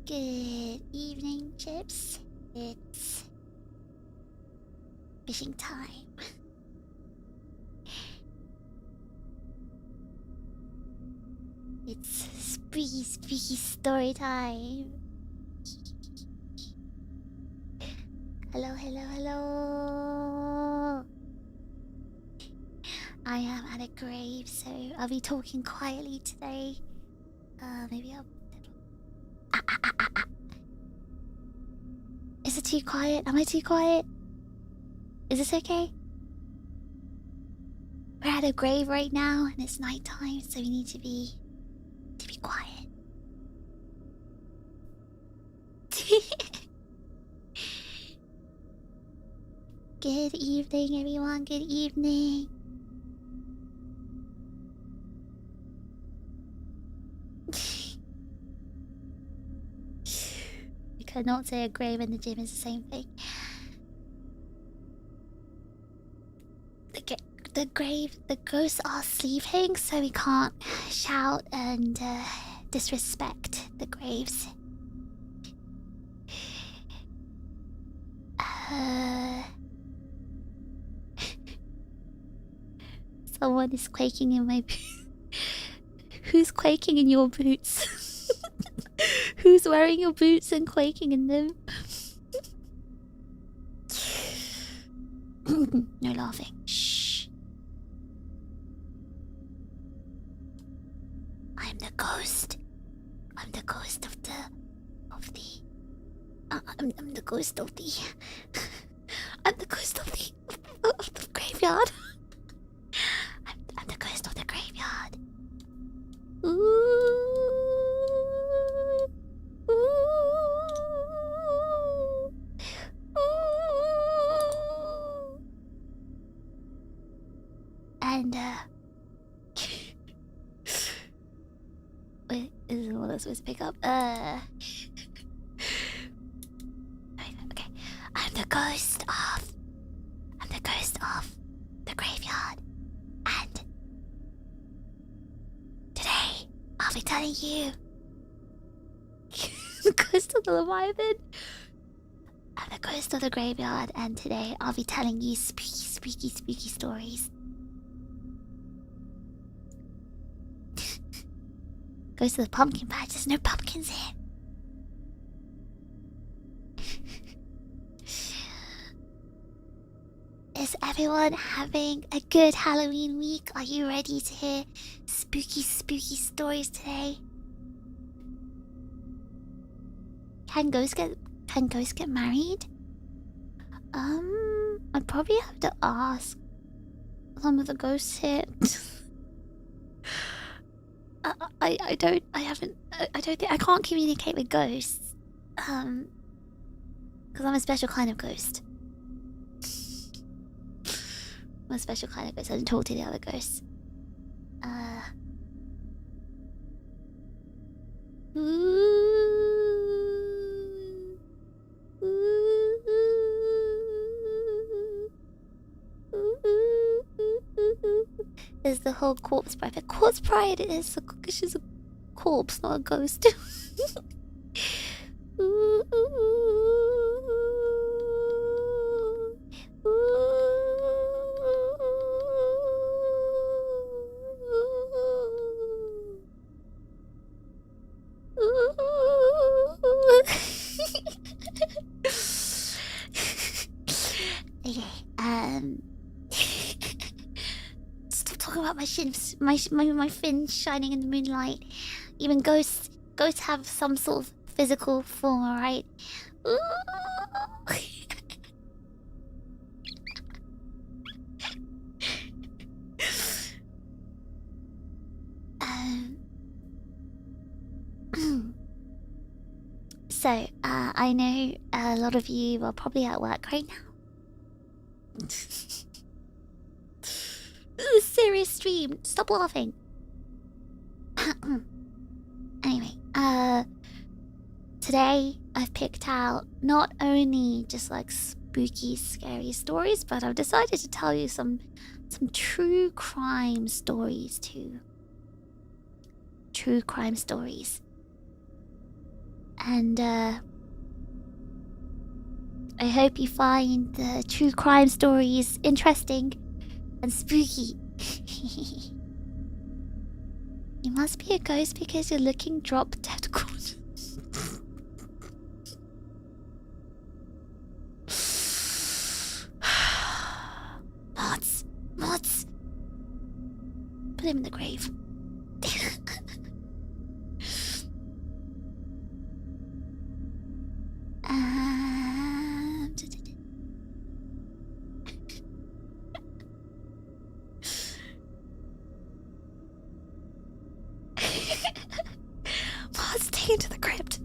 Good evening, Chips. It's fishing time. It's spooky story time. Hello. I am at a grave, so I'll be talking quietly today. Maybe I'll... Is it too quiet? Am I too quiet? Is this okay? We're at a grave right now, and it's nighttime, so we need to be quiet. Good evening, everyone. Good evening. You could not say a grave and the gym is the same thing. The ghosts are sleeping, so we can't shout and disrespect the graves. Someone is quaking in my boots. Who's quaking in your boots? Who's wearing your boots and quaking in them? No laughing. Shh. I'm the ghost. I'm the ghost of the I'm the ghost of the I'm the ghost of the graveyard. I'm the ghost of the graveyard. Ooh. And wait, this is what I was supposed to pick up. Okay. I'm the ghost of the graveyard, and today I'll be telling you the ghost of the Leviathan. I'm the ghost of the graveyard, and today I'll be telling you spooky stories. Goes to the pumpkin patch. There's no pumpkins here. Is everyone having a good Halloween week? Are you ready to hear spooky stories today? Can ghosts get married? I'd probably have to ask some of the ghosts here. I don't think I can't communicate with ghosts. Because I'm a special kind of ghost. I'm a special kind of ghost. I don't talk to the other ghosts. There's the whole corpse bride. But corpse bride is she's a corpse, not a ghost. Okay, stop talking about my shins, my fins shining in the moonlight. Even ghosts have some sort of physical form, alright? So, I know a lot of you are probably at work right now. This is a serious stream. Stop laughing. Anyway, today I've picked out not only just like spooky, scary stories, but I've decided to tell you some true crime stories too. true crime stories. And I hope you find the true crime stories interesting and spooky. You must be a ghost because you're looking drop dead good. Mods. Put him in the grave. Mods, take him to the crypt.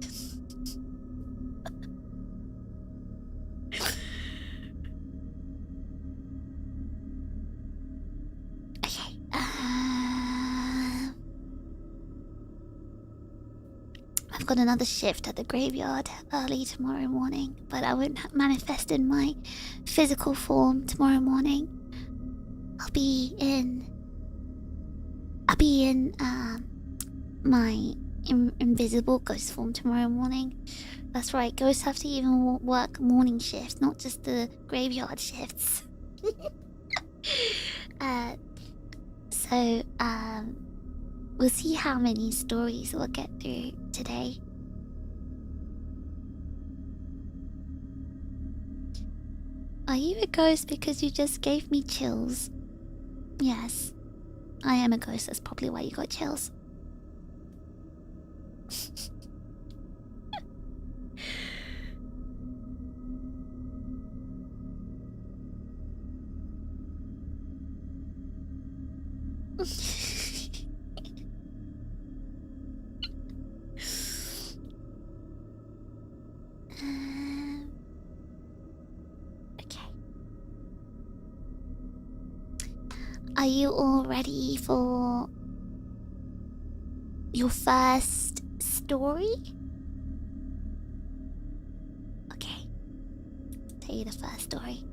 Okay. I've got another shift at the graveyard early tomorrow morning, but I won't manifest in my physical form tomorrow morning. I'll be in my invisible ghost form tomorrow morning. That's right, ghosts have to even work morning shifts, not just the graveyard shifts. So we'll see how many stories we'll get through today. Are you a ghost because you just gave me chills? Yes, I am a ghost. That's probably why you got chills. Okay. Are you all ready for your first story? Okay. Tell you the first story.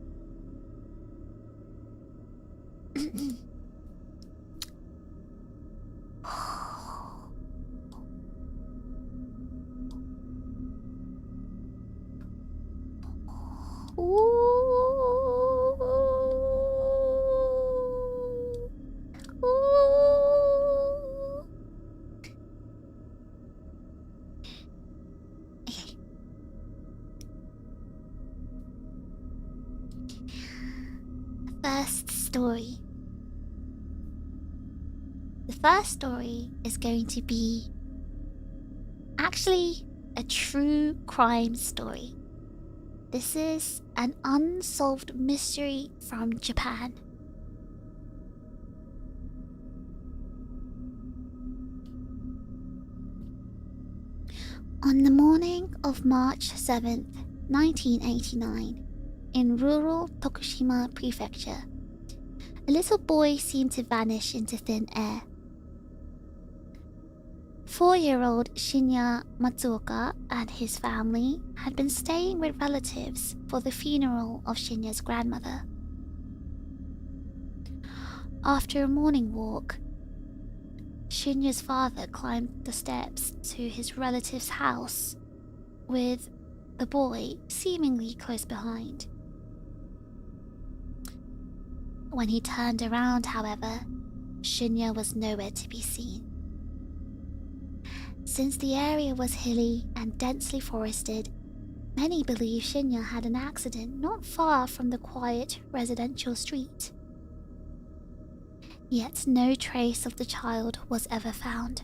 First story. The first story is going to be actually a true crime story. This is an unsolved mystery from Japan. On the morning of March 7th, 1989, in rural Tokushima Prefecture, a little boy seemed to vanish into thin air. 4-year-old Shinya Matsuoka and his family had been staying with relatives for the funeral of Shinya's grandmother. After a morning walk, Shinya's father climbed the steps to his relative's house, with the boy seemingly close behind. When he turned around, however, Shinya was nowhere to be seen. Since the area was hilly and densely forested, many believe Shinya had an accident not far from the quiet residential street. Yet no trace of the child was ever found.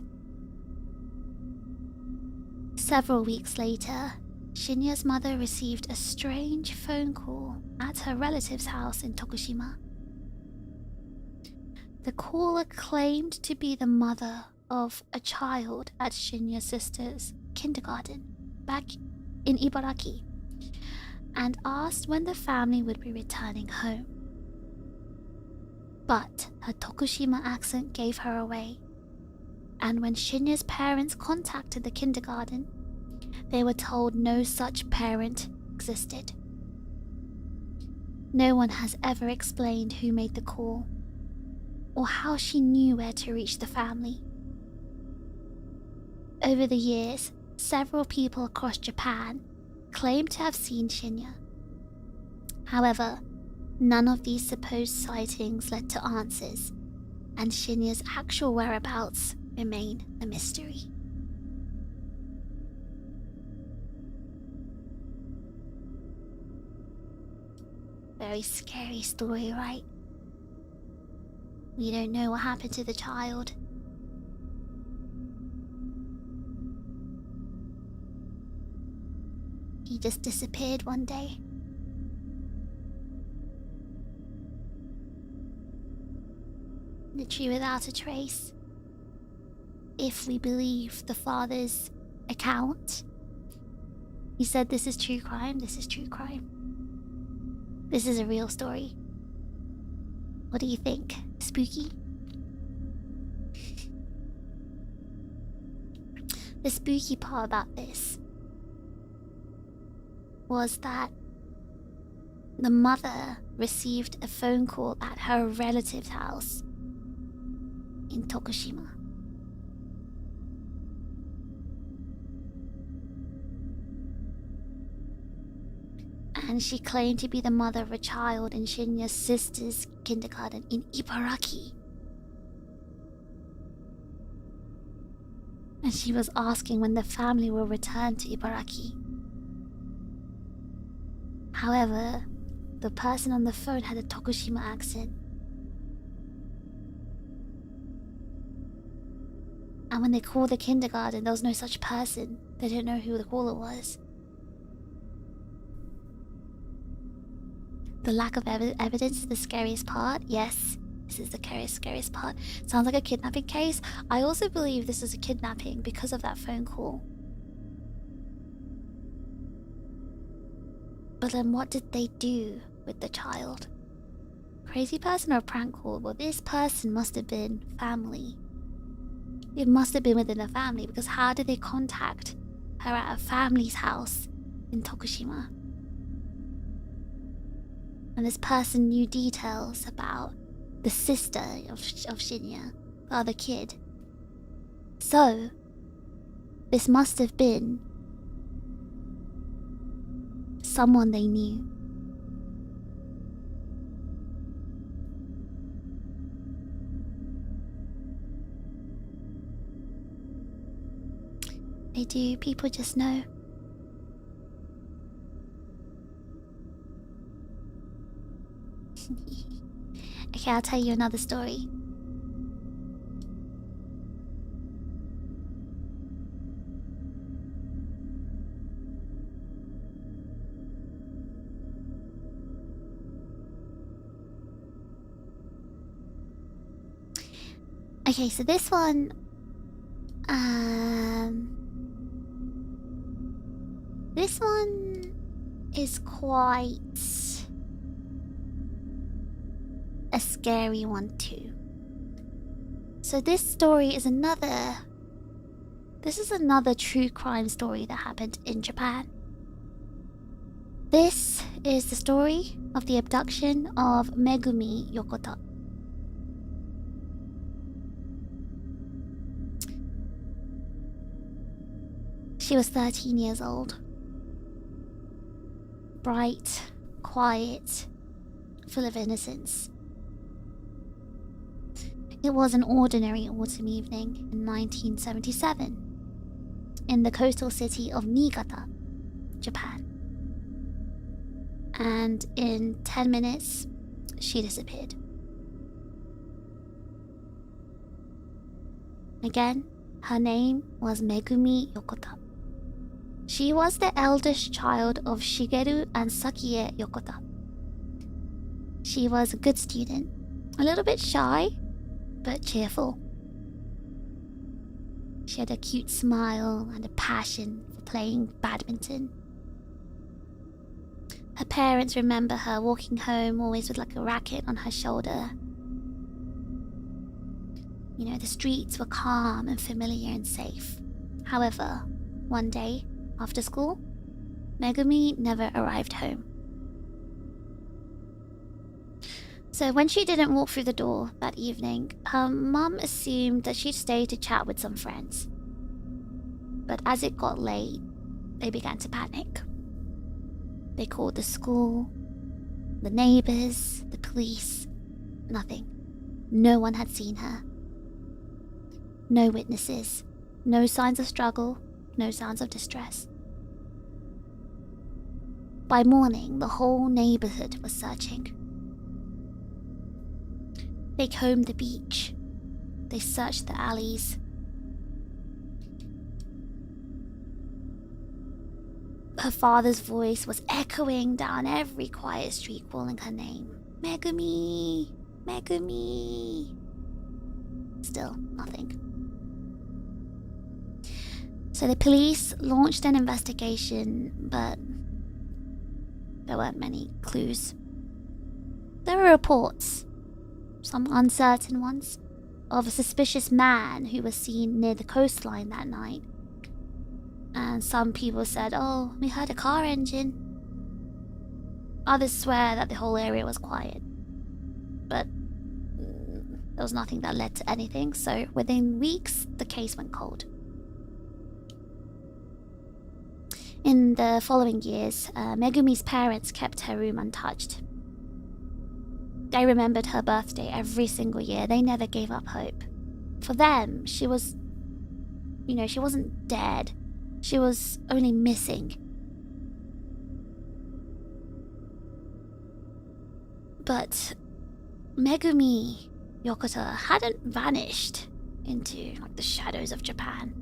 Several weeks later, Shinya's mother received a strange phone call at her relative's house in Tokushima. The caller claimed to be the mother of a child at Shinya's sister's kindergarten back in Ibaraki, and asked when the family would be returning home. But her Tokushima accent gave her away, and when Shinya's parents contacted the kindergarten, they were told no such parent existed. No one has ever explained who made the call, or how she knew where to reach the family. Over the years, several people across Japan claim to have seen Shinya. However, none of these supposed sightings led to answers, and Shinya's actual whereabouts remain a mystery. Very scary story, right? We don't know what happened to the child. He just disappeared one day. Literally without a trace. If we believe the father's account, he said this is true crime, this is true crime. This is a real story. What do you think? Spooky? The spooky part about this was that the mother received a phone call at her relative's house in Tokushima. And she claimed to be the mother of a child in Shinya's sister's kindergarten in Ibaraki. And she was asking when the family will return to Ibaraki. However, the person on the phone had a Tokushima accent. And when they called the kindergarten, there was no such person. They didn't know who the caller was. The lack of evidence is the scariest part. Yes, this is the scariest part. Sounds like a kidnapping case. I also believe this is a kidnapping because of that phone call. But then what did they do with the child? Crazy person or a prank call? Well, this person must have been family. It must have been within the family, because how did they contact her at a family's house in Tokushima? And this person knew details about the sister of Shinya, the other kid. So, this must have been someone they knew. They do, people just know. Okay, I'll tell you another story. Okay, so this one, this one is quite a scary one too. So this story is another... This is another true crime story that happened in Japan. This is the story of the abduction of Megumi Yokota. She was 13 years old. Bright, quiet, full of innocence. It was an ordinary autumn evening in 1977 in the coastal city of Niigata, Japan. And in 10 minutes, she disappeared. Again, her name was Megumi Yokota. She was the eldest child of Shigeru and Sakie Yokota. She was a good student, a little bit shy, but cheerful. She had a cute smile and a passion for playing badminton. Her parents remember her walking home always with like a racket on her shoulder. You know, the streets were calm and familiar and safe. However, one day, after school, Megumi never arrived home. So when she didn't walk through the door that evening, her mum assumed that she'd stay to chat with some friends. But as it got late, they began to panic. They called the school, the neighbors, the police. Nothing. No one had seen her. No witnesses. No signs of struggle. No sounds of distress. By morning, the whole neighborhood was searching. They combed the beach. They searched the alleys. Her father's voice was echoing down every quiet street, calling her name. Megumi! Megumi! Still nothing. So the police launched an investigation, but there weren't many clues. There were reports, some uncertain ones, of a suspicious man who was seen near the coastline that night. And some people said, oh, we heard a car engine. Others swear that the whole area was quiet. But there was nothing that led to anything, so within weeks, the case went cold. In the following years, Megumi's parents kept her room untouched. They remembered her birthday every single year. They never gave up hope. For them, she was... she wasn't dead. She was only missing. But Megumi Yokota hadn't vanished into the shadows of Japan.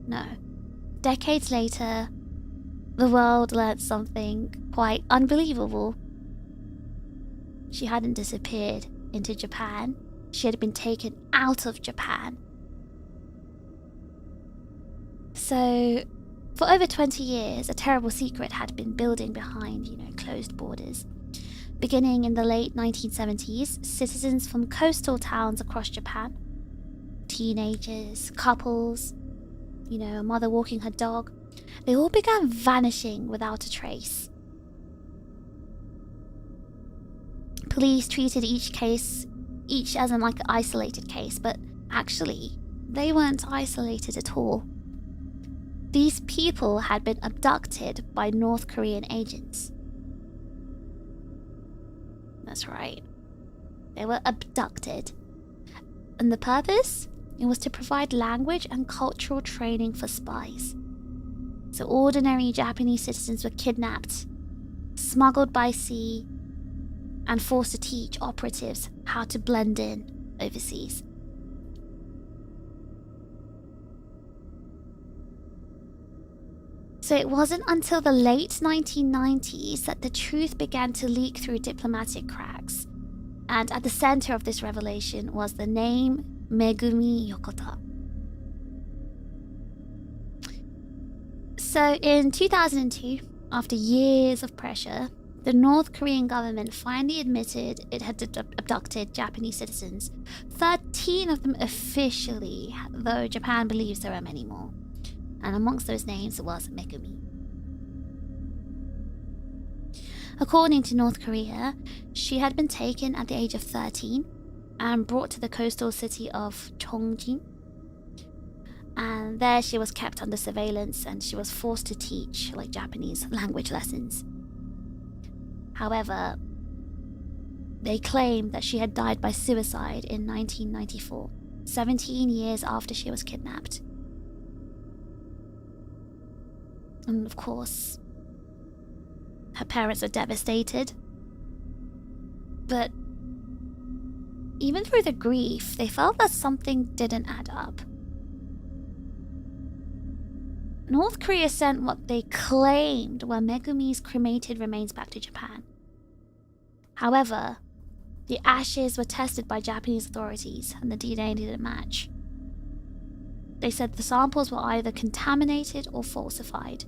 No. Decades later, the world learned something quite unbelievable. She hadn't disappeared into Japan. She had been taken out of Japan. So, for over 20 years, a terrible secret had been building behind, closed borders. Beginning in the late 1970s, citizens from coastal towns across Japan, teenagers, couples, a mother walking her dog, they all began vanishing without a trace. Police treated each as an isolated case, but actually, they weren't isolated at all. These people had been abducted by North Korean agents. That's right. They were abducted. And the purpose? It was to provide language and cultural training for spies. So ordinary Japanese citizens were kidnapped, smuggled by sea, and forced to teach operatives how to blend in overseas. So it wasn't until the late 1990s that the truth began to leak through diplomatic cracks. And at the center of this revelation was the name Megumi Yokota. So in 2002, after years of pressure, the North Korean government finally admitted it had abducted Japanese citizens, 13 of them officially, though Japan believes there are many more. And amongst those names was Megumi. According to North Korea, she had been taken at the age of 13 and brought to the coastal city of Chongjin. And there she was kept under surveillance and she was forced to teach Japanese language lessons. However, they claimed that she had died by suicide in 1994, 17 years after she was kidnapped. And of course, her parents are devastated. But even through the grief, they felt that something didn't add up. North Korea sent what they claimed were Megumi's cremated remains back to Japan. However, the ashes were tested by Japanese authorities and the DNA didn't match. They said the samples were either contaminated or falsified.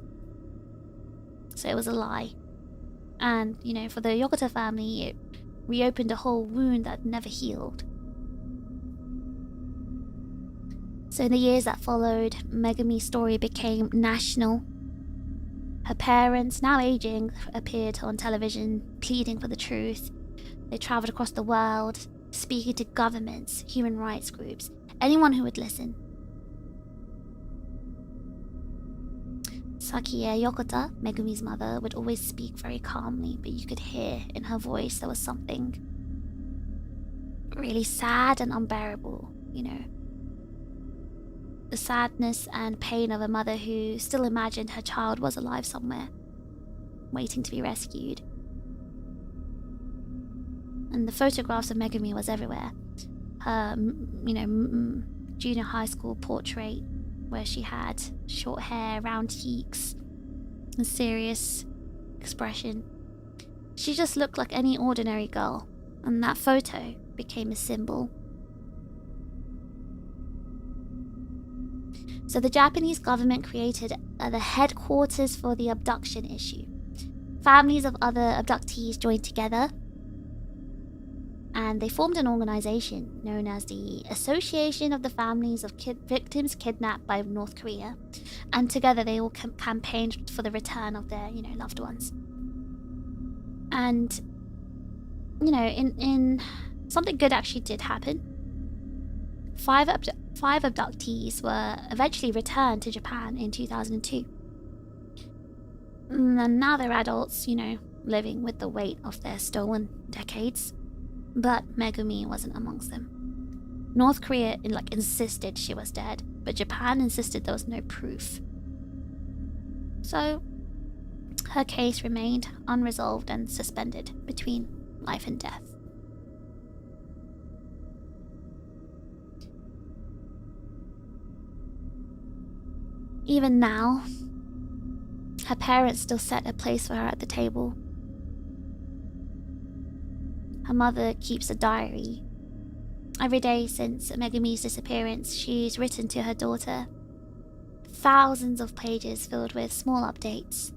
So it was a lie. And, for the Yokota family, it reopened a whole wound that never healed. So in the years that followed, Megumi's story became national. Her parents, now aging, appeared on television, pleading for the truth. They traveled across the world, speaking to governments, human rights groups, anyone who would listen. Sakie Yokota, Megumi's mother, would always speak very calmly, but you could hear in her voice there was something really sad and unbearable, you know. The sadness and pain of a mother who still imagined her child was alive somewhere, waiting to be rescued. And the photographs of Megumi was everywhere. Her, junior high school portrait, where she had short hair, round cheeks, a serious expression. She just looked like any ordinary girl, and that photo became a symbol. So the Japanese government created the headquarters for the abduction issue. Families of other abductees joined together, and they formed an organization known as the Association of the Families of Victims Kidnapped by North Korea. And together they all campaigned for the return of their, loved ones. And, in something good actually did happen. Five abductees were eventually returned to Japan in 2002. And now they're adults, living with the weight of their stolen decades. But Megumi wasn't amongst them. North Korea insisted she was dead, but Japan insisted there was no proof. So her case remained unresolved and suspended between life and death. Even now, her parents still set a place for her at the table. Her mother keeps a diary. Every day since Megumi's disappearance, she's written to her daughter thousands of pages filled with small updates.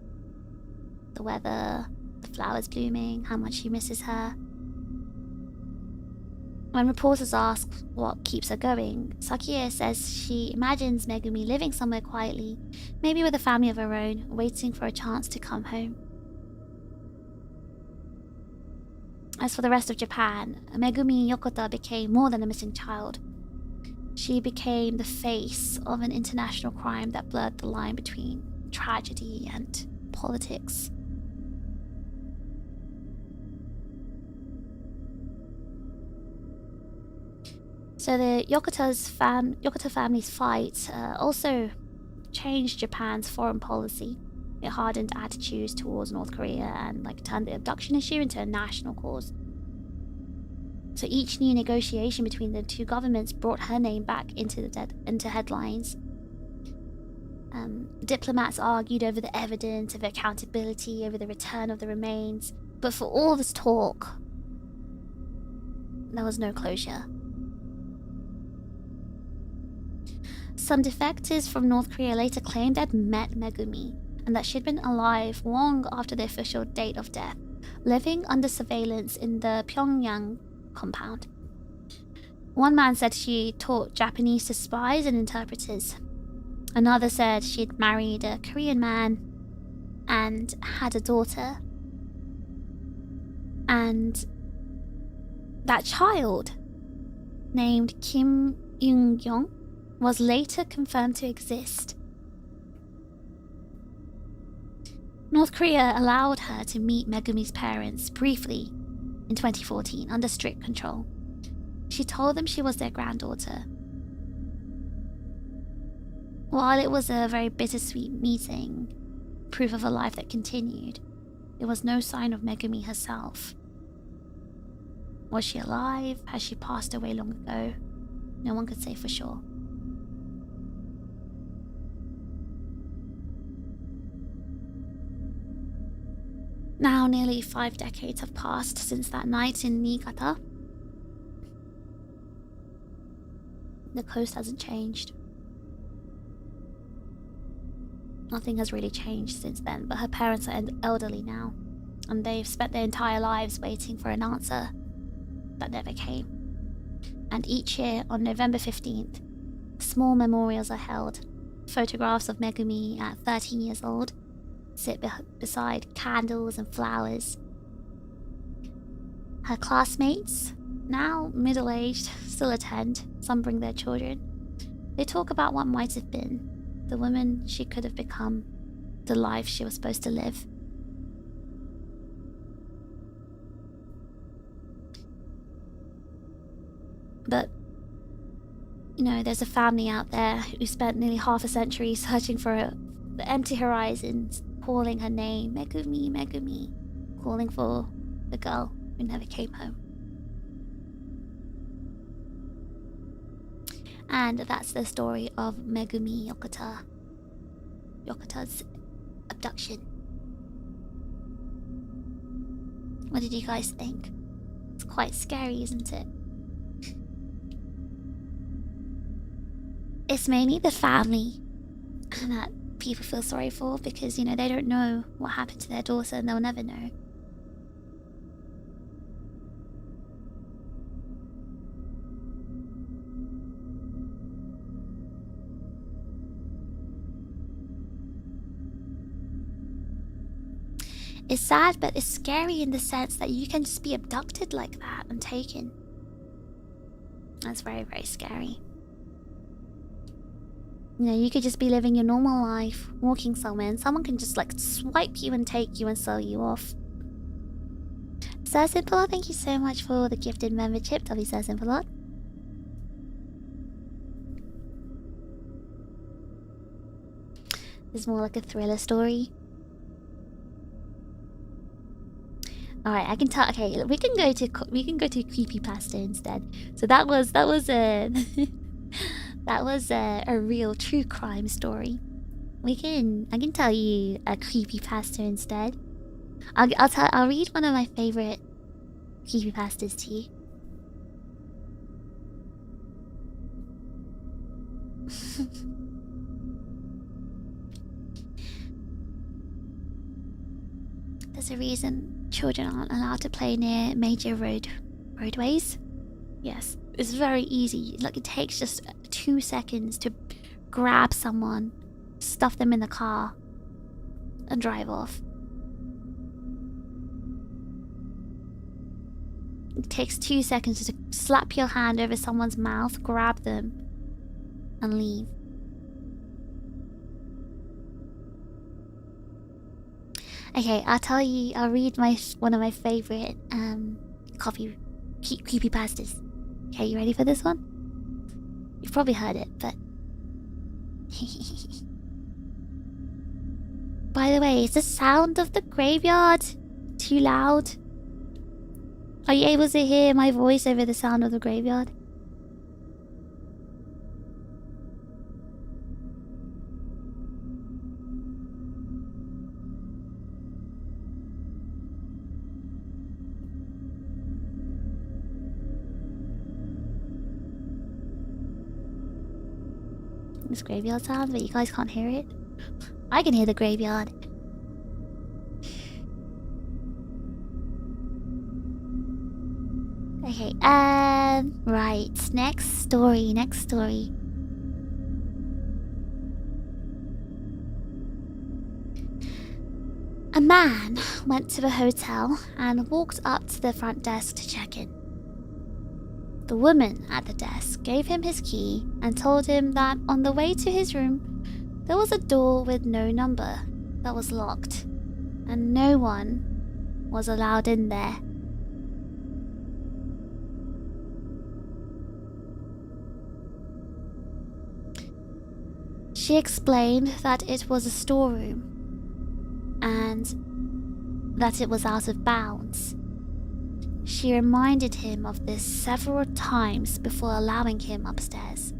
The weather, the flowers blooming, how much she misses her. When reporters ask what keeps her going, Sakie says she imagines Megumi living somewhere quietly, maybe with a family of her own, waiting for a chance to come home. As for the rest of Japan, Megumi Yokota became more than a missing child. She became the face of an international crime that blurred the line between tragedy and politics. So the Yokota family's fight also changed Japan's foreign policy. It hardened attitudes towards North Korea and turned the abduction issue into a national cause. So each new negotiation between the two governments brought her name back into headlines. Diplomats argued over the evidence, over accountability, over the return of the remains. But for all this talk, there was no closure. Some defectors from North Korea later claimed they'd met Megumi and that she'd been alive long after the official date of death, living under surveillance in the Pyongyang compound. One man said she taught Japanese to spies and interpreters. Another said she'd married a Korean man and had a daughter. And that child, named Kim Eun-gyong, was later confirmed to exist. North Korea allowed her to meet Megumi's parents briefly in 2014 under strict control. She told them she was their granddaughter. While it was a very bittersweet meeting, proof of a life that continued, there was no sign of Megumi herself. Was she alive? Has she passed away long ago? No one could say for sure. Now nearly 5 decades have passed since that night in Niigata. The coast hasn't changed. Nothing has really changed since then, but her parents are elderly now, and they've spent their entire lives waiting for an answer that never came. And each year on November 15th, small memorials are held. Photographs of Megumi at 13 years old sit beside candles and flowers. Her classmates, now middle-aged, still attend. Some bring their children. They talk about what might have been, the woman she could have become, the life she was supposed to live. But, you know, there's a family out there who spent nearly half a century searching for the empty horizons, calling her name, Megumi, Megumi, calling for the girl who never came home. And that's the story of Megumi Yokata's abduction. What did you guys think? It's quite scary, isn't it? It's mainly the family that people feel sorry for because, you know, they don't know what happened to their daughter and they'll never know. It's sad, but it's scary in the sense that you can just be abducted like that and taken. That's very, very scary. You know, you could just be living your normal life, walking somewhere, and someone can just like swipe you and take you and sell you off. Sir Simplelord, thank you so much for the gifted membership. W Sir Simplelord. It's more like a thriller story. Alright, I can tell. Okay, we can go to creepypasta instead. So that was a that was a real true crime story. I can tell you a creepypasta instead. I'll read one of my favorite creepypastas to you. There's a reason children aren't allowed to play near major roadways. Yes, it's very easy. Like, it takes just 2 seconds to grab someone, stuff them in the car, and drive off. It takes 2 seconds to slap your hand over someone's mouth, grab them, and leave. Okay, I'll read one of my favorite creepypastas. Okay, you ready for this one? You've probably heard it, but by the way, is the sound of the graveyard too loud? Are you able to hear my voice over the sound of the graveyard? This graveyard sound, but you guys can't hear it. I can hear the graveyard. Okay, right. Next story. A man went to a hotel and walked up to the front desk to check in. The woman at the desk gave him his key and told him that on the way to his room, there was a door with no number that was locked, and no one was allowed in there. She explained that it was a storeroom and that it was out of bounds. She reminded him of this several times before allowing him upstairs.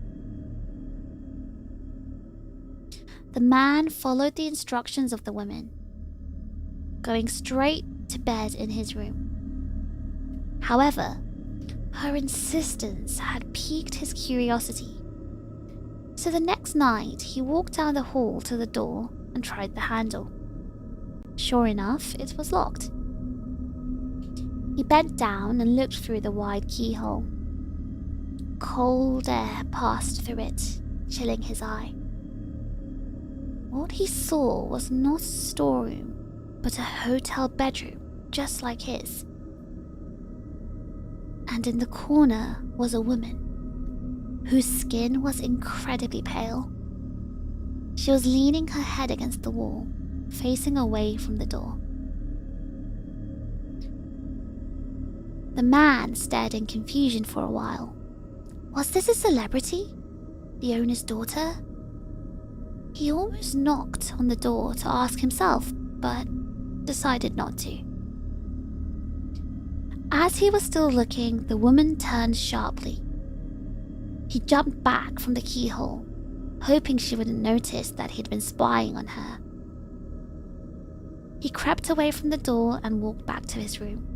The man followed the instructions of the woman, going straight to bed in his room. However, her insistence had piqued his curiosity. So the next night, he walked down the hall to the door and tried the handle. Sure enough, it was locked. He bent down and looked through the wide keyhole. Cold air passed through it, chilling his eye. What he saw was not a storeroom, but a hotel bedroom, just like his. And in the corner was a woman, whose skin was incredibly pale. She was leaning her head against the wall, facing away from the door. The man stared in confusion for a while. Was this a celebrity? The owner's daughter? He almost knocked on the door to ask himself, but decided not to. As he was still looking, the woman turned sharply. He jumped back from the keyhole, hoping she wouldn't notice that he'd been spying on her. He crept away from the door and walked back to his room.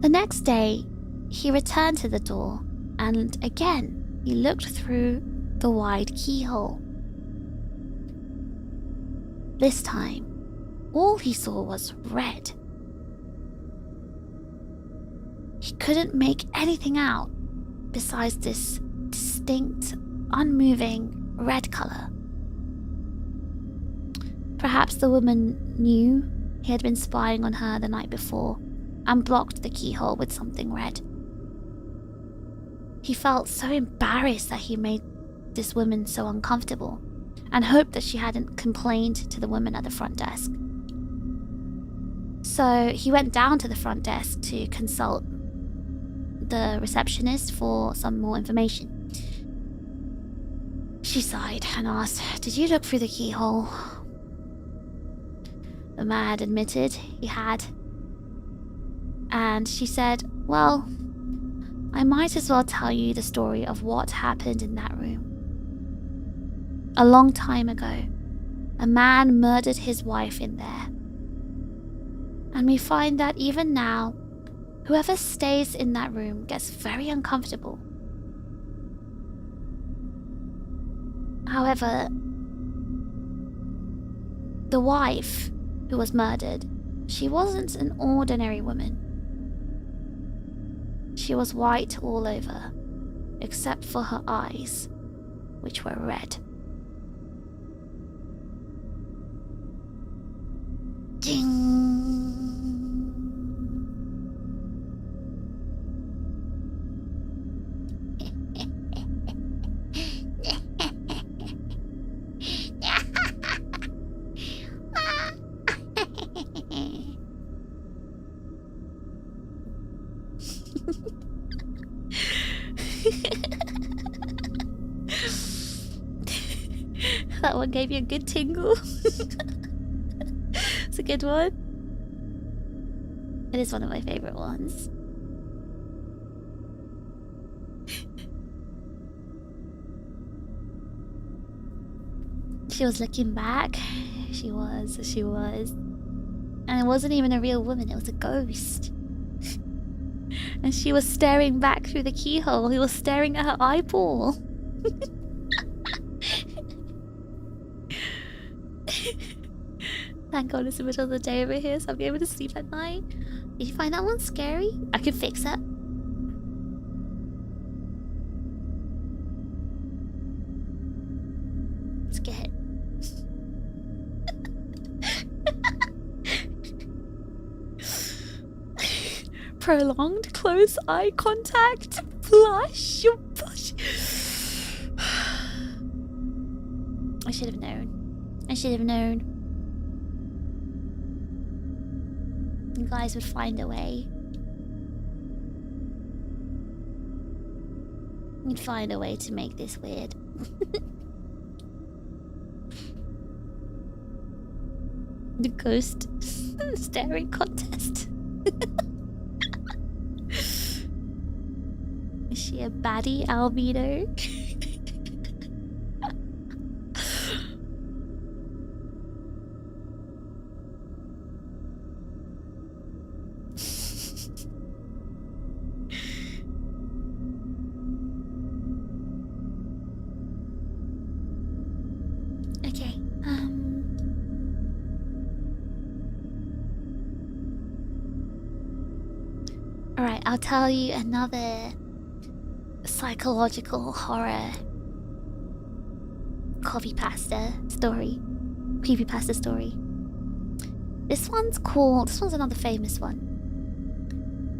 The next day, he returned to the door, and again, he looked through the wide keyhole. This time, all he saw was red. He couldn't make anything out besides this distinct, unmoving red color. Perhaps the woman knew he had been spying on her the night before and blocked the keyhole with something red. He felt so embarrassed that he made this woman so uncomfortable and hoped that she hadn't complained to the woman at the front desk. So he went down to the front desk to consult the receptionist for some more information. She sighed and asked, "Did you look through the keyhole?" The man admitted he had. And she said, "Well, I might as well tell you the story of what happened in that room. A long time ago, a man murdered his wife in there. And we find that even now, whoever stays in that room gets very uncomfortable. However, the wife who was murdered, she wasn't an ordinary woman. She was white all over, except for her eyes, which were red." Ding! That one gave you a good tingle. It's a good one. It is one of my favorite ones. She was looking back. She was. And it wasn't even a real woman, it was a ghost. And she was staring back through the keyhole. He was staring at her eyeball. Thank God it's the middle of the day over here, so I'll be able to sleep at night. Did you find that one scary? I can fix it. Let's get it. Prolonged close eye contact. Blush. You blush. I should have known. I should have known. You guys would find a way. You'd find a way to make this weird. The ghost staring contest. Is she a baddie albedo? Alright, I'll tell you another psychological horror creepypasta story. This one's another famous one.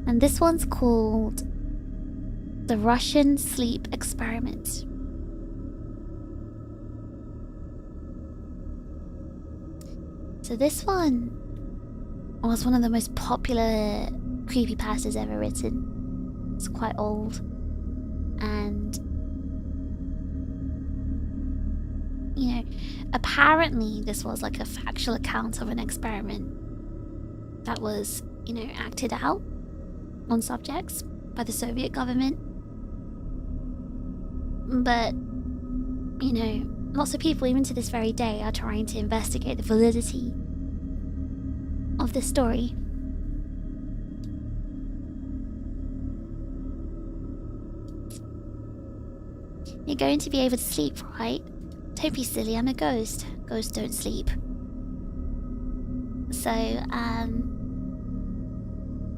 And this one's called The Russian Sleep Experiment. So this one was one of the most popular creepypastas ever written. It's quite old. And, you know, apparently this was like a factual account of an experiment that was, you know, acted out on subjects by the Soviet government. But, you know, lots of people, even to this very day, are trying to investigate the validity of this story. You're going to be able to sleep, right? Don't be silly, I'm a ghost. Ghosts don't sleep. So,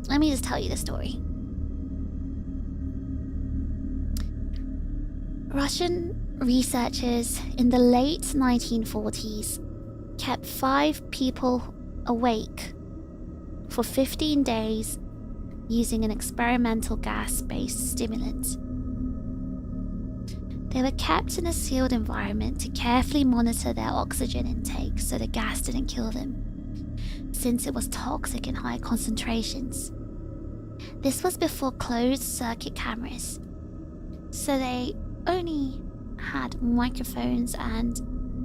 let me just tell you the story. Russian researchers in the late 1940s kept 5 people awake for 15 days using an experimental gas-based stimulant. They were kept in a sealed environment to carefully monitor their oxygen intake so the gas didn't kill them, since it was toxic in high concentrations. This was before closed circuit cameras, so they only had microphones and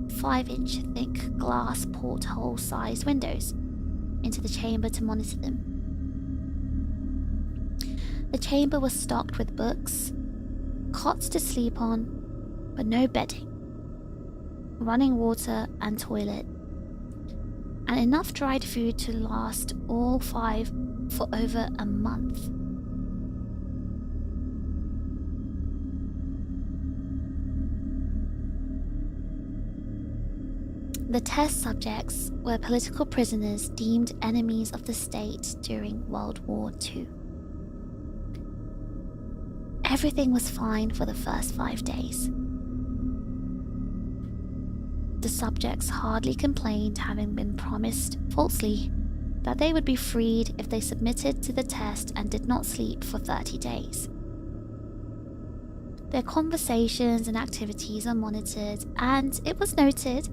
5-inch thick glass porthole sized windows into the chamber to monitor them. The chamber was stocked with books, cots to sleep on, but no bedding, running water and toilet, and enough dried food to last all 5 for over a month. The test subjects were political prisoners deemed enemies of the state during World War II. Everything was fine for the first 5 days. The subjects hardly complained, having been promised falsely that they would be freed if they submitted to the test and did not sleep for 30 days. Their conversations and activities are monitored, and it was noted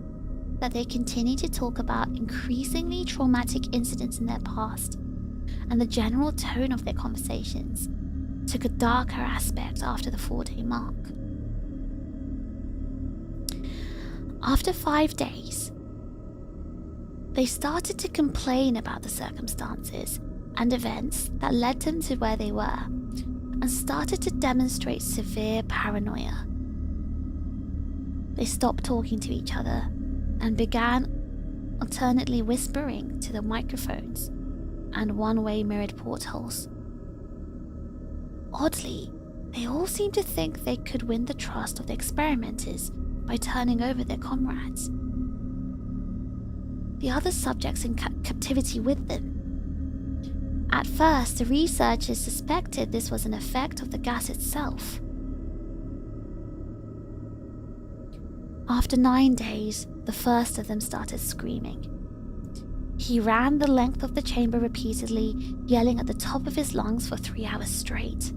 that they continued to talk about increasingly traumatic incidents in their past, and the general tone of their conversations took a darker aspect after the 4-day mark. After 5 days, they started to complain about the circumstances and events that led them to where they were, and started to demonstrate severe paranoia. They stopped talking to each other and began alternately whispering to the microphones and one-way mirrored portholes. Oddly, they all seemed to think they could win the trust of the experimenters by turning over their comrades, the other subjects in captivity with them. At first, the researchers suspected this was an effect of the gas itself. After 9 days, the first of them started screaming. He ran the length of the chamber repeatedly, yelling at the top of his lungs for 3 hours straight.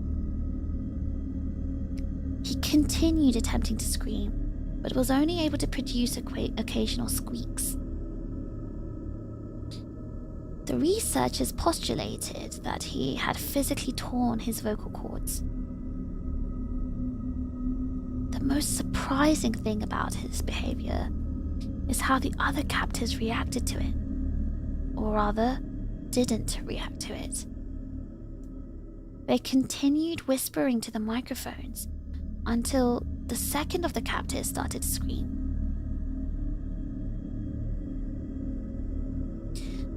He continued attempting to scream, but was only able to produce occasional squeaks. The researchers postulated that he had physically torn his vocal cords. The most surprising thing about his behavior is how the other captives reacted to it, or rather, didn't react to it. They continued whispering to the microphones until the second of the captives started to scream.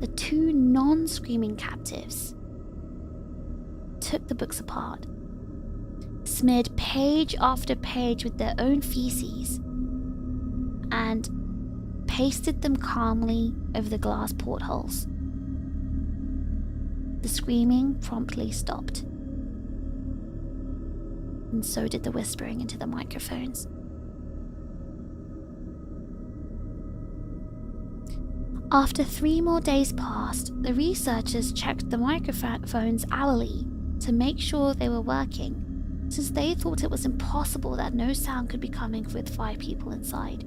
The 2 non-screaming captives took the books apart, smeared page after page with their own feces, and pasted them calmly over the glass portholes. The screaming promptly stopped, and so did the whispering into the microphones. After 3 more days passed, the researchers checked the microphones hourly to make sure they were working, since they thought it was impossible that no sound could be coming with 5 people inside.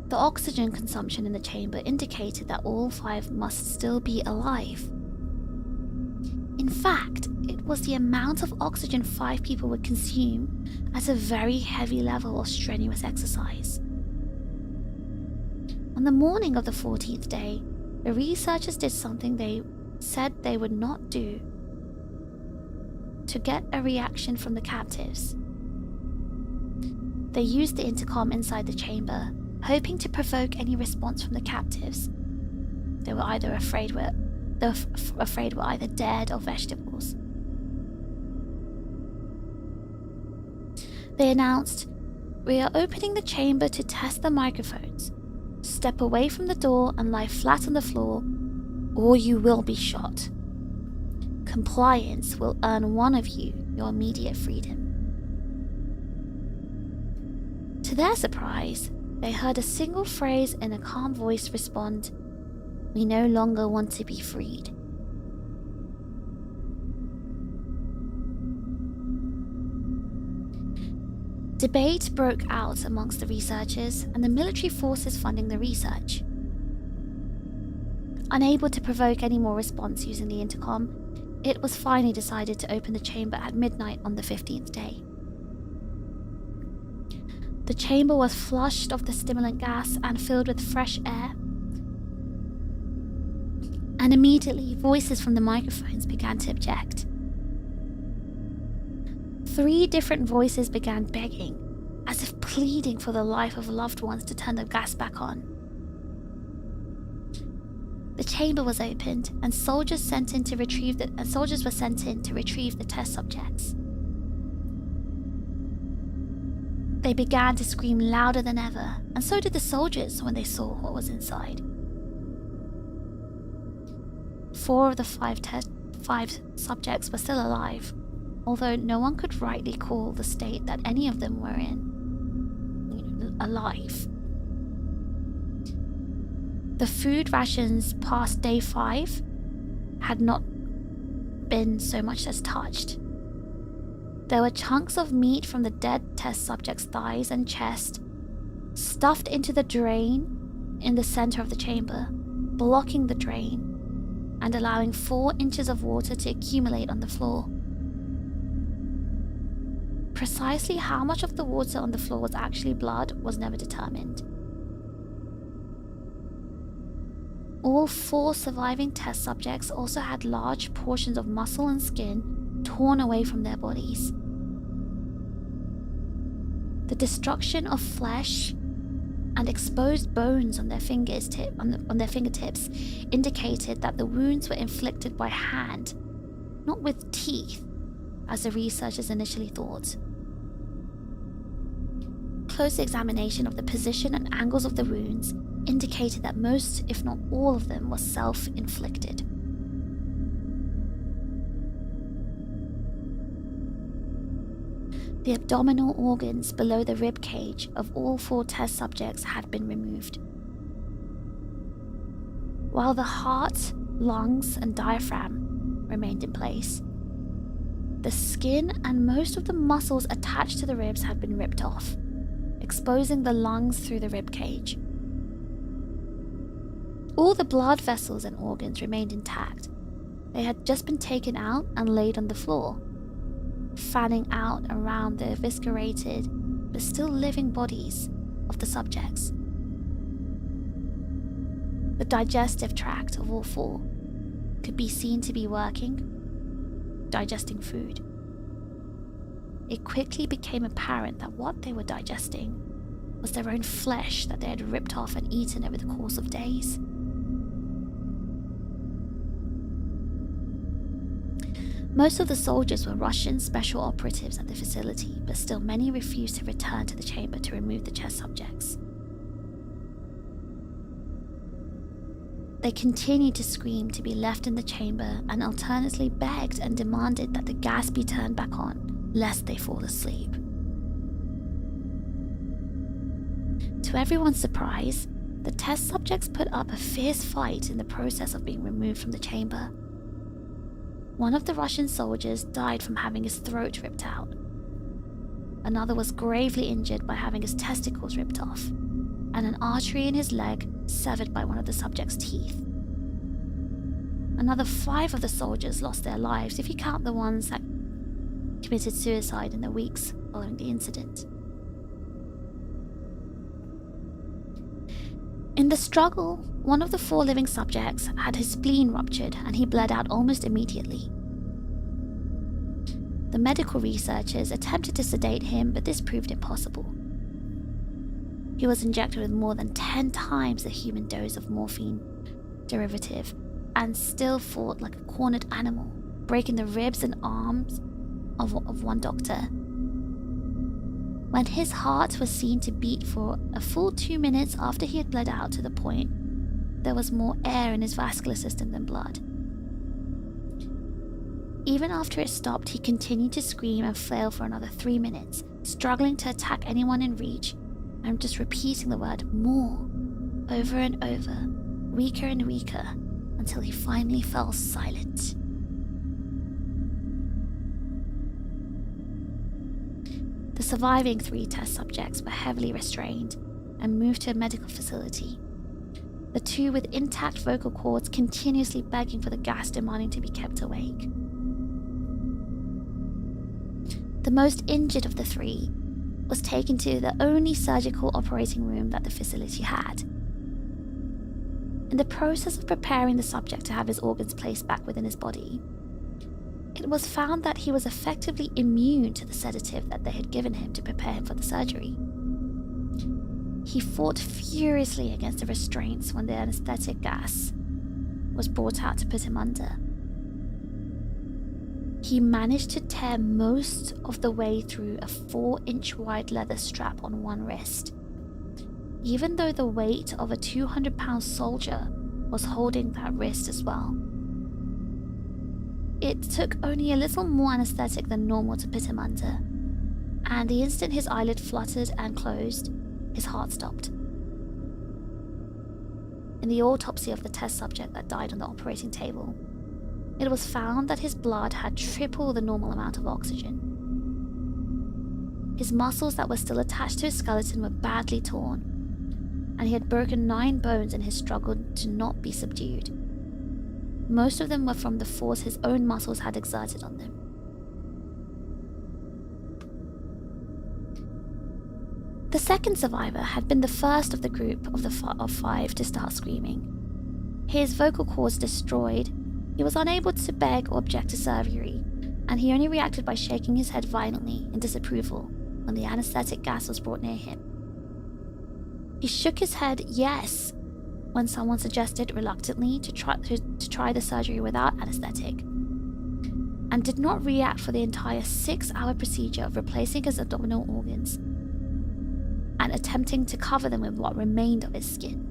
The oxygen consumption in the chamber indicated that all 5 must still be alive. In fact, it was the amount of oxygen 5 people would consume at a very heavy level of strenuous exercise. On the morning of the 14th day, the researchers did something they said they would not do to get a reaction from the captives. They used the intercom inside the chamber, hoping to provoke any response from the captives. They were afraid we're either dead or vegetables. They announced, "We are opening the chamber to test the microphones. Step away from the door and lie flat on the floor, or you will be shot. Compliance will earn one of you your immediate freedom." To their surprise, they heard a single phrase in a calm voice respond, "We no longer want to be freed." Debate broke out amongst the researchers and the military forces funding the research. Unable to provoke any more response using the intercom, it was finally decided to open the chamber at midnight on the 15th day. The chamber was flushed of the stimulant gas and filled with fresh air. And immediately, voices from the microphones began to object. 3 different voices began begging, as if pleading for the life of loved ones, to turn the gas back on. The chamber was opened, and soldiers were sent in to retrieve the test subjects. They began to scream louder than ever, and so did the soldiers when they saw what was inside. 4 of the 5 subjects were still alive, although no one could rightly call the state that any of them were in alive. The food rations past day 5 had not been so much as touched. There were chunks of meat from the dead test subject's thighs and chest stuffed into the drain in the center of the chamber, blocking the drain and allowing 4 inches of water to accumulate on the floor. Precisely how much of the water on the floor was actually blood was never determined. All 4 surviving test subjects also had large portions of muscle and skin torn away from their bodies. The destruction of flesh and exposed bones on their fingertips indicated that the wounds were inflicted by hand, not with teeth, as the researchers initially thought. Close examination of the position and angles of the wounds indicated that most, if not all of them, were self-inflicted. The abdominal organs below the rib cage of all 4 test subjects had been removed, while the heart, lungs, and diaphragm remained in place. The skin and most of the muscles attached to the ribs had been ripped off, exposing the lungs through the rib cage. All the blood vessels and organs remained intact. They had just been taken out and laid on the floor, fanning out around the eviscerated but still living bodies of the subjects. The digestive tract of all 4 could be seen to be working, digesting food. It quickly became apparent that what they were digesting was their own flesh that they had ripped off and eaten over the course of days. Most of the soldiers were Russian special operatives at the facility, but still many refused to return to the chamber to remove the test subjects. They continued to scream to be left in the chamber and alternately begged and demanded that the gas be turned back on, lest they fall asleep. To everyone's surprise, the test subjects put up a fierce fight in the process of being removed from the chamber. One of the Russian soldiers died from having his throat ripped out. Another was gravely injured by having his testicles ripped off, and an artery in his leg severed by one of the subject's teeth. Another 5 of the soldiers lost their lives, if you count the ones that committed suicide in the weeks following the incident. In the struggle, one of the 4 living subjects had his spleen ruptured and he bled out almost immediately. The medical researchers attempted to sedate him, but this proved impossible. He was injected with more than 10 times the human dose of morphine derivative and still fought like a cornered animal, breaking the ribs and arms of one doctor. When his heart was seen to beat for a full 2 minutes after he had bled out to the point there was more air in his vascular system than blood. Even after it stopped, he continued to scream and flail for another 3 minutes, struggling to attack anyone in reach and just repeating the word "more" over and over, weaker and weaker, until he finally fell silent. The surviving 3 test subjects were heavily restrained and moved to a medical facility. The 2 with intact vocal cords continuously begging for the gas, demanding to be kept awake. The most injured of the 3 was taken to the only surgical operating room that the facility had. In the process of preparing the subject to have his organs placed back within his body, it was found that he was effectively immune to the sedative that they had given him to prepare him for the surgery. He fought furiously against the restraints when the anesthetic gas was brought out to put him under. He managed to tear most of the way through a 4-inch wide leather strap on one wrist, even though the weight of a 200-pound soldier was holding that wrist as well. It took only a little more anesthetic than normal to put him under, and the instant his eyelid fluttered and closed, his heart stopped. In the autopsy of the test subject that died on the operating table, it was found that his blood had triple the normal amount of oxygen. His muscles that were still attached to his skeleton were badly torn, and he had broken 9 bones in his struggle to not be subdued. Most of them were from the force his own muscles had exerted on them. The second survivor had been the first of the group of 5 to start screaming. His vocal cords destroyed, he was unable to beg or object to surgery, and he only reacted by shaking his head violently in disapproval when the anesthetic gas was brought near him. He shook his head yes when someone suggested reluctantly to try the surgery without anesthetic, and did not react for the entire 6-hour procedure of replacing his abdominal organs and attempting to cover them with what remained of his skin.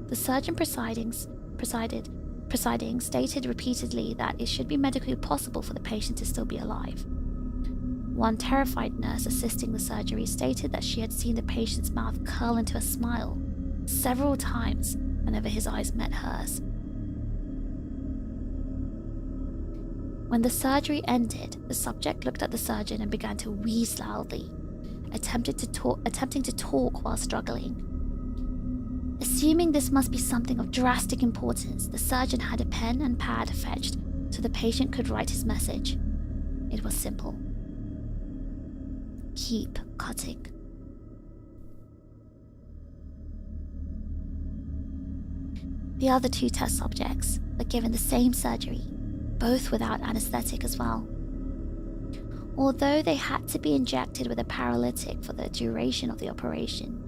The surgeon presiding stated repeatedly that it should be medically possible for the patient to still be alive. One terrified nurse assisting the surgery stated that she had seen the patient's mouth curl into a smile several times whenever his eyes met hers. When the surgery ended, the subject looked at the surgeon and began to wheeze loudly, attempting to talk while struggling. Assuming this must be something of drastic importance, the surgeon had a pen and pad fetched so the patient could write his message. It was simple. Keep cutting. The other 2 test subjects were given the same surgery, both without anesthetic as well. Although they had to be injected with a paralytic for the duration of the operation,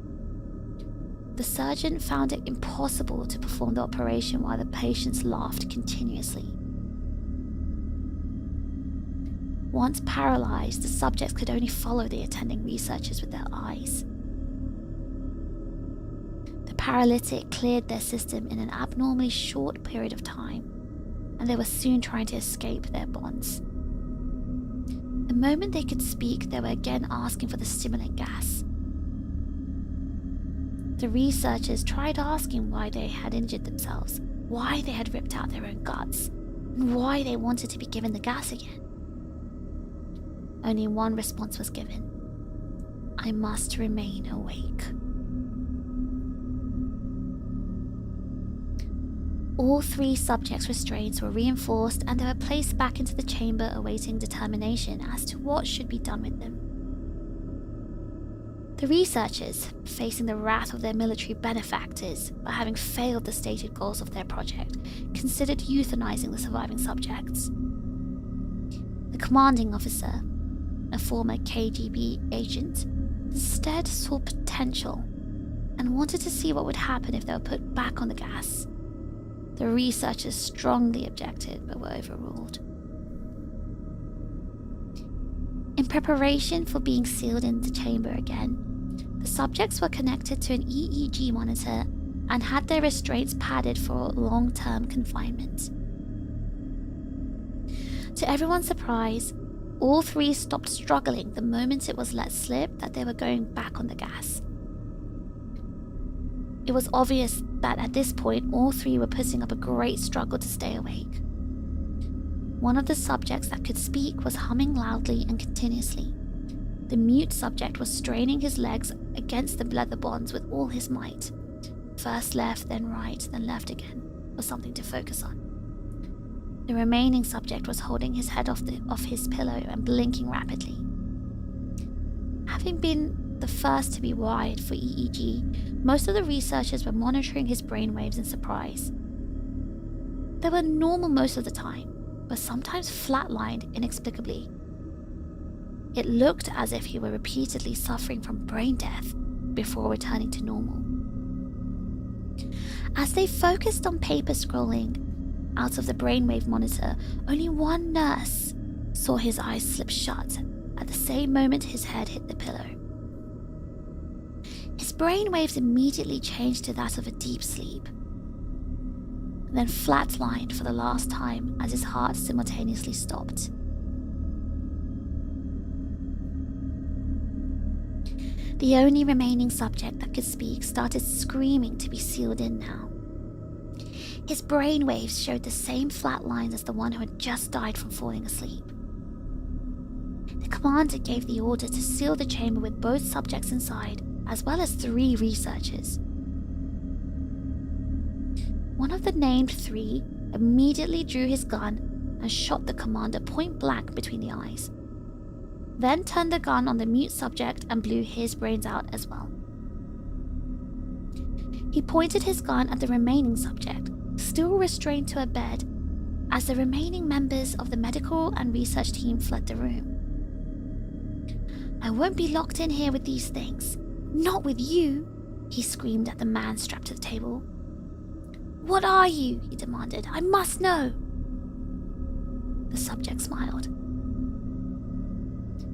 the surgeon found it impossible to perform the operation while the patients laughed continuously. Once paralyzed, the subjects could only follow the attending researchers with their eyes. The paralytic cleared their system in an abnormally short period of time, and they were soon trying to escape their bonds. The moment they could speak, they were again asking for the stimulant gas. The researchers tried asking why they had injured themselves, why they had ripped out their own guts, and why they wanted to be given the gas again. Only one response was given. I must remain awake. All 3 subjects' restraints were reinforced and they were placed back into the chamber awaiting determination as to what should be done with them. The researchers, facing the wrath of their military benefactors for having failed the stated goals of their project, considered euthanizing the surviving subjects. The commanding officer, a former KGB agent, instead saw potential and wanted to see what would happen if they were put back on the gas. The researchers strongly objected but were overruled. In preparation for being sealed in the chamber again, the subjects were connected to an EEG monitor and had their restraints padded for long-term confinement. To everyone's surprise, all 3 stopped struggling the moment it was let slip that they were going back on the gas. It was obvious that at this point all 3 were putting up a great struggle to stay awake. One of the subjects that could speak was humming loudly and continuously. The mute subject was straining his legs against the leather bonds with all his might. First left, then right, then left again, for something to focus on. The remaining subject was holding his head off his pillow and blinking rapidly. Having been the first to be wired for EEG, most of the researchers were monitoring his brainwaves in surprise. They were normal most of the time, but sometimes flatlined inexplicably. It looked as if he were repeatedly suffering from brain death before returning to normal. As they focused on paper scrolling out of the brainwave monitor, only one nurse saw his eyes slip shut at the same moment his head hit the pillow. His brainwaves immediately changed to that of a deep sleep, then flatlined for the last time as his heart simultaneously stopped. The only remaining subject that could speak started screaming to be sealed in now. His brainwaves showed the same flat lines as the one who had just died from falling asleep. The commander gave the order to seal the chamber with both subjects inside, as well as 3 researchers. One of the named 3 immediately drew his gun and shot the commander point blank between the eyes, then turned the gun on the mute subject and blew his brains out as well. He pointed his gun at the remaining subject, still restrained to a bed, as the remaining members of the medical and research team fled the room. "I won't be locked in here with these things. Not with you," he screamed at the man strapped to the table. "What are you?" he demanded. "I must know." The subject smiled.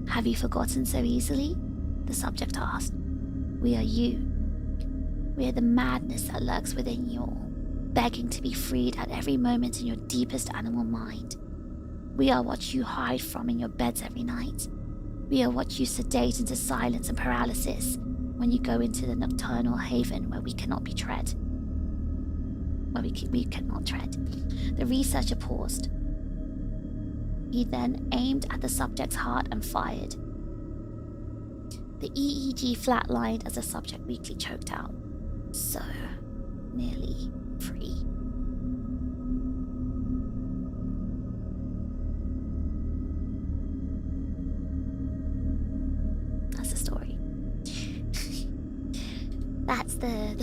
"Have you forgotten so easily?" the subject asked. "We are you. We are the madness that lurks within you all, begging to be freed at every moment in your deepest animal mind. We are what you hide from in your beds every night. We are what you sedate into silence and paralysis when you go into the nocturnal haven where we cannot be tread. We cannot tread." The researcher paused. He then aimed at the subject's heart and fired. The EEG flatlined as the subject weakly choked out. So nearly free. That's the story. That's the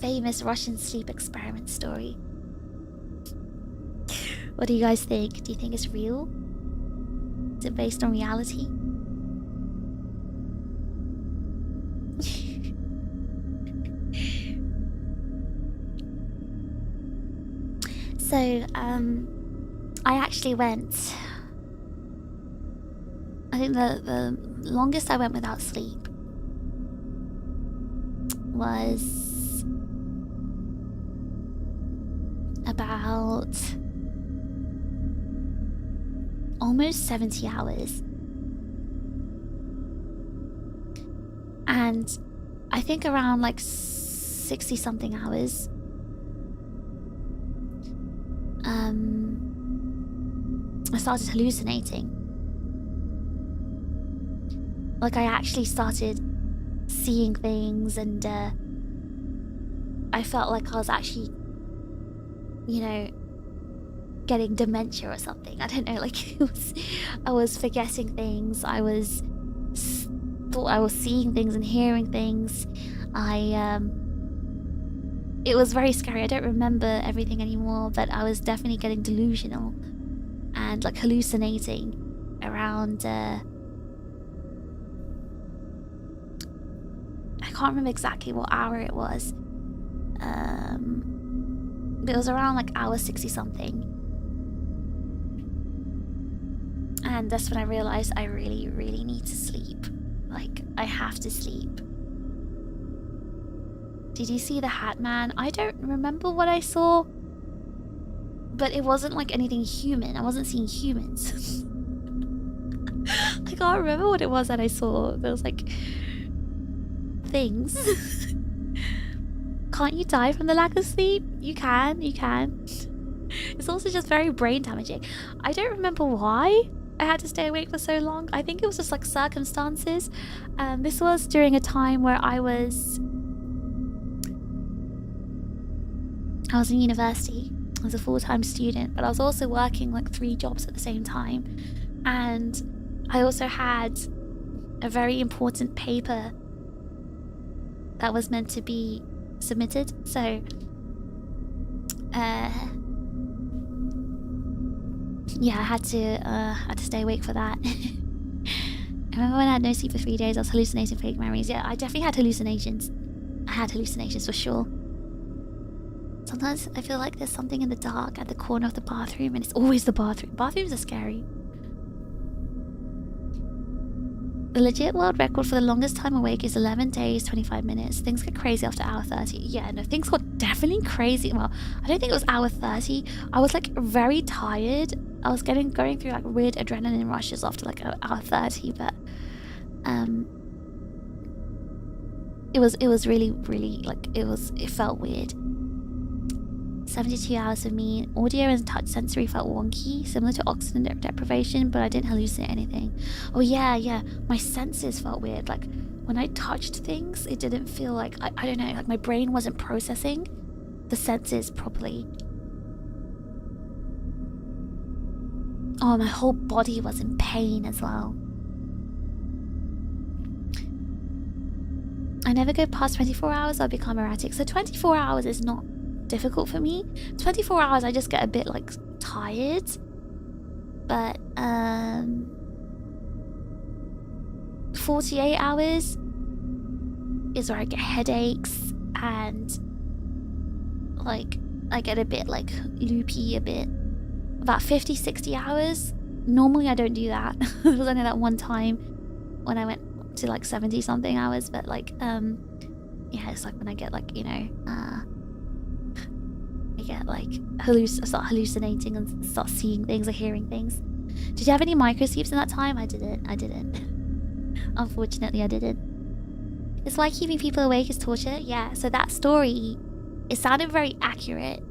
famous Russian sleep experiment story. What do you guys think? Do you think it's real? Is it based on reality? So, I actually went... I think the longest I went without sleep was about almost 70 hours. And I think around like 60 something hours I started hallucinating. like I actually started seeing things, and I felt like I was actually, you know, getting dementia or something. I don't know, like I was forgetting things. I thought I was seeing things and hearing things. It was very scary. I don't remember everything anymore, but I was definitely getting delusional and like hallucinating around I can't remember exactly what hour it was. But it was around like hour 60 something. And that's when I realized I really, really need to sleep. Like, I have to sleep. Did you see the Hat Man? I don't remember what I saw, but it wasn't like anything human. I wasn't seeing humans. I can't remember what it was that I saw. There was like things. Can't you die from the lack of sleep? You can, you can. It's also just very brain damaging. I don't remember why I had to stay awake for so long. I think it was just like circumstances. This was during a time where I was in university. I was a full-time student, but I was also working like 3 jobs at the same time. And I also had a very important paper that was meant to be submitted. So, yeah, I had to stay awake for that. I remember when I had no sleep for 3 days, I was hallucinating fake memories. Yeah, I definitely had hallucinations. I had hallucinations for sure. Sometimes I feel like there's something in the dark at the corner of the bathroom, and it's always the bathroom. Bathrooms are scary. The legit world record for the longest time awake is 11 days, 25 minutes. Things get crazy after hour 30. Yeah, no, things got definitely crazy. Well, I don't think it was hour 30. I was like very tired. I was going through like weird adrenaline rushes after like hour 30, but it was really, really like it felt weird. 72 hours for me. Audio and touch sensory felt wonky, similar to oxygen deprivation, but I didn't hallucinate anything. Oh yeah, my senses felt weird. Like when I touched things, it didn't feel like, I don't know, like my brain wasn't processing the senses properly. Oh, my whole body was in pain as well. I never go past 24 hours, I'll become erratic. So 24 hours is not difficult for me. 24 hours I just get a bit like tired, but 48 hours is where I get headaches and like I get a bit like loopy a bit. About 50-60 hours, normally I don't do that. There was only that one time when I went to like 70 something hours, but like yeah, it's like when I get like, you know, I get like start hallucinating and start seeing things or hearing things. Did you have any micro sleeps in that time? I didn't. Unfortunately, I didn't. It's why keeping people awake is torture. Yeah, so that story, it sounded very accurate.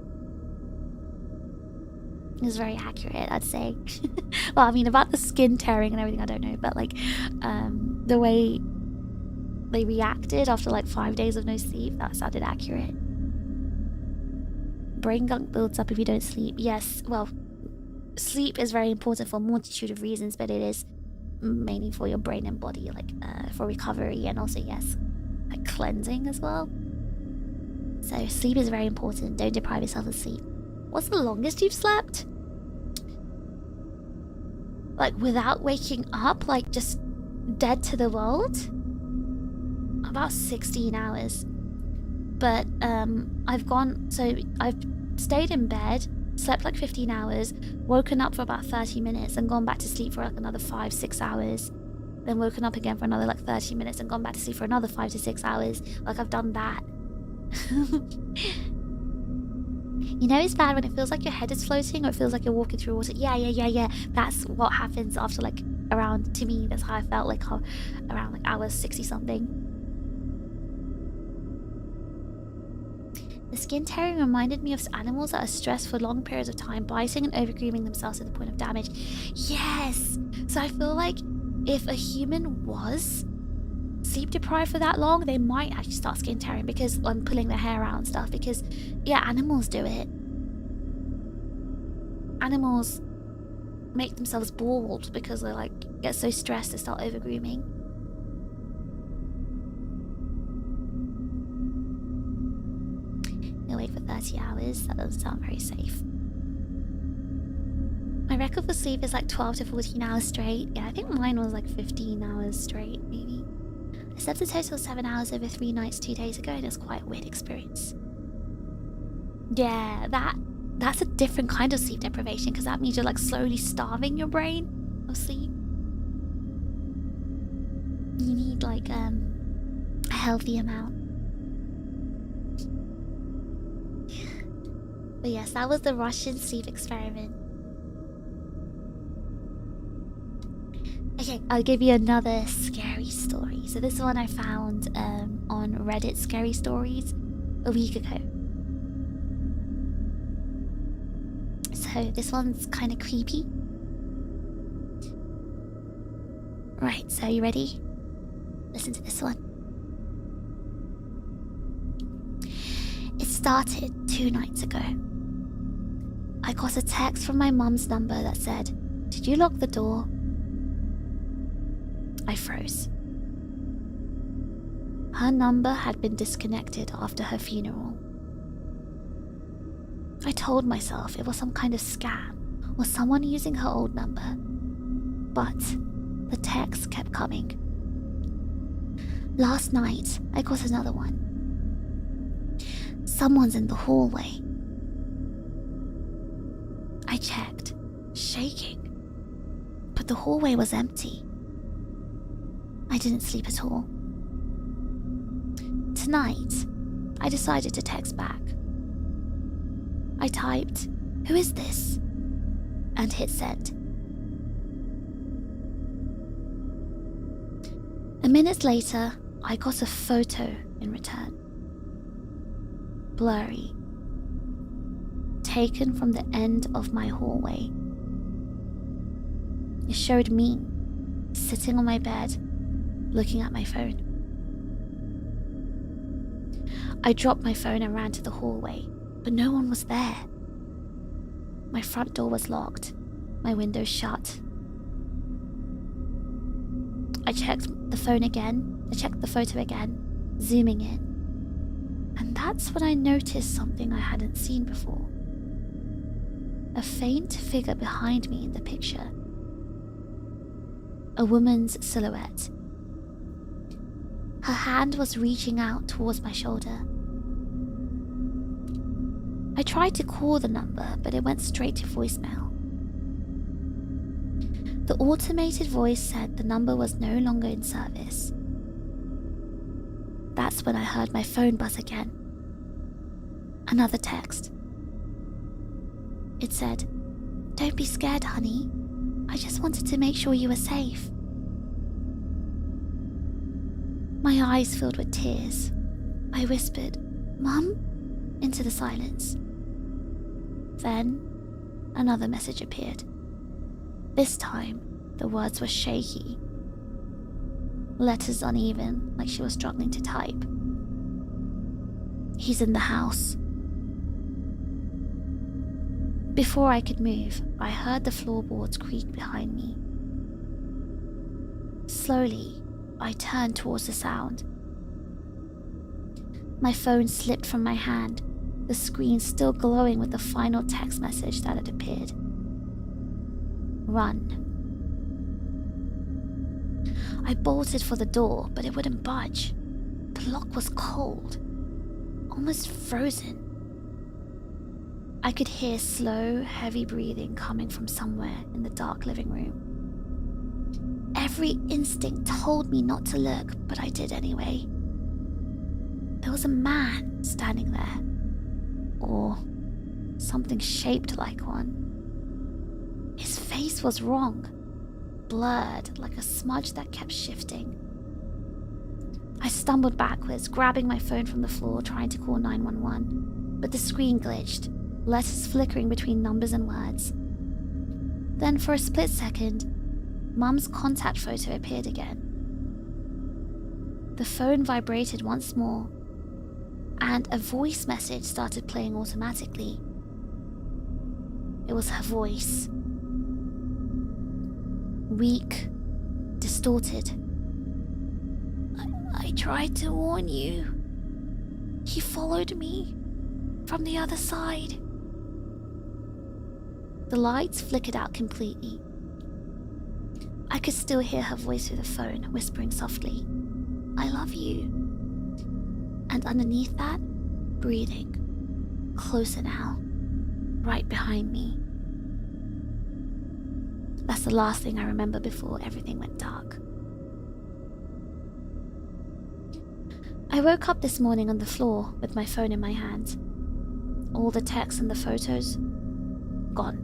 It was very accurate, I'd say. Well, I mean, about the skin tearing and everything, I don't know, but like the way they reacted after like 5 days of no sleep, that sounded accurate. Brain gunk builds up if you don't sleep. Yes, well, sleep is very important for a multitude of reasons, but it is mainly for your brain and body, like for recovery, and also, yes, like cleansing as well. So sleep is very important. Don't deprive yourself of sleep. What's the longest you've slept? Like without waking up, like just dead to the world? About 16 hours. But I've stayed in bed, slept like 15 hours, woken up for about 30 minutes and gone back to sleep for like another 5-6 hours, then woken up again for another like 30 minutes and gone back to sleep for another 5 to 6 hours. Like I've done that. You know, it's bad when it feels like your head is floating or it feels like you're walking through water. Yeah. That's what happens after like around, to me, that's how I felt like around like hours 60 something. The skin tearing reminded me of animals that are stressed for long periods of time, biting and over-grooming themselves to the point of damage. Yes! So I feel like if a human was sleep deprived for that long, they might actually start skin tearing because I'm pulling their hair out and stuff. Because yeah, animals do it. Animals make themselves bald because they like get so stressed they start over grooming. You'll wait for 30 hours. That doesn't sound very safe. My record for sleep is like 12 to 14 hours straight. Yeah, I think mine was like 15 hours straight, maybe. I slept a total of 7 hours over 3 nights 2 days ago, and it was quite a weird experience. Yeah, that's a different kind of sleep deprivation, because that means you're like slowly starving your brain of sleep. You need like a healthy amount. But yes, that was the Russian sleep experiment. Okay, I'll give you another scary story. So this one I found on Reddit Scary Stories a week ago. So this one's kind of creepy. Right, so are you ready? Listen to this one. It started 2 nights ago. I got a text from my mum's number that said, "Did you lock the door?" I froze. Her number had been disconnected after her funeral. I told myself it was some kind of scam or someone using her old number, but the texts kept coming. Last night, I got another one. Someone's in the hallway. I checked, shaking, but the hallway was empty. I didn't sleep at all. Tonight, I decided to text back. I typed, "Who is this?" and hit send. A minute later, I got a photo in return. Blurry. Taken from the end of my hallway. It showed me sitting on my bed, looking at my phone. I dropped my phone and ran to the hallway, but no one was there. My front door was locked, my window shut. I checked the phone again, I checked the photo again, zooming in. And that's when I noticed something I hadn't seen before. A faint figure behind me in the picture. A woman's silhouette. Her hand was reaching out towards my shoulder. I tried to call the number, but it went straight to voicemail. The automated voice said the number was no longer in service. That's when I heard my phone buzz again. Another text. It said, "Don't be scared, honey. I just wanted to make sure you were safe." My eyes filled with tears. I whispered, "Mum?" into the silence. Then, another message appeared. This time, the words were shaky. Letters uneven, like she was struggling to type. "He's in the house." Before I could move, I heard the floorboards creak behind me. Slowly, I turned towards the sound. My phone slipped from my hand, the screen still glowing with the final text message that had appeared. "Run." I bolted for the door, but it wouldn't budge. The lock was cold, almost frozen. I could hear slow, heavy breathing coming from somewhere in the dark living room. Every instinct told me not to look, but I did anyway. There was a man standing there, or something shaped like one. His face was wrong, blurred like a smudge that kept shifting. I stumbled backwards, grabbing my phone from the floor, trying to call 911, but the screen glitched, letters flickering between numbers and words. Then for a split second, Mum's contact photo appeared again. The phone vibrated once more, and a voice message started playing automatically. It was her voice. Weak, distorted. I tried to warn you. He followed me from the other side. The lights flickered out completely. I could still hear her voice through the phone, whispering softly, "I love you." And underneath that, breathing. Closer now. Right behind me. That's the last thing I remember before everything went dark. I woke up this morning on the floor with my phone in my hand. All the texts and the photos, gone.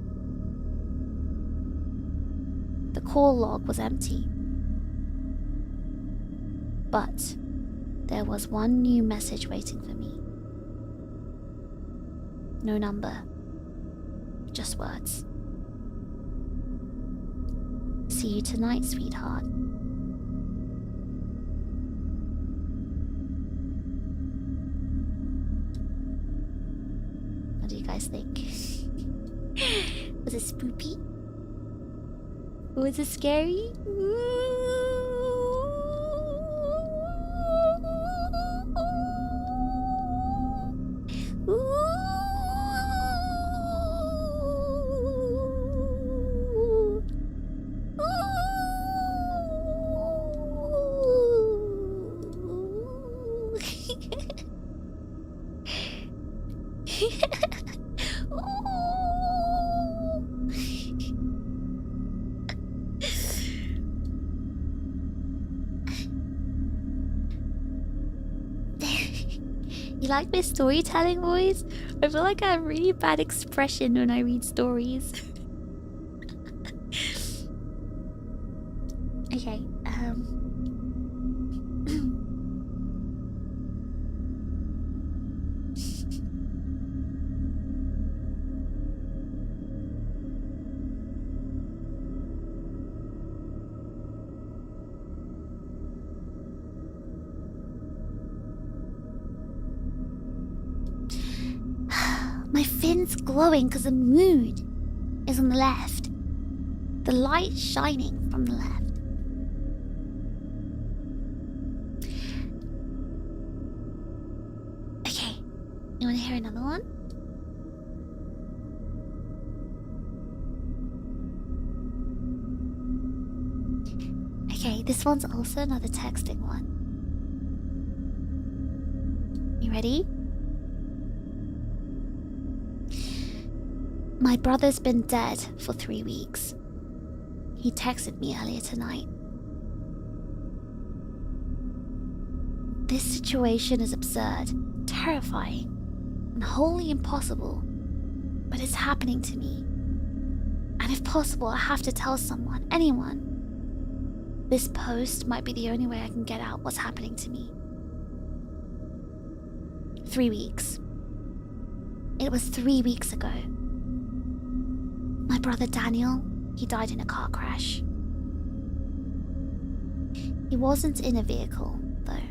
The call log was empty. But there was one new message waiting for me. No number, just words. "See you tonight, sweetheart." What do you guys think? Was it spoopy? Was it scary? You like my storytelling voice? I feel like I have really bad expression when I read stories. Okay, my fin's glowing because the moon is on the left. The light shining from the left. Okay, you want to hear another one? Okay, this one's also another texting one. You ready? My brother's been dead for 3 weeks. He texted me earlier tonight. This situation is absurd, terrifying, and wholly impossible, but it's happening to me. And if possible, I have to tell someone, anyone. This post might be the only way I can get out what's happening to me. 3 weeks. It was 3 weeks ago. My brother Daniel, he died in a car crash. He wasn't in a vehicle, though.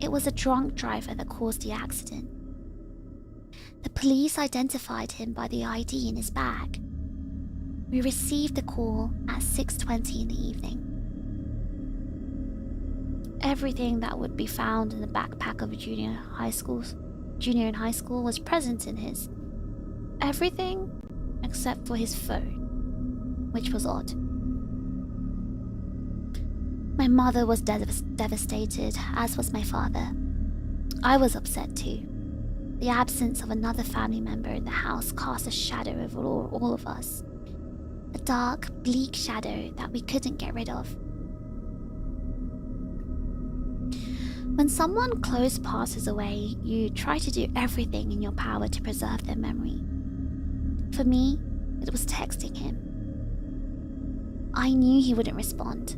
It was a drunk driver that caused the accident. The police identified him by the ID in his bag. We received the call at 6:20 in the evening. Everything that would be found in the backpack of a junior in high school was present in his. Everything except for his phone, which was odd. My mother was devastated, as was my father. I was upset too. The absence of another family member in the house cast a shadow over all of us. A dark, bleak shadow that we couldn't get rid of. When someone close passes away, you try to do everything in your power to preserve their memory. For me, it was texting him. I knew he wouldn't respond,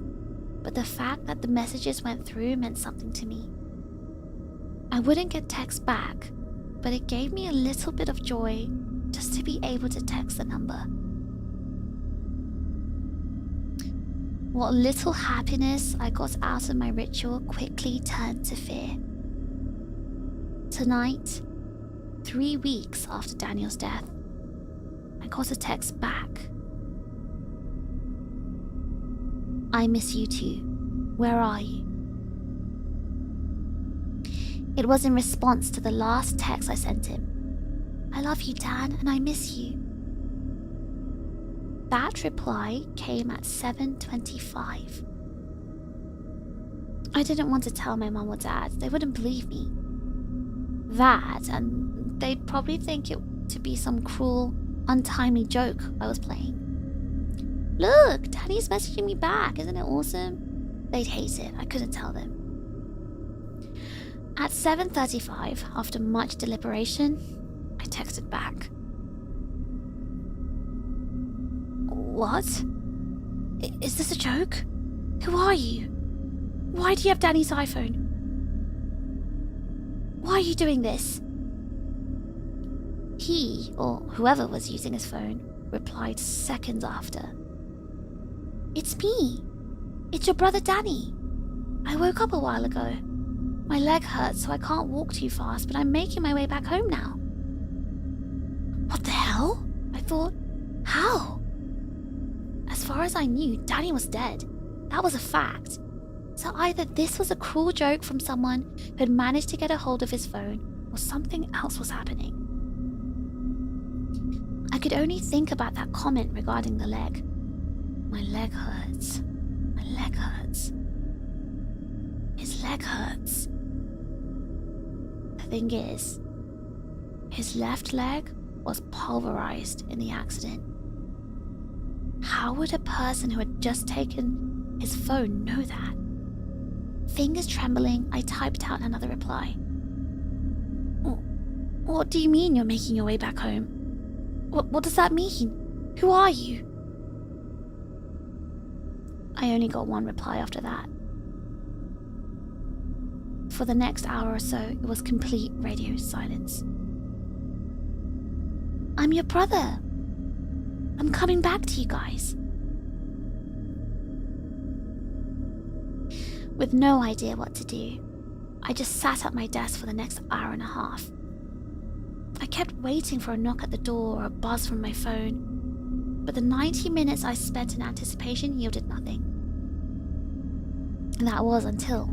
but the fact that the messages went through meant something to me. I wouldn't get text back, but it gave me a little bit of joy just to be able to text the number. What little happiness I got out of my ritual quickly turned to fear. Tonight, 3 weeks after Daniel's death, I got a text back. I miss you too. Where are you? It was in response to the last text I sent him. I love you, Dan, and I miss you. That reply came at 7:25. I didn't want to tell my mum or dad. They wouldn't believe me. That, and they'd probably think it to be some cruel, untimely joke I was playing. Look, Daddy's messaging me back. Isn't it awesome? They'd hate it. I couldn't tell them. At 7:35, after much deliberation, I texted back. What? Is this a joke? Who are you? Why do you have Danny's iPhone? Why are you doing this? He, or whoever was using his phone, replied seconds after. It's me. It's your brother Danny. I woke up a while ago. My leg hurts, so I can't walk too fast, but I'm making my way back home now. What the hell? I thought. How? As far as I knew, Danny was dead. That was a fact. So either this was a cruel joke from someone who had managed to get a hold of his phone, or something else was happening. I could only think about that comment regarding the leg. My leg hurts. My leg hurts. His leg hurts. The thing is, his left leg was pulverized in the accident. How would a person who had just taken his phone know that? Fingers trembling, I typed out another reply. What do you mean you're making your way back home? What does that mean? Who are you? I only got one reply after that. For the next hour or so, it was complete radio silence. I'm your brother. I'm coming back to you guys. With no idea what to do, I just sat at my desk for the next hour and a half. I kept waiting for a knock at the door or a buzz from my phone, but the 90 minutes I spent in anticipation yielded nothing. And that was until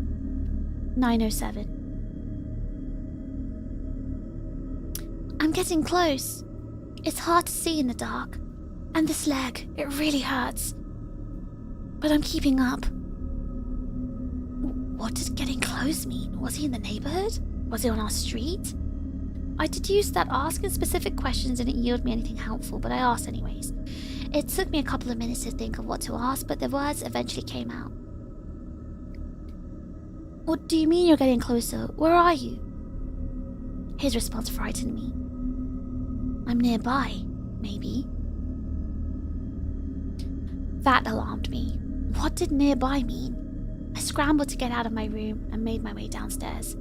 9:07. I'm getting close. It's hard to see in the dark. And this leg, it really hurts. But I'm keeping up. What did getting close mean? Was he in the neighborhood? Was he on our street? I deduced that asking specific questions didn't yield me anything helpful, but I asked anyways. It took me a couple of minutes to think of what to ask, but the words eventually came out. What do you mean you're getting closer? Where are you? His response frightened me. I'm nearby, maybe. That alarmed me. What did nearby mean? I scrambled to get out of my room and made my way downstairs.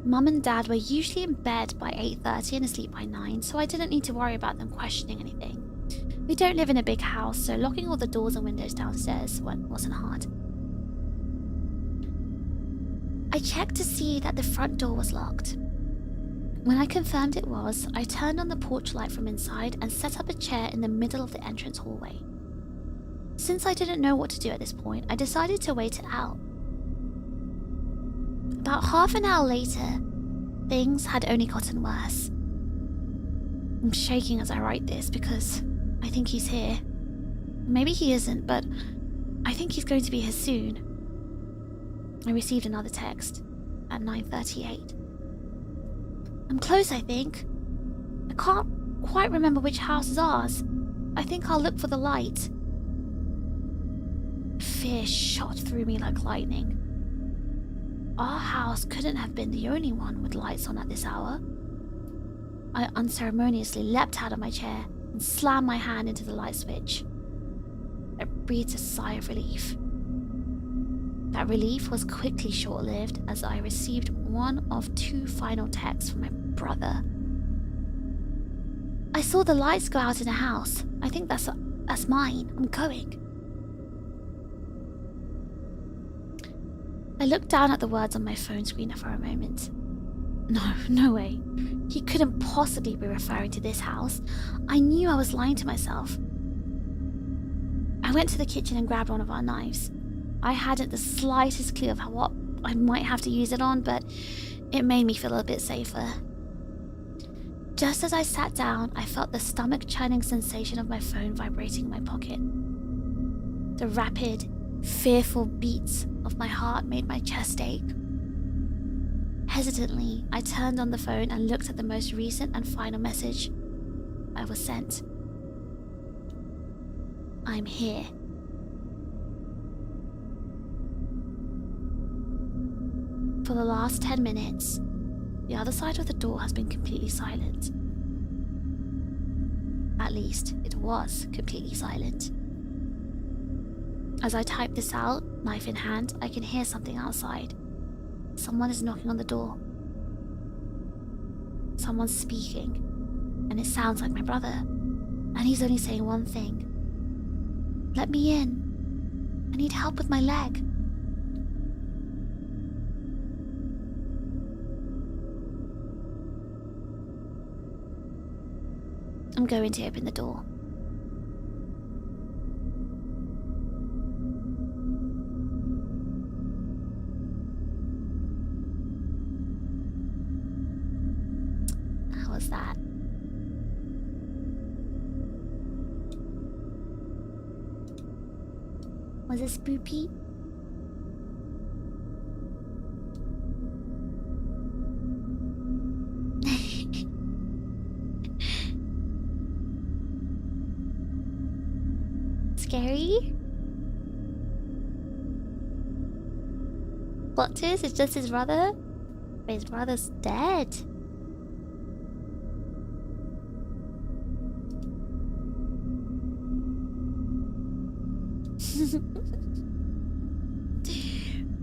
Mum and Dad were usually in bed by 8:30 and asleep by 9, so I didn't need to worry about them questioning anything. We don't live in a big house, so locking all the doors and windows downstairs wasn't hard. I checked to see that the front door was locked. When I confirmed it was, I turned on the porch light from inside and set up a chair in the middle of the entrance hallway. Since I didn't know what to do at this point, I decided to wait it out. About half an hour later, things had only gotten worse. I'm shaking as I write this because I think he's here. Maybe he isn't, but I think he's going to be here soon. I received another text at 9:38. I'm close, I think. I can't quite remember which house is ours. I think I'll look for the light. Fear shot through me like lightning. Our house couldn't have been the only one with lights on at this hour. I unceremoniously leapt out of my chair and slammed my hand into the light switch. I breathed a sigh of relief. That relief was quickly short-lived as I received one of 2 final texts from my brother. I saw the lights go out in a house. I think that's mine. I'm going. I looked down at the words on my phone screen for a moment. No way. He couldn't possibly be referring to this house. I knew I was lying to myself. I went to the kitchen and grabbed one of our knives. I hadn't the slightest clue of what I might have to use it on, but it made me feel a bit safer. Just as I sat down, I felt the stomach-churning sensation of my phone vibrating in my pocket. The rapid, fearful beats of my heart made my chest ache. Hesitantly, I turned on the phone and looked at the most recent and final message I was sent. I'm here. For the last 10 minutes, the other side of the door has been completely silent. At least, it was completely silent. As I type this out, knife in hand, I can hear something outside. Someone is knocking on the door. Someone's speaking, and it sounds like my brother. And he's only saying one thing. Let me in. I need help with my leg. I'm going to open the door. How was that? Was it spoopy? Scary? Plot twist, it's just his brother? But his brother's dead.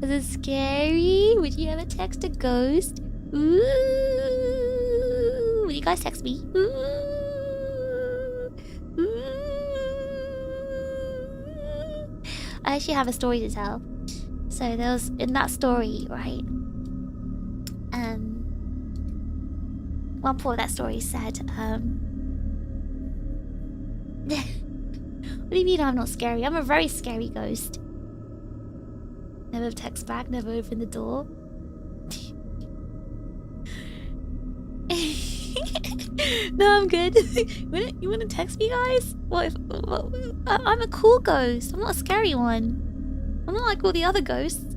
Was it scary? Would you ever text a ghost? Ooh. Will you guys text me? Ooh. Ooh. I actually have a story to tell. So there was, in that story, right? One part of that story said, what do you mean I'm not scary? I'm a very scary ghost. Never text back, never open the door. No, I'm good. You wanna text me, guys? I'm a cool ghost. I'm not a scary one. I'm not like all the other ghosts.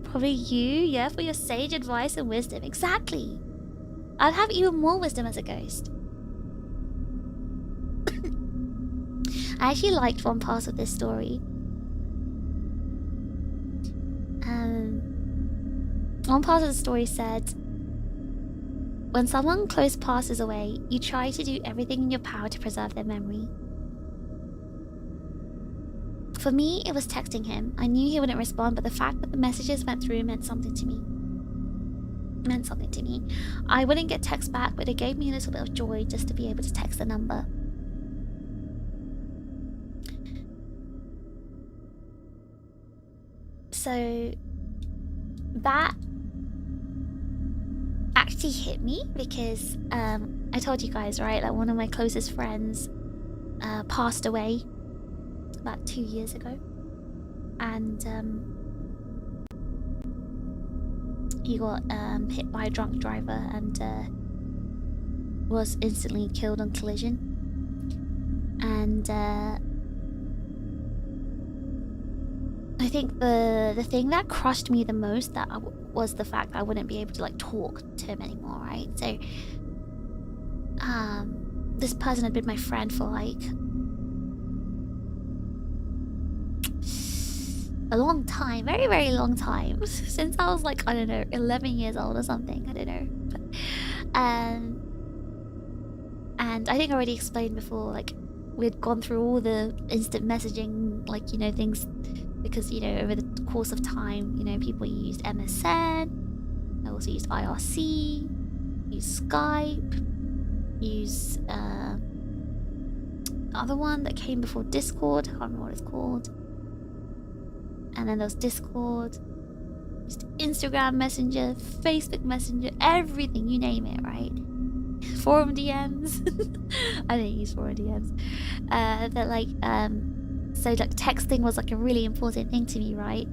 Probably you, yeah, for your sage advice and wisdom. Exactly. I'd have even more wisdom as a ghost. I actually liked one part of this story. One part of the story said, when someone close passes away, you try to do everything in your power to preserve their memory. For me, it was texting him. I knew he wouldn't respond, but the fact that the messages went through meant something to me. I wouldn't get text back, but it gave me a little bit of joy just to be able to text the number. So that actually hit me because I told you guys, right, like one of my closest friends passed away about 2 years ago, and he got hit by a drunk driver and was instantly killed on collision. And I think the thing that crushed me the most was the fact that I wouldn't be able to like talk to him anymore, right? So this person had been my friend for like a long time, very, very long time. Since I was like, I don't know, 11 years old or something, I don't know. But, and I think I already explained before, like, we'd gone through all the instant messaging, like, you know, things, because, you know, over the course of time, you know, people used MSN, I also used IRC, used Skype, used, other one that came before Discord, I can't remember what it's called. and then there was Discord, just Instagram Messenger, Facebook Messenger, everything, you name it, right? Forum DMs. I didn't use forum DMs. But like, so like texting was like a really important thing to me, right?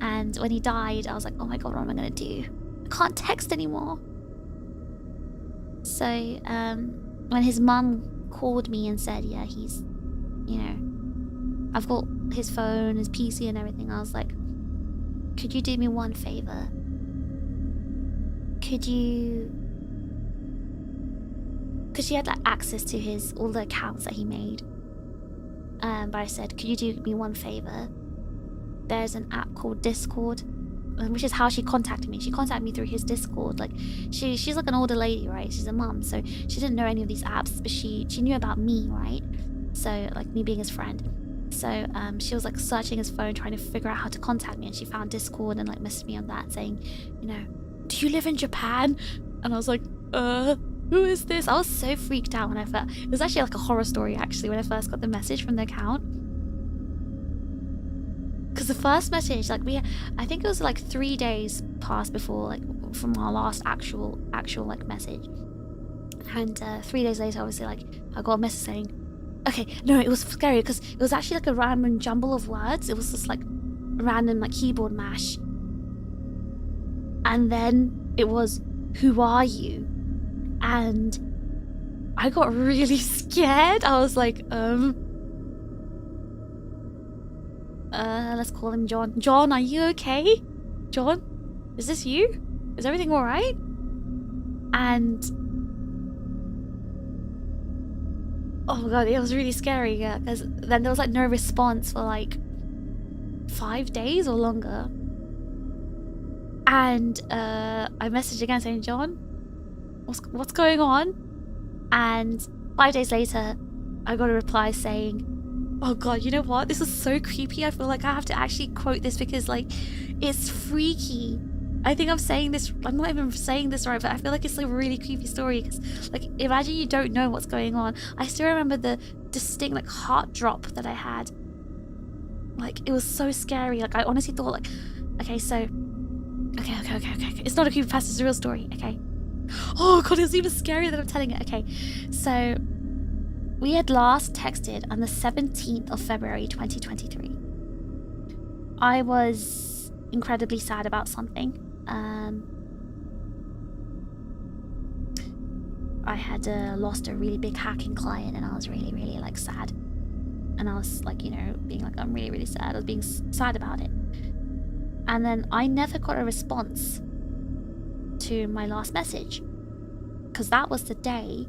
And when he died, I was like, oh my god, what am I gonna do? I can't text anymore. So when his mum called me and said, yeah, he's, you know, I've got his phone, his PC and everything, I was like, could you do me one favor? Could you... Because she had like access to his all the accounts that he made. But I said, could you do me one favor? There's an app called Discord, which is how she contacted me. She contacted me through his Discord. Like she's like an older lady, right? She's a mum, so she didn't know any of these apps, but she knew about me, right? So like me being his friend. So she was like searching his phone, trying to figure out how to contact me, and she found Discord and like messaged me on that, saying, you know, do you live in Japan? And I was like, who is this? I was so freaked out when I first... It was actually like a horror story, actually, when I first got the message from the account. Because the first message, like, I think it was like 3 days passed before, like, from our last actual, like, message. And 3 days later, obviously, like, I got a message saying... Okay, no, it was scary, because it was actually like a random jumble of words. It was just, like, random, like, keyboard mash. And then it was, who are you? And I got really scared. I was like, let's call him John. John, are you okay? John, is this you? Is everything all right? And oh my god, it was really scary. Yeah, because then there was like no response for like 5 days or longer. And I messaged again saying, John, what's going on? And 5 days later, I got a reply saying, oh god, you know what? This is so creepy. I feel like I have to actually quote this because, like, it's freaky. I think I'm saying this, I'm not even saying this right, but I feel like it's like a really creepy story because, like, imagine you don't know what's going on. I still remember the distinct, like, heart drop that I had. Like, it was so scary. Like, I honestly thought, like, okay, so... Okay. It's not a creepypasta, it's a real story, okay? Oh god, it was even scarier than I'm telling it. Okay, so we had last texted on the 17th of February 2023. I was incredibly sad about something. I had lost a really big hacking client and I was really, really like sad. And I was like, you know, being like, I'm really, really sad. I was being sad about it. And then I never got a response to my last message because that was the day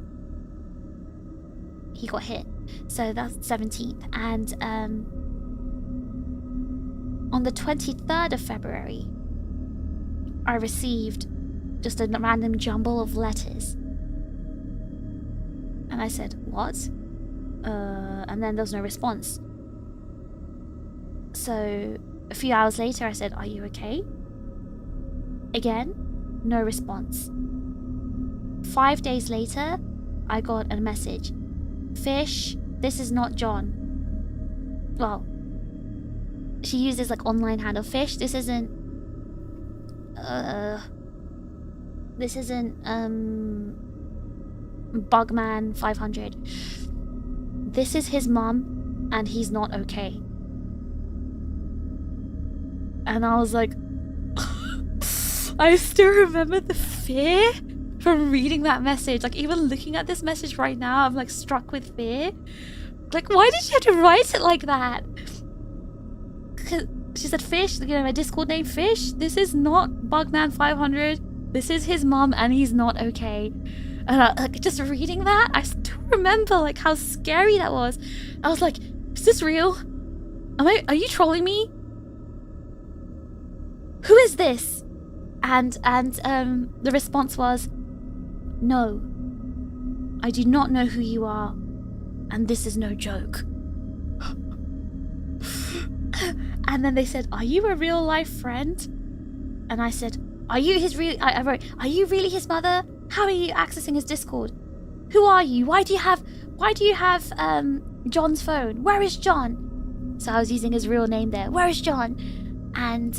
he got hit. So that's 17th. And on the 23rd of February, I received just a random jumble of letters. And I said, what? And then there was no response. So a few hours later, I said, are you okay? Again, no response. 5 days later, I got a message. Fish, this is not John. Well, she uses like online handle. Fish, this isn't Bugman 500. This is his mum and he's not okay. And I was like, I still remember the fear from reading that message. Like, even looking at this message right now, I'm like struck with fear. Like, why did she have to write it like that? She said, Fish, you know, my Discord name, Fish. This is not Bugman 500. This is his mom and he's not okay. And like, just reading that, I still remember like how scary that was. I was like, is this real? Are you trolling me? Who is this? And the response was, no, I do not know who you are, and this is no joke. And then they said, are you a real life friend? And I said, are you his real... I wrote, are you really his mother? How are you accessing his Discord? Who are you? Why do you have John's phone? Where is John? So I was using his real name there. Where is John? And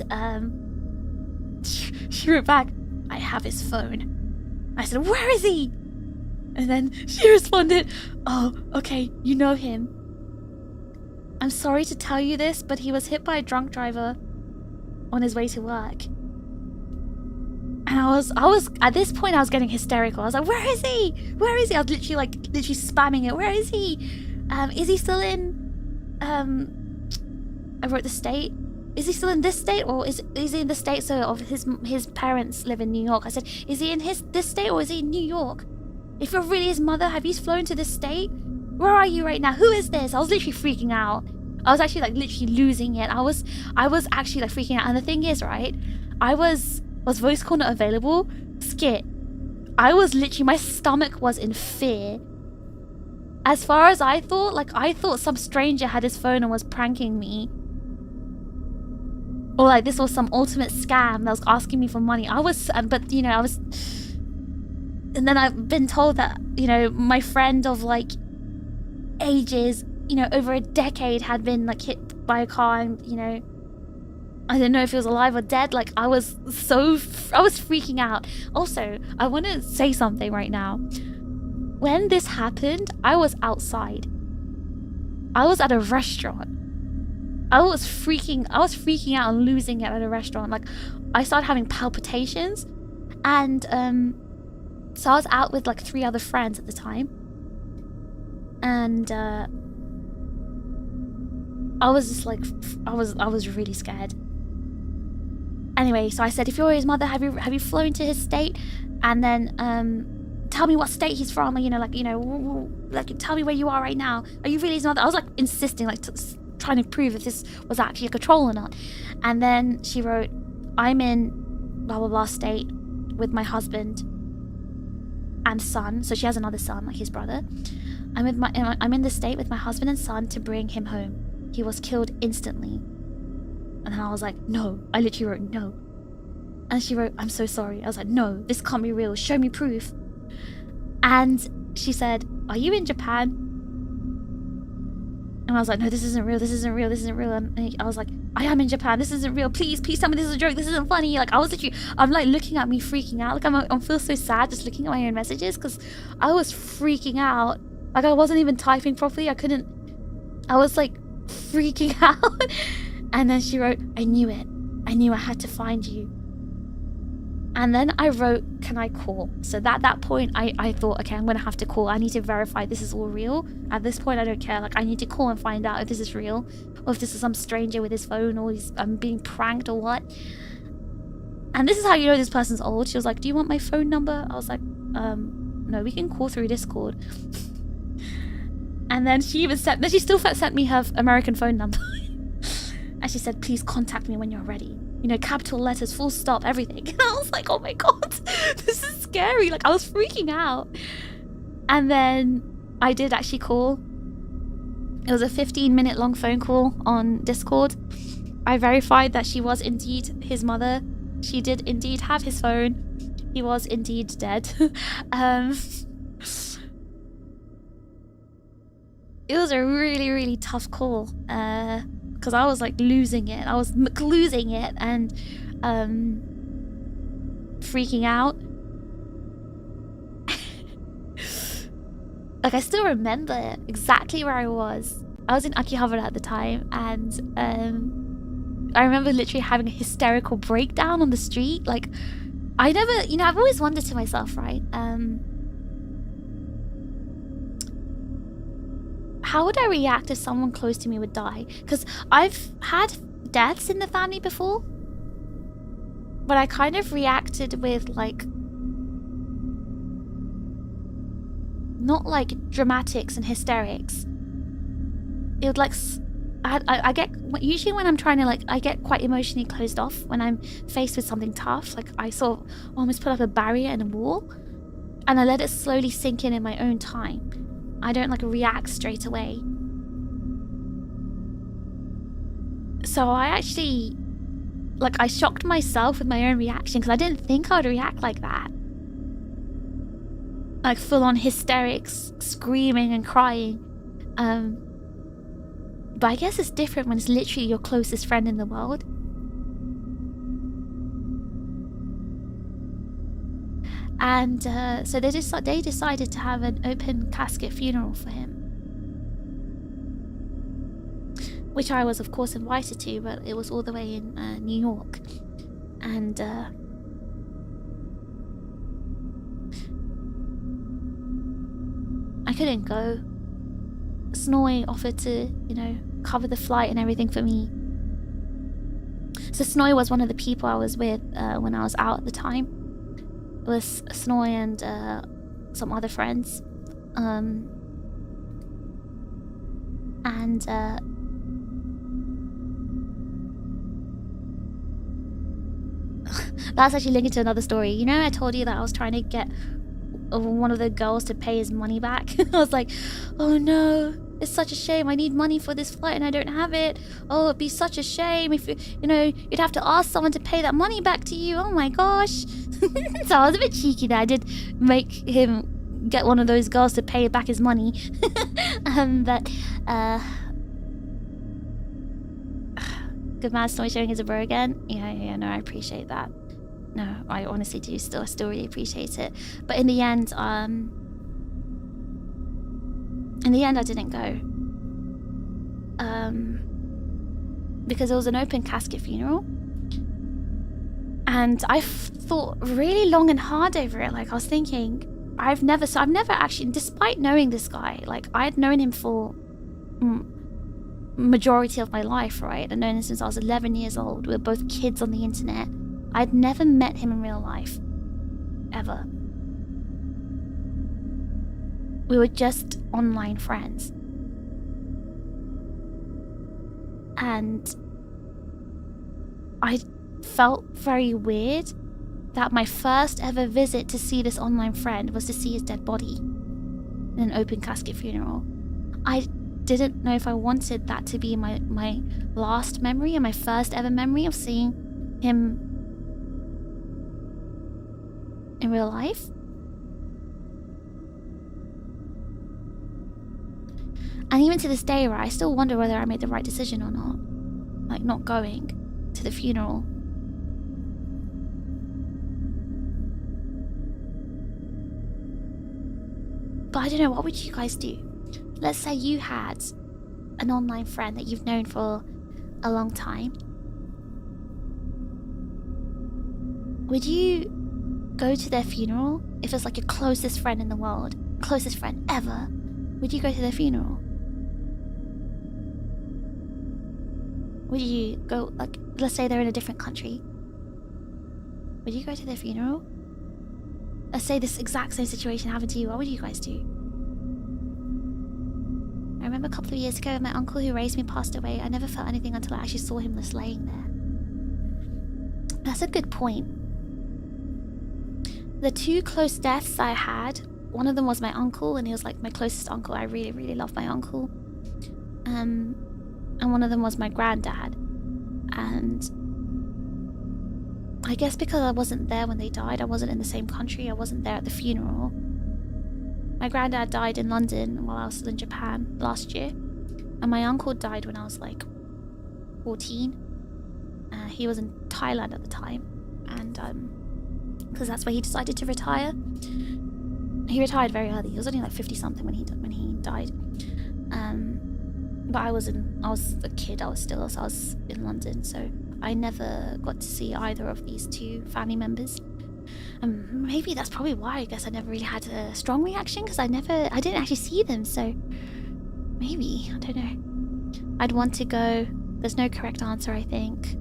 she wrote back, I have his phone. I said, where is he? And then she responded, oh, okay, you know him. I'm sorry to tell you this, but he was hit by a drunk driver on his way to work. And I was at this point I was getting hysterical. I was like, where is he? Where is he? I was literally spamming it. Where is he? Is he still in I wrote the state. Is he still in this state, or is he in the state so of his parents live in New York? I said, is he in this state or is he in New York? If you're really his mother, have you flown to this state? Where are you right now? Who is this? I was literally freaking out. I was actually literally losing it. I was actually freaking out. And the thing is, right, was voice call not available? Skit. I was literally, my stomach was in fear. As far as I thought, I thought some stranger had his phone and was pranking me. Or this was some ultimate scam that was asking me for money. But I was... And then I've been told that, my friend of ages, over a decade had been hit by a car and, I didn't know if he was alive or dead. I was freaking out. Also, I want to say something right now. When this happened, I was outside. I was at a restaurant. I was freaking out and losing it at a restaurant. I started having palpitations, and so I was out with 3 other friends at the time, and I was just I was really scared. Anyway, so I said, if you're his mother, have you flown to his state? And then tell me what state he's from, tell me where you are right now. Are you really his mother? I was insisting, trying to prove if this was actually a troll or not. And then she wrote, I'm in blah blah blah state with my husband and son. So she has another son, his brother. I'm in the state with my husband and son to bring him home. He was killed instantly. And then I was like, no. I literally wrote no. And she wrote, I'm so sorry. I was like, no, this can't be real. Show me proof. And she said, are you in Japan? And I was like, no, this isn't real. This isn't real. This isn't real. And I was like, I am in Japan. This isn't real. Please tell me this is a joke. This isn't funny. I was literally, I'm looking at me freaking out. I feel so sad just looking at my own messages because I was freaking out. I wasn't even typing properly. I was freaking out. And then she wrote, I knew it. I knew I had to find you. And then I wrote, can I call? So at that point, I thought, okay, I'm going to have to call. I need to verify this is all real. At this point, I don't care. I need to call and find out if this is real. Or if this is some stranger with his phone, or he's being pranked or what. And this is how you know this person's old. She was like, do you want my phone number? I was like, no, we can call through Discord. And then she still sent me her American phone number. And she said, please contact me when you're ready. Capital letters, full stop, everything. And I was like, oh my god, this is scary. I was freaking out. And then I did actually call. It was a 15-minute long phone call on Discord. I verified that she was indeed his mother. She did indeed have his phone. He was indeed dead. It was a really, really tough call. Because I was losing it. I was losing it and freaking out. I still remember exactly where I was. I was in Akihabara at the time, and I remember literally having a hysterical breakdown on the street. I never, I've always wondered to myself, right? How would I react if someone close to me would die? Because I've had deaths in the family before, but I kind of reacted with not dramatics and hysterics. It would I get, usually when I'm trying to I get quite emotionally closed off when I'm faced with something tough. I sort of almost put up a barrier and a wall, and I let it slowly sink in my own time. I don't react straight away. So I actually I shocked myself with my own reaction because I didn't think I would react like that. Full on hysterics, screaming and crying. But I guess it's different when it's literally your closest friend in the world. And so they decided to have an open casket funeral for him, which I was of course invited to, but it was all the way in New York. And I couldn't go. Snowy offered to, you know, cover the flight and everything for me. So Snowy was one of the people I was with when I was out at the time. It was Snowy and some other friends. That's actually linked to another story. You know, I told you that I was trying to get one of the girls to pay his money back. I was like, oh no, it's such a shame. I need money for this flight and I don't have it. Oh, it'd be such a shame if you know, you'd have to ask someone to pay that money back to you. Oh my gosh. So I was a bit cheeky there. I did make him get one of those girls to pay back his money. But good man, Snowy showing his a bro again. Yeah, no, I appreciate that. No, I honestly do still. I still really appreciate it. But in the end, I didn't go. Because it was an open casket funeral. And I thought really long and hard over it. Like, I was thinking, I've never actually, despite knowing this guy, like, I had known him for majority of my life, right? I'd known him since I was 11 years old. We were both kids on the internet. I'd never met him in real life. Ever. We were just online friends. And I felt very weird that my first ever visit to see this online friend was to see his dead body in an open casket funeral. I didn't know if I wanted that to be my last memory and my first ever memory of seeing him in real life. And even to this day, right, I still wonder whether I made the right decision or not. Like, not going to the funeral. But I don't know, what would you guys do? Let's say you had an online friend that you've known for a long time. Would you go to their funeral if it's like your closest friend in the world, closest friend ever? Would you go to their funeral? Would you go, like, let's say they're in a different country. Would you go to their funeral? Let's say this exact same situation happened to you. What would you guys do? I remember a couple of years ago, my uncle who raised me passed away. I never felt anything until I actually saw him just laying there. That's a good point. The two close deaths I had, one of them was my uncle, and he was like my closest uncle. I really, really love my uncle. And one of them was my granddad. And I guess because I wasn't there when they died, I wasn't in the same country, I wasn't there at the funeral. My granddad died in London while I was still in Japan last year. And my uncle died when I was like 14. He was in Thailand at the time. And because that's where he decided to retire. He retired very early. He was only like 50 something when he died. But I was a kid. I was in London, so I never got to see either of these two family members. Maybe that's probably why I guess I never really had a strong reaction, because I didn't actually see them. So maybe, I don't know. I'd want to go. There's no correct answer, I think.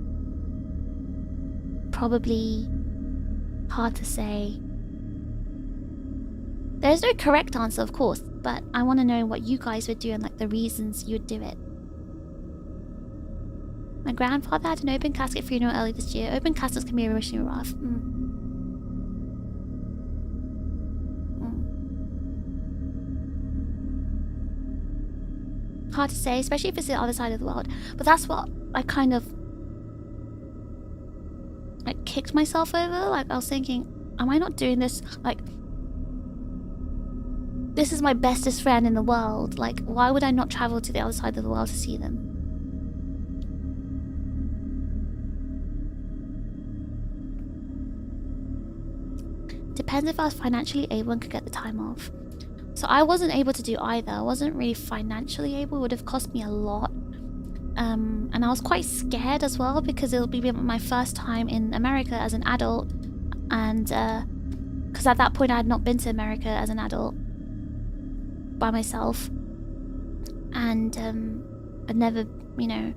Probably hard to say. There's no correct answer, of course, but I want to know what you guys would do and like the reasons you would do it. My grandfather had an open casket funeral early this year. Open caskets can be emotionally rough. Hard to say, especially if it's the other side of the world. But that's what I kind of like kicked myself over. Like, I was thinking, am I not doing this? Like, this is my bestest friend in the world. Like, why would I not travel to the other side of the world to see them? Depends if I was financially able and could get the time off. So I wasn't able to do either. I wasn't really financially able. It would have cost me a lot. And I was quite scared as well because it'll be my first time in America as an adult. And because at that point I had not been to America as an adult by myself. And I'd never, you know,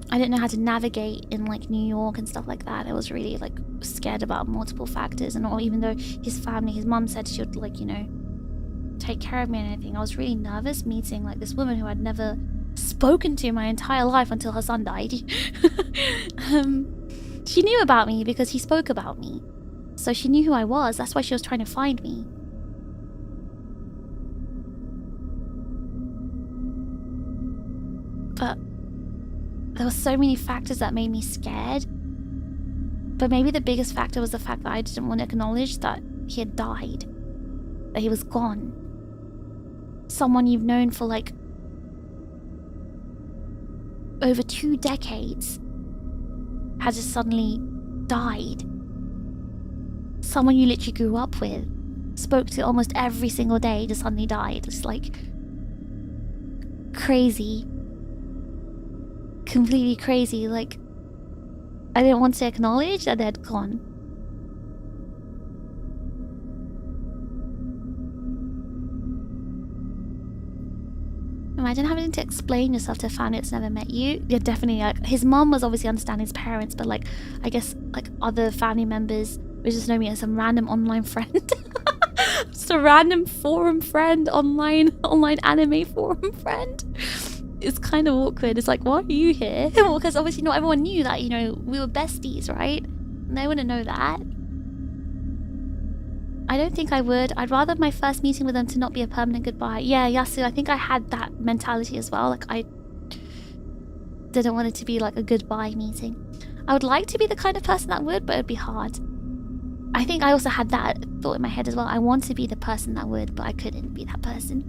I didn't know how to navigate in like New York and stuff like that. I was really like scared about multiple factors, and all, even though his family, his mum said she would like, you know, take care of me and everything, I was really nervous meeting like this woman who I'd never spoken to my entire life until her son died. She knew about me because he spoke about me, so she knew who I was. That's why she was trying to find me. But there were so many factors that made me scared. But maybe the biggest factor was the fact that I didn't want to acknowledge that he had died. That he was gone. Someone you've known for like over 2 decades had just suddenly died. Someone you literally grew up with, spoke to almost every single day, just suddenly died. It's like crazy. Completely crazy. Like, I didn't want to acknowledge that they'd gone. Imagine having to explain yourself to a family that's never met you. Yeah, definitely. Like, his mom was obviously understanding his parents, but like, I guess like other family members would just know me as some random online friend. Just a random forum friend, online anime forum friend. It's kind of awkward. It's like, why are you here? Well, because obviously not everyone knew that, you know, we were besties, right? And they wouldn't know that. I don't think I would. I'd rather my first meeting with them to not be a permanent goodbye. Yeah, Yasu, I think I had that mentality as well. Like, I didn't want it to be like a goodbye meeting. I would like to be the kind of person that would, but it'd be hard. I think I also had that thought in my head as well. I want to be the person that would, but I couldn't be that person.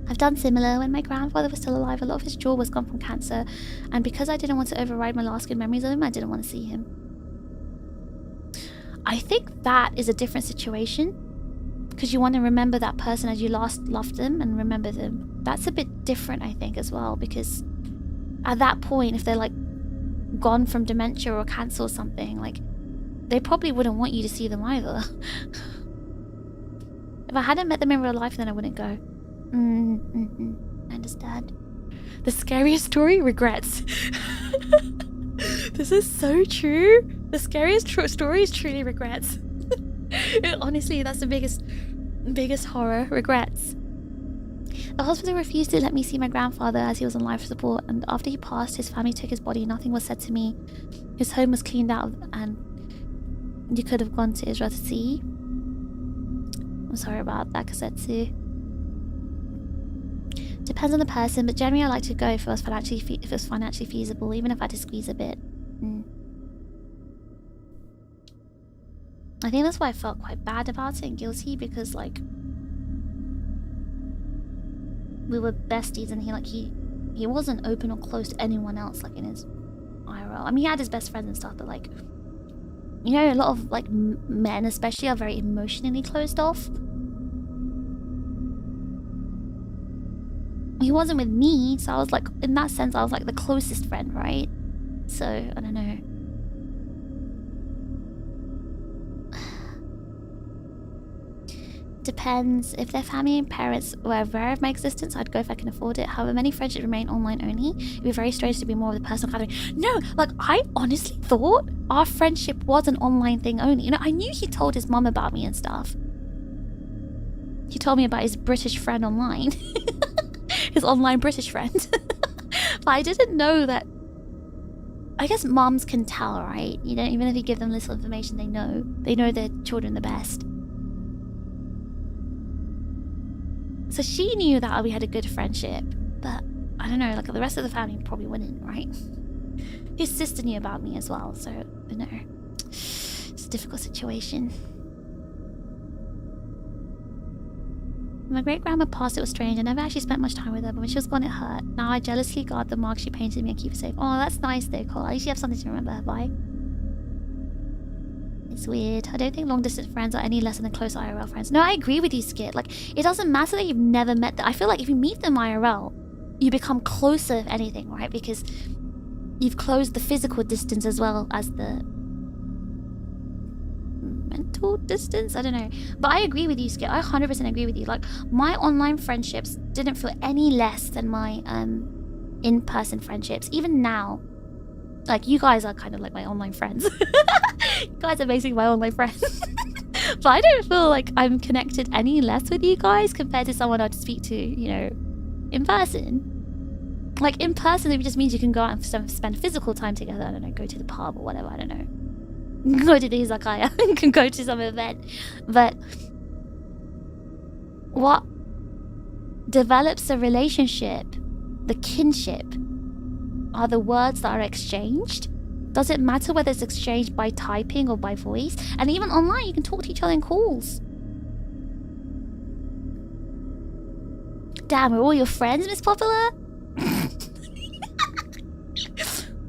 I've done similar. When my grandfather was still alive, a lot of his jaw was gone from cancer, and because I didn't want to override my last good memories of him, I didn't want to see him. I think that is a different situation, because you want to remember that person as you last loved them and remember them. That's a bit different, I think, as well, because at that point, if they're like gone from dementia or cancer or something, like, they probably wouldn't want you to see them either. If I hadn't met them in real life, then I wouldn't go. I understand. The scariest story? Regrets. This is so true. The scariest story is truly regrets. Honestly, that's the biggest horror. Regrets. The hospital refused to let me see my grandfather as he was on life support, and after he passed, his family took his body. Nothing was said to me. His home was cleaned out, and you could have gone to Israel to see. I'm sorry about that, Kasetsu. Depends on the person, but generally I like to go if it was financially feasible, even if I had to squeeze a bit. I think that's why I felt quite bad about it and guilty, because like we were besties, and he wasn't open or close to anyone else like in his IRL. I mean, he had his best friends and stuff, but like, you know, a lot of like men especially are very emotionally closed off. He wasn't with me, so I was like, in that sense, I was like the closest friend, right? So, I don't know. Depends. If their family and parents were aware of my existence, I'd go if I can afford it. However, many friendships remain online only. It'd be very strange to be more of the personal gathering. No, like, I honestly thought our friendship was an online thing only. You know, I knew he told his mum about me and stuff. He told me about his British friend online. His online British friend. But I didn't know that. I guess moms can tell, right? You know, even if you give them little information, they know their children the best. So she knew that we had a good friendship, but I don't know, like the rest of the family probably wouldn't, right? His sister knew about me as well, so you know, it's a difficult situation. When my great-grandma passed, it was strange. I never actually spent much time with her, but when she was gone, it hurt. Now I jealously guard the mark she painted me and keep it safe. Oh, that's nice though, Cole. At least you have something to remember her by. It's weird. I don't think long distance friends are any less than close IRL friends. No, I agree with you, Skit. Like, it doesn't matter that you've never met them. I feel like if you meet them IRL, you become closer, if anything, right? Because you've closed the physical distance as well as the mental distance. I don't know. But I agree with you, Skit. I 100% agree with you. Like, my online friendships didn't feel any less than my in-person friendships. Even now. Like, you guys are kind of like my online friends. You guys are basically my online friends. But I don't feel like I'm connected any less with you guys compared to someone I'd speak to, you know, in person. Like, in person, it just means you can go out and spend physical time together. I don't know, go to the pub or whatever, I don't know. Go to the izakaya and can go to some event. But what develops a relationship, the kinship, are the words that are exchanged. Does it matter whether it's exchanged by typing or by voice? And even online, you can talk to each other in calls. Damn, are all your friends, Miss Popular?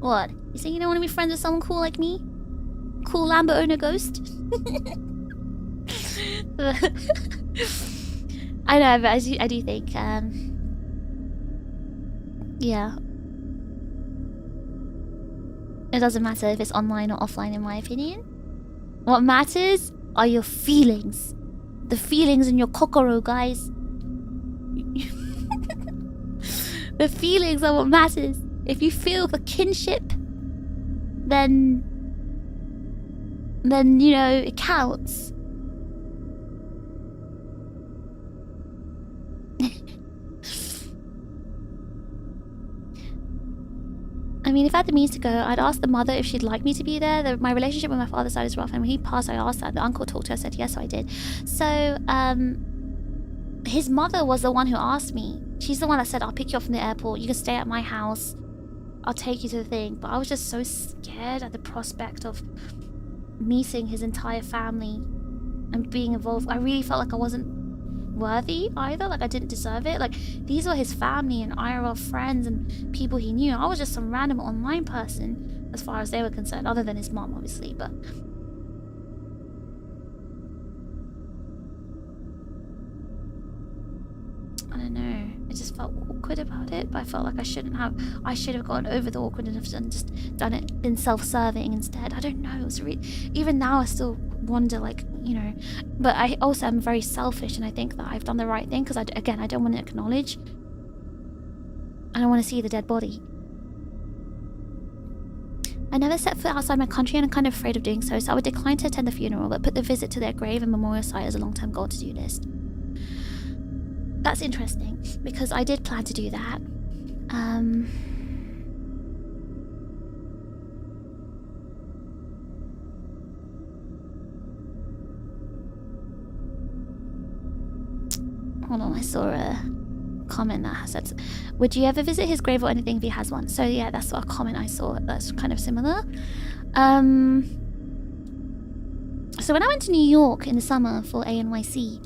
What? You think you don't want to be friends with someone cool like me? Cool Lambo owner ghost? I know, but I do think, yeah. It doesn't matter if it's online or offline, in my opinion. What matters are your feelings. The feelings in your kokoro, guys. The feelings are what matters. If you feel the kinship, then you know, it counts. I mean, if I had the means to go, I'd ask the mother if she'd like me to be there. My relationship with my father's side is rough, and when he passed, I asked that. The uncle talked to her, said yes, so I did. So, his mother was the one who asked me. She's the one that said, I'll pick you up from the airport, you can stay at my house, I'll take you to the thing. But I was just so scared at the prospect of meeting his entire family and being involved. I really felt like I wasn't worthy either, like I didn't deserve it. Like, these were his family and IRL friends and people he knew. I was just some random online person as far as they were concerned, other than his mom, obviously. But I don't know, I just felt awkward about it. But I felt like I should have gotten over the awkwardness and just done it, been self-serving instead. I don't know, it was really, even now I still wonder, like, you know. But I also am very selfish, and I think that I've done the right thing, because I don't want to acknowledge, I don't want to see the dead body. I never set foot outside my country, and I'm kind of afraid of doing so I would decline to attend the funeral, but put the visit to their grave and memorial site as a long-term goal to-do list. That's interesting, because I did plan to do that. Hold on, I saw a comment that said, would you ever visit his grave or anything if he has one? So yeah, that's what a comment I saw that's kind of similar. So when I went to New York in the summer for ANYC,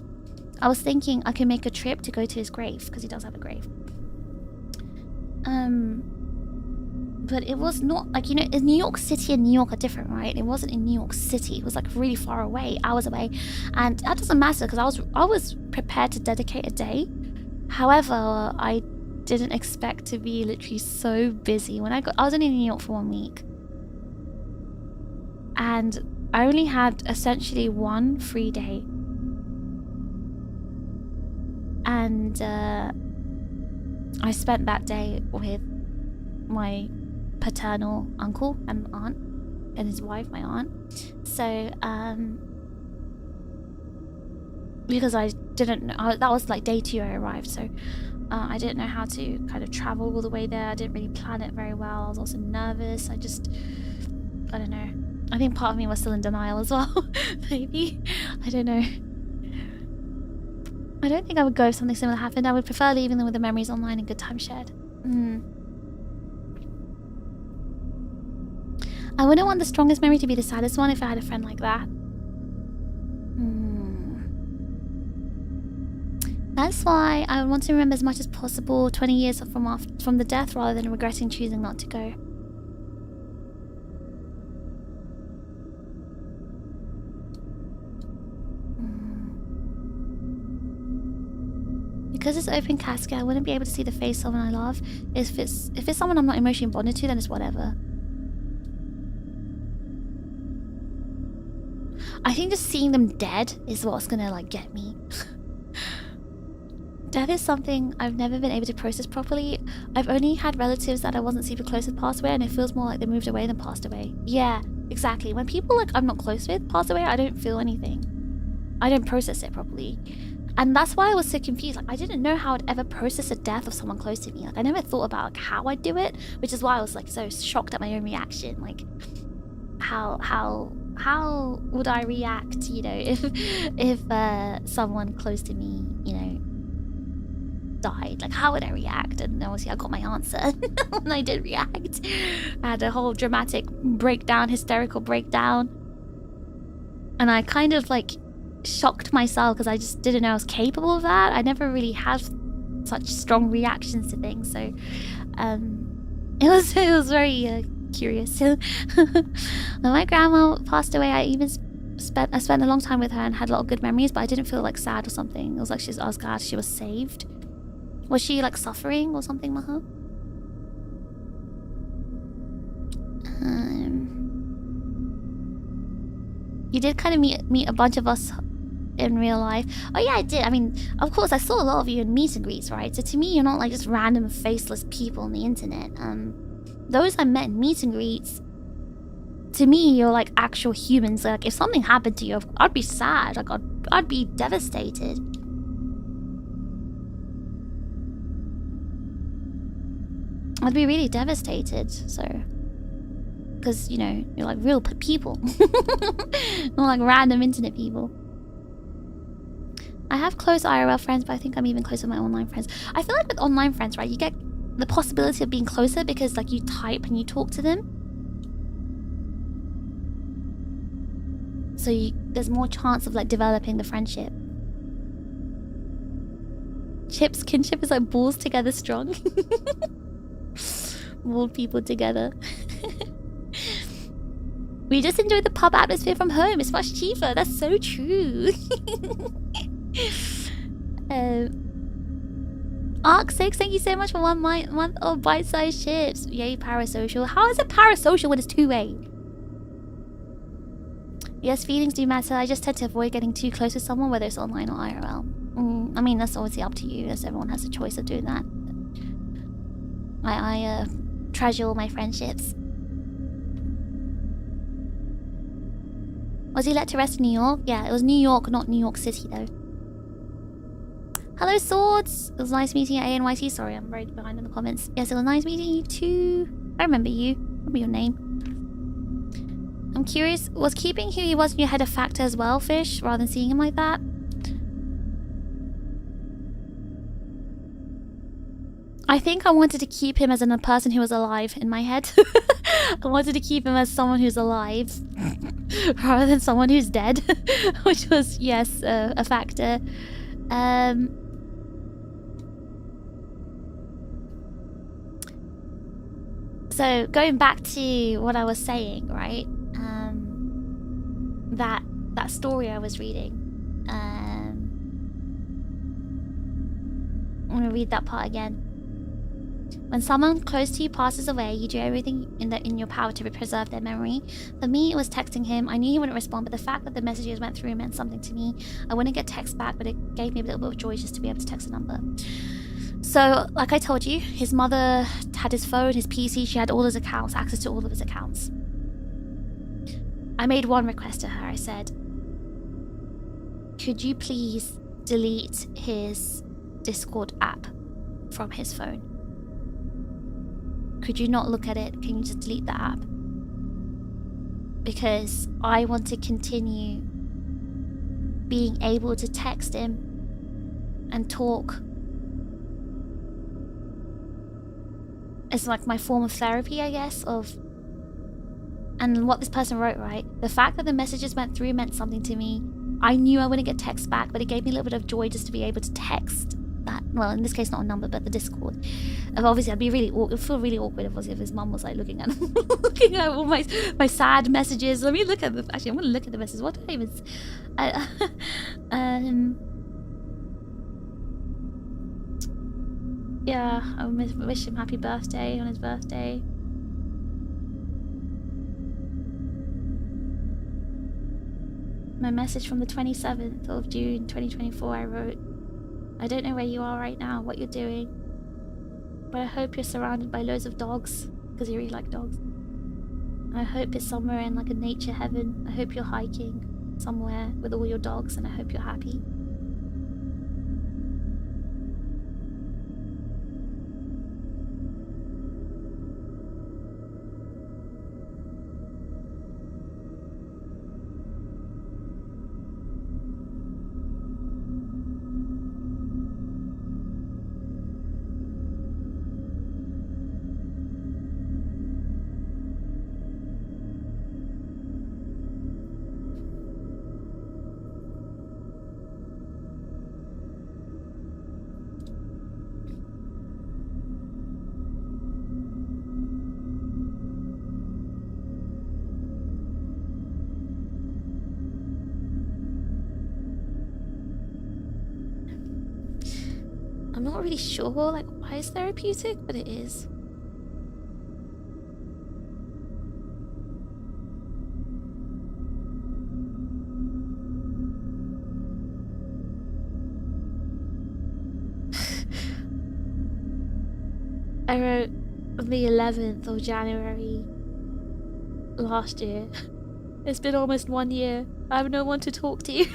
I was thinking I could make a trip to go to his grave, because he does have a grave. But it was not, like, you know, New York City and New York are different, right? It wasn't in New York City. It was like really far away, hours away. And that doesn't matter, because I was prepared to dedicate a day. However, I didn't expect to be literally so busy. When I was only in New York for 1 week. And I only had essentially one free day. And I spent that day with my paternal uncle and aunt and his wife, my aunt. So because I didn't know, that was like day 2 I arrived, so I didn't know how to kind of travel all the way there. I didn't really plan it very well. I was also nervous. I don't know, I think part of me was still in denial as well. Maybe, I don't know. I don't think I would go if something similar happened. I would prefer leaving them with the memories online and good time shared. I wouldn't want the strongest memory to be the saddest one if I had a friend like that. That's why I would want to remember as much as possible 20 years from the death, rather than regretting choosing not to go. Because it's open casket, I wouldn't be able to see the face of someone I love. If it's someone I'm not emotionally bonded to, then it's whatever. I think just seeing them dead is what's gonna like get me. Death is something I've never been able to process properly. I've only had relatives that I wasn't super close with pass away, and it feels more like they moved away than passed away. Yeah, exactly. When people like I'm not close with pass away, I don't feel anything. I don't process it properly. And that's why I was so confused. Like I didn't know how I'd ever process the death of someone close to me. Like I never thought about like how I'd do it, which is why I was like so shocked at my own reaction. Like how would I react, you know, if someone close to me, you know, died? Like how would I react? And obviously I got my answer when I did react. I had a whole dramatic breakdown, hysterical breakdown, and I kind of like shocked myself because I just didn't know I was capable of that. I never really had such strong reactions to things, so it was very curious. When my grandma passed away, I spent a long time with her and had a lot of good memories, but I didn't feel like sad or something. It was like I was glad she was saved. Was she like suffering or something, Maha? You did kind of meet a bunch of us in real life. Oh yeah, I did. I mean, of course, I saw a lot of you in meet and greets, right? So to me, you're not like just random faceless people on the internet. Those I met in meet and greets, to me, you're like actual humans. Like if something happened to you, I'd be sad. Like I'd be devastated. I'd be really devastated. So, because you know, you're like real people, not like random internet people. I have close IRL friends, but I think I'm even closer with my online friends. I feel like with online friends, right, you get the possibility of being closer because like you type and you talk to them. So there's more chance of like developing the friendship. Chip's kinship is like balls together strong. More people together. We just enjoy the pub atmosphere from home. It's much cheaper. That's so true. Arc6, thank you so much for 1 month of bite-sized chips. Yay, parasocial. How is it parasocial when it's two-way? Yes, feelings do matter. I just tend to avoid getting too close with someone, whether it's online or IRL. I mean, that's obviously up to you, as everyone has a choice of doing that. I treasure all my friendships. Was he let to rest in New York? Yeah, it was New York, not New York City, though. Hello, Swords! It was nice meeting you at ANYC. Sorry, I'm very behind in the comments. Yes, it was nice meeting you too. I remember you. I remember your name. I'm curious, was keeping who he was in your head a factor as well, Fish, rather than seeing him like that? I think I wanted to keep him as a person who was alive in my head. I wanted to keep him as someone who's alive rather than someone who's dead, which was, yes, a factor. So going back to what I was saying, right? That story I was reading. I'm gonna read that part again. When someone close to you passes away, you do everything in your power to preserve their memory. For me, it was texting him. I knew he wouldn't respond, but the fact that the messages went through meant something to me. I wouldn't get text back, but it gave me a little bit of joy just to be able to text a number. So, like I told you, his mother had his phone, his PC, she had all his accounts, access to all of his accounts. I made one request to her. I said, could you please delete his Discord app from his phone? Could you not look at it? Can you just delete the app? Because I want to continue being able to text him and talk. It's like my form of therapy, I guess, and what this person wrote, right? The fact that the messages went through meant something to me. I knew I wouldn't get text back, but it gave me a little bit of joy just to be able to text that. Well, in this case, not a number, but the Discord. Obviously, I'd feel really awkward if his mum was like looking at all my sad messages. Let me look at them. Actually, I'm gonna look at the messages. What did I even? Yeah, I wish him happy birthday on his birthday. My message from the 27th of June 2024, I wrote, I don't know where you are right now, what you're doing, but I hope you're surrounded by loads of dogs, because you really like dogs. I hope it's somewhere in like a nature heaven. I hope you're hiking somewhere with all your dogs, and I hope you're happy. I'm not really sure like why it's therapeutic, but it is. I wrote on the 11th of January last year. It's been almost 1 year. I have no one to talk to.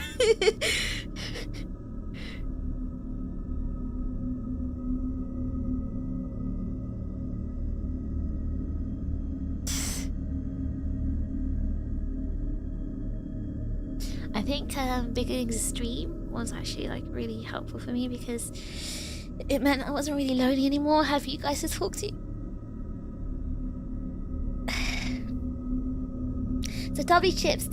I think beginning the stream was actually like really helpful for me because it meant I wasn't really lonely anymore. I had you guys to talk to. So W chips.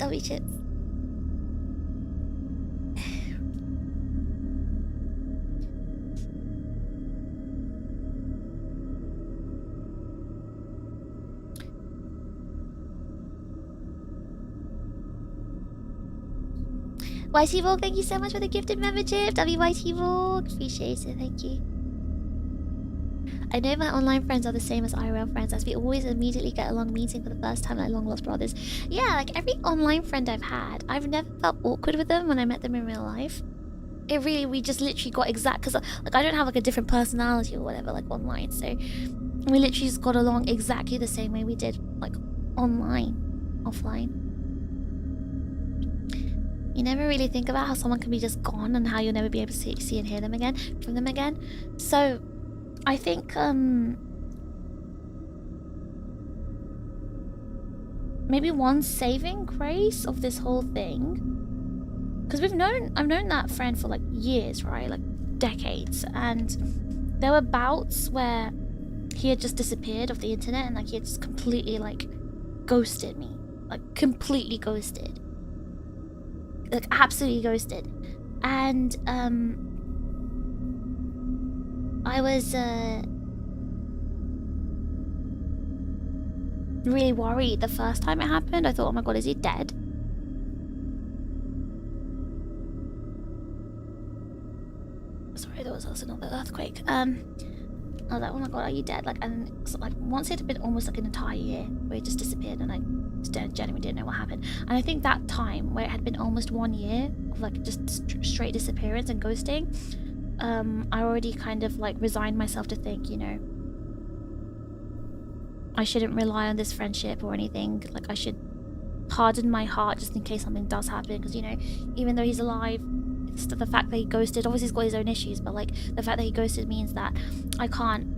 YT Volk, thank you so much for the gifted membership. WYT Volk, appreciate it, thank you. I know my online friends are the same as IRL friends, as we always immediately get along meeting for the first time like long lost brothers. Yeah, like every online friend I've had, I've never felt awkward with them when I met them in real life. It really, we just literally got exact, because like I don't have like a different personality or whatever like online, so we literally just got along exactly the same way we did like offline. You never really think about how someone can be just gone and how you'll never be able to see and hear them again, from them again. So I think maybe one saving grace of this whole thing, because I've known that friend for like years, right, like decades, and there were bouts where he had just disappeared off the internet and like he had just completely like ghosted me, like completely ghosted, like absolutely ghosted. And I was really worried the first time it happened. I thought, oh my god, is he dead? Sorry, there was also another earthquake. I was like, oh my god, are you dead? Like, and so, like once it had been almost like an entire year where he just disappeared, and I genuinely didn't know what happened. And I think that time where it had been almost 1 year of like just straight disappearance and ghosting, I already kind of like resigned myself to think, you know, I shouldn't rely on this friendship or anything. Like I should harden my heart just in case something does happen, because you know, even though he's alive, it's the fact that he ghosted, obviously he's got his own issues, but like the fact that he ghosted means that I can't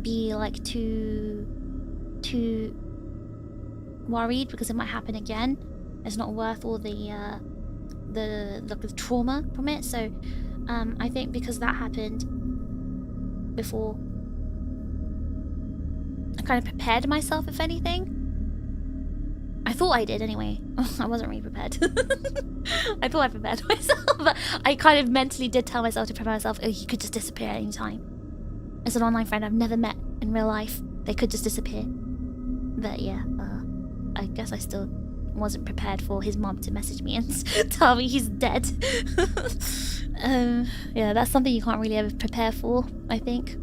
be like too worried because it might happen again. It's not worth all the trauma from it. So I think because that happened before, I kind of prepared myself, if anything. I thought I did anyway. I wasn't really prepared. I thought I prepared myself, but I kind of mentally did tell myself to prepare myself, oh, he could just disappear at any time. As an online friend I've never met in real life, they could just disappear. But yeah, I guess I still wasn't prepared for his mom to message me and tell me he's dead. Yeah, that's something you can't really ever prepare for, I think.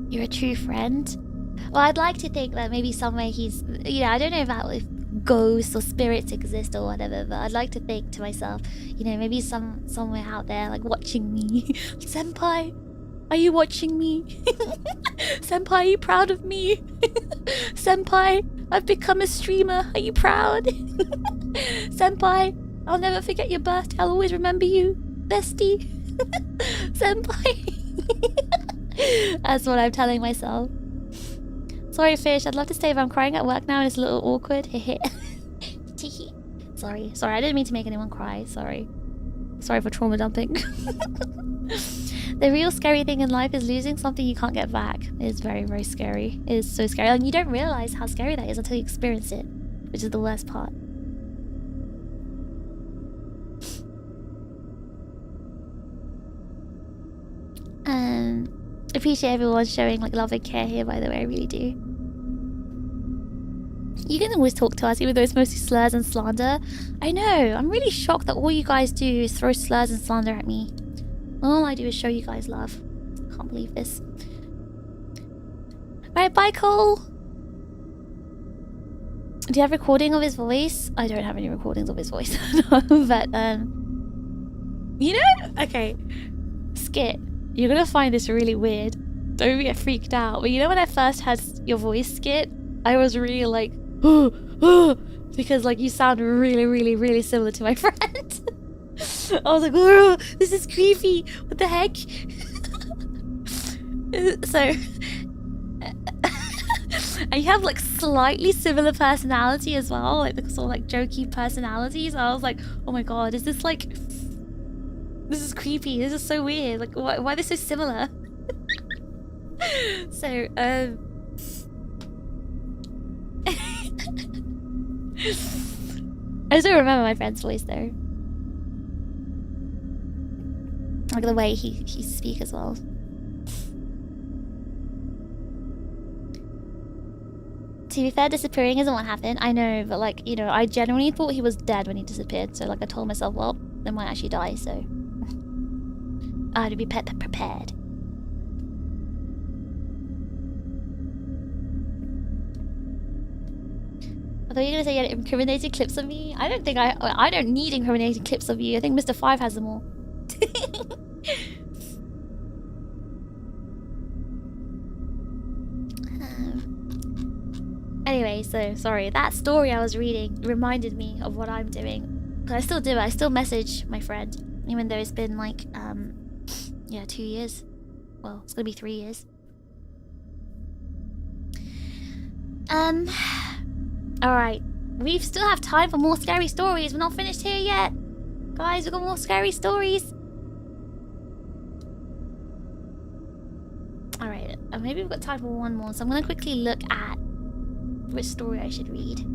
You're a true friend. Well, I'd like to think that maybe somewhere he's, you know, I don't know about if ghosts or spirits exist or whatever, but I'd like to think to myself, you know, maybe somewhere out there, like, watching me. Senpai, are you watching me? Senpai, are you proud of me? Senpai, I've become a streamer. Are you proud? Senpai, I'll never forget your birthday. I'll always remember you, bestie. Senpai. That's what I'm telling myself. Sorry, Fish. I'd love to stay, but I'm crying at work now and it's a little awkward. Sorry, I didn't mean to make anyone cry. Sorry for trauma dumping. The real scary thing in life is losing something you can't get back. It is very, very scary. It is so scary. And you don't realize how scary that is until you experience it, which is the worst part. Appreciate everyone showing like love and care here, by the way. I really do. You can always talk to us, even though it's mostly slurs and slander. I know, I'm really shocked that all you guys do is throw slurs and slander at me. All I do is show you guys love. Can't believe this. Right, bye, Cole. Do you have recording of his voice? I don't have any recordings of his voice. But, you know, okay. Skit. You're gonna find this really weird. Don't get freaked out. But you know when I first heard your voice, Skit, I was really like, because like you sound really, really, really similar to my friend. I was like, oh, this is creepy. What the heck? So, and you have like slightly similar personality as well, like the sort of like jokey personalities. I was like, oh my god, is this like... This is creepy. This is so weird. Like, why are they so similar? So, I just don't remember my friend's voice though. Like the way he speaks as well. To be fair, disappearing isn't what happened. I know, but like, you know, I genuinely thought he was dead when he disappeared. So like I told myself, well, they might actually die, so... I had to be prepared. I thought you were gonna say you had incriminating clips of me. I don't think I don't need incriminating clips of you. I think Mr. 5 has them all. Anyway, so sorry. That story I was reading reminded me of what I'm doing. I still do it. I still message my friend, even though it's been like yeah, 2 years. Well, it's gonna be 3 years. Alright. We still have time for more scary stories. We're not finished here yet. Guys, we've got more scary stories. Alright, maybe we've got time for one more. So I'm gonna quickly look at which story I should read.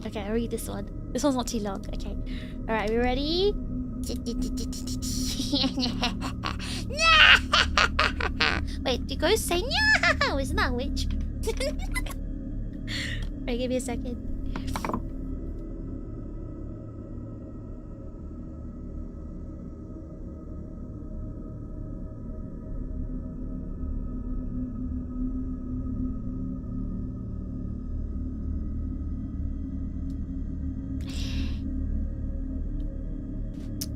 Okay, I'll read this one. This one's not too long. Okay. Alright, we ready? Wait, do ghosts say no? Isn't that a witch? Alright, give me a second.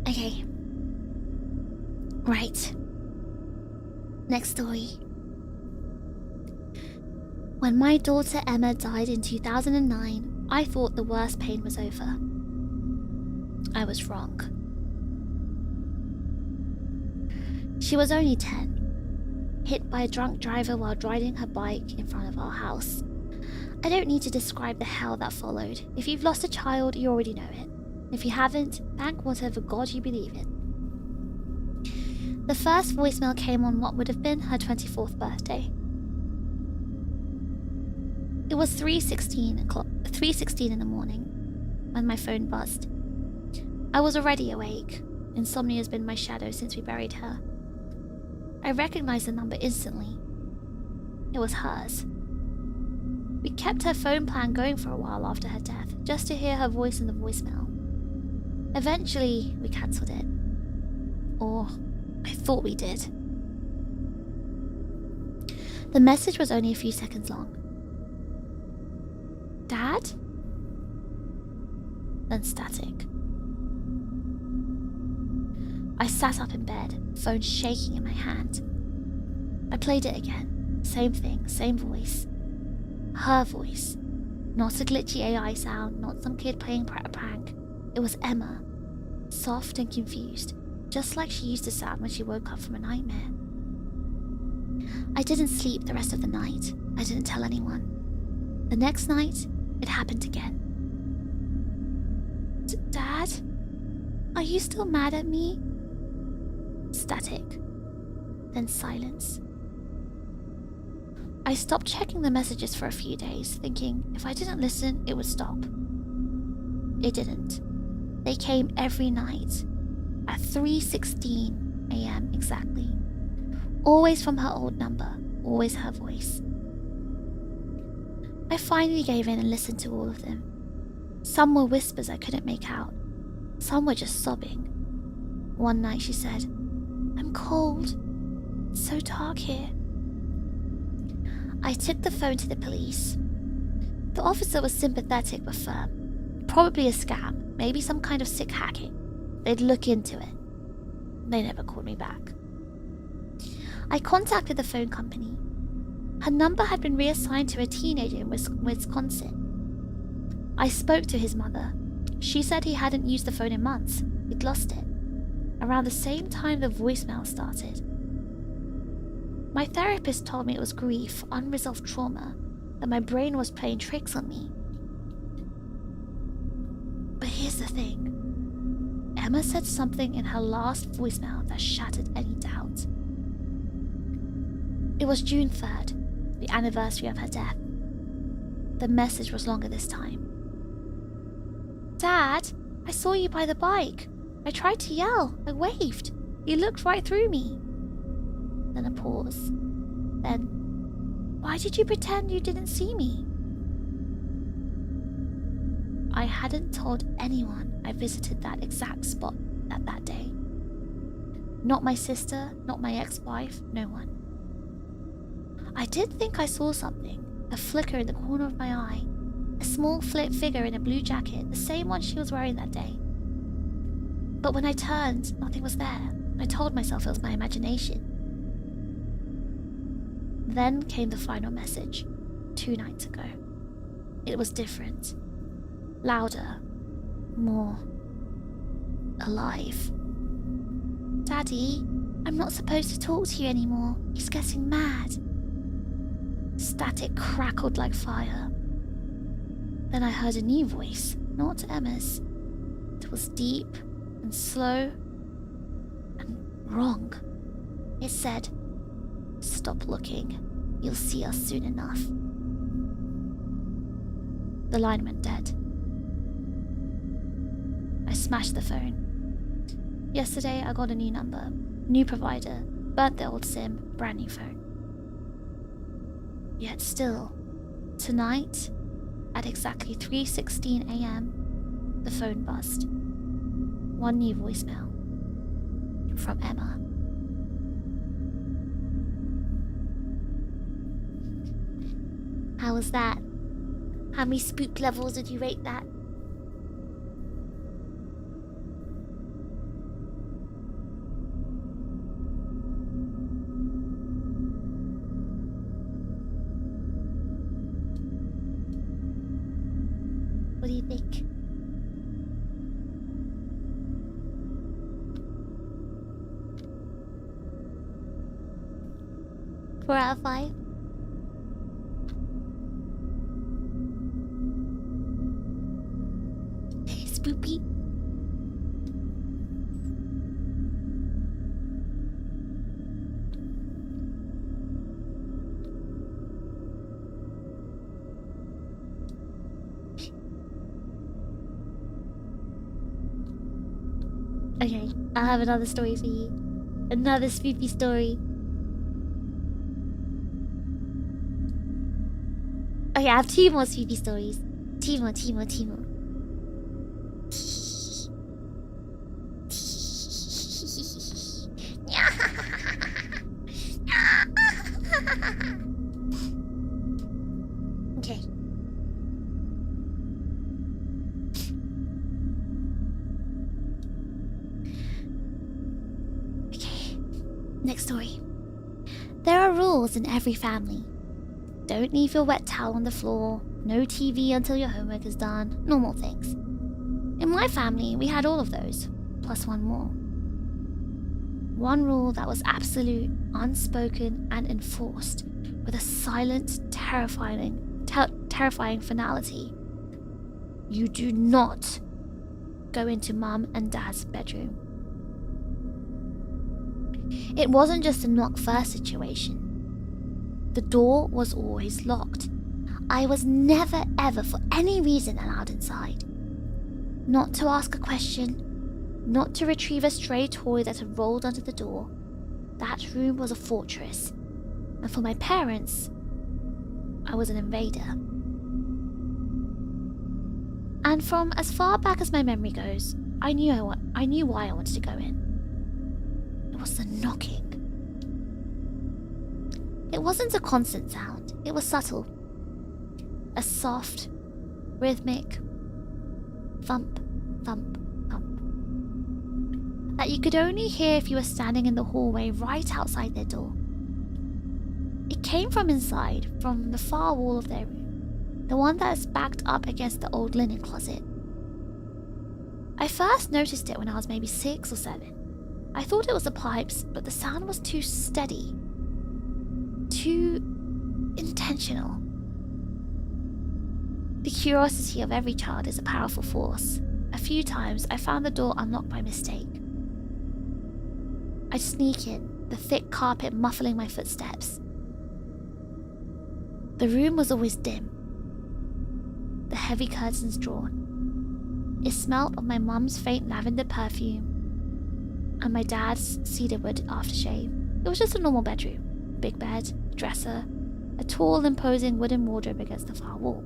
Okay. Right. Next story. When my daughter Emma died in 2009, I thought the worst pain was over. I was wrong. She was only 10, hit by a drunk driver while riding her bike in front of our house. I don't need to describe the hell that followed. If you've lost a child, you already know it. If you haven't, thank whatever god you believe in. The first voicemail came on what would have been her 24th birthday. It was 3:16 in the morning when my phone buzzed. I was already awake. Insomnia has been my shadow since we buried her. I recognized the number instantly. It was hers. We kept her phone plan going for a while after her death, just to hear her voice in the voicemail. Eventually, we cancelled it. Or I thought we did. The message was only a few seconds long. Dad? Then static. I sat up in bed, phone shaking in my hand. I played it again. Same thing, same voice. Her voice. Not a glitchy AI sound, not some kid playing a prank. It was Emma. Soft and confused, just like she used to sound when she woke up from a nightmare. I didn't sleep the rest of the night. I didn't tell anyone. The next night, it happened again. Dad? Are you still mad at me? Static. Then silence. I stopped checking the messages for a few days, thinking if I didn't listen, it would stop. It didn't. They came every night, at 3:16 a.m. exactly. Always from her old number, always her voice. I finally gave in and listened to all of them. Some were whispers I couldn't make out. Some were just sobbing. One night she said, "I'm cold. It's so dark here." I took the phone to the police. The officer was sympathetic but firm. Probably a scam, maybe some kind of sick hacking. They'd look into it. They never called me back. I contacted the phone company. Her number had been reassigned to a teenager in Wisconsin. I spoke to his mother. She said he hadn't used the phone in months. He'd lost it. Around the same time the voicemail started. My therapist told me it was grief, unresolved trauma, that my brain was playing tricks on me. But here's the thing. Emma said something in her last voicemail that shattered any doubt. It was June 3rd, the anniversary of her death. The message was longer this time. "Dad, I saw you by the bike. I tried to yell. I waved. You looked right through me." Then a pause. Then, "Why did you pretend you didn't see me?" I hadn't told anyone I visited that exact spot that day. Not my sister, not my ex-wife, no one. I did think I saw something, a flicker in the corner of my eye, a small figure in a blue jacket, the same one she was wearing that day. But when I turned, nothing was there. I told myself it was my imagination. Then came the final message, 2 nights ago. It was different. Louder. More alive. "Daddy, I'm not supposed to talk to you anymore. He's getting mad." Static crackled like fire. Then I heard a new voice, not Emma's. It was deep and slow and wrong. It said, "Stop looking. You'll see us soon enough." The line went dead. I smashed the phone. Yesterday I got a new number, new provider, burnt the old SIM, brand new phone. Yet still, tonight, at exactly 3:16 a.m, the phone buzzed. One new voicemail. From Emma. How was that? How many spook levels did you rate that? What do you think? Four out of 5? Spoopy. Okay, I'll have another story for you. Another spooky story. Okay, I have 2 more spooky stories. 2 more. Okay. Okay. Next story. There are rules in every family. Don't leave your wet towel on the floor. No TV until your homework is done. Normal things. In my family, we had all of those, plus one more. One rule that was absolute, unspoken, and enforced, with a silent, terrifying finality. You do not go into Mum and Dad's bedroom. It wasn't just a knock first situation. The door was always locked. I was never ever for any reason allowed inside. Not to ask a question, not to retrieve a stray toy that had rolled under the door. That room was a fortress, and for my parents, I was an invader. And from as far back as my memory goes, I knew why I wanted to go in. It was the knocking. It wasn't a constant sound, it was subtle. A soft, rhythmic thump, thump, thump. That you could only hear if you were standing in the hallway right outside their door. It came from inside, from the far wall of their room, the one that is backed up against the old linen closet. I first noticed it when I was maybe 6 or 7. I thought it was the pipes, but the sound was too steady. Too intentional. The curiosity of every child is a powerful force. A few times I found the door unlocked by mistake. I'd sneak in, the thick carpet muffling my footsteps. The room was always dim, the heavy curtains drawn. It smelled of my mum's faint lavender perfume and my dad's cedarwood aftershave. It was just a normal bedroom. Big bed, dresser, a tall imposing wooden wardrobe against the far wall.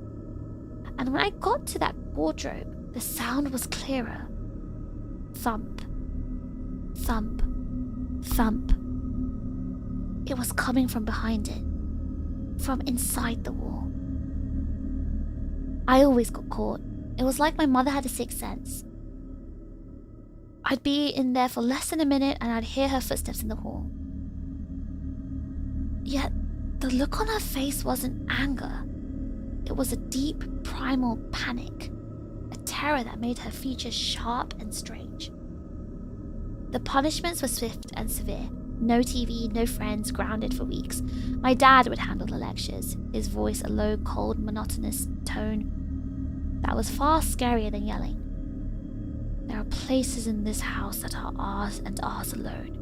And when I got to that wardrobe, the sound was clearer. Thump, thump, thump. It was coming from behind it, from inside the wall. I always got caught. It was like my mother had a sixth sense. I'd be in there for less than a minute and I'd hear her footsteps in the hall. Yet, the look on her face wasn't anger. It was a deep, primal panic, a terror that made her features sharp and strange. The punishments were swift and severe. No TV, no friends, grounded for weeks. My dad would handle the lectures, his voice a low, cold, monotonous tone that was far scarier than yelling. There are places in this house that are ours and ours alone.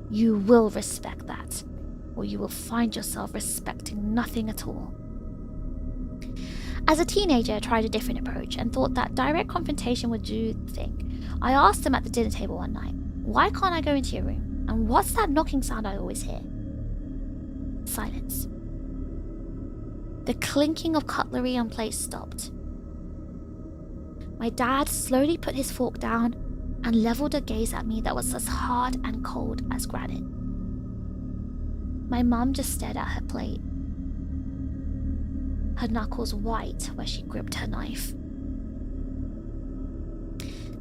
You will respect that, or you will find yourself respecting nothing at all. As a teenager, I tried a different approach and thought that direct confrontation would do the thing. I asked him at the dinner table one night, "Why can't I go into your room? And what's that knocking sound I always hear?" Silence. The clinking of cutlery on plates stopped. My dad slowly put his fork down and leveled a gaze at me that was as hard and cold as granite. My mum just stared at her plate, her knuckles white where she gripped her knife.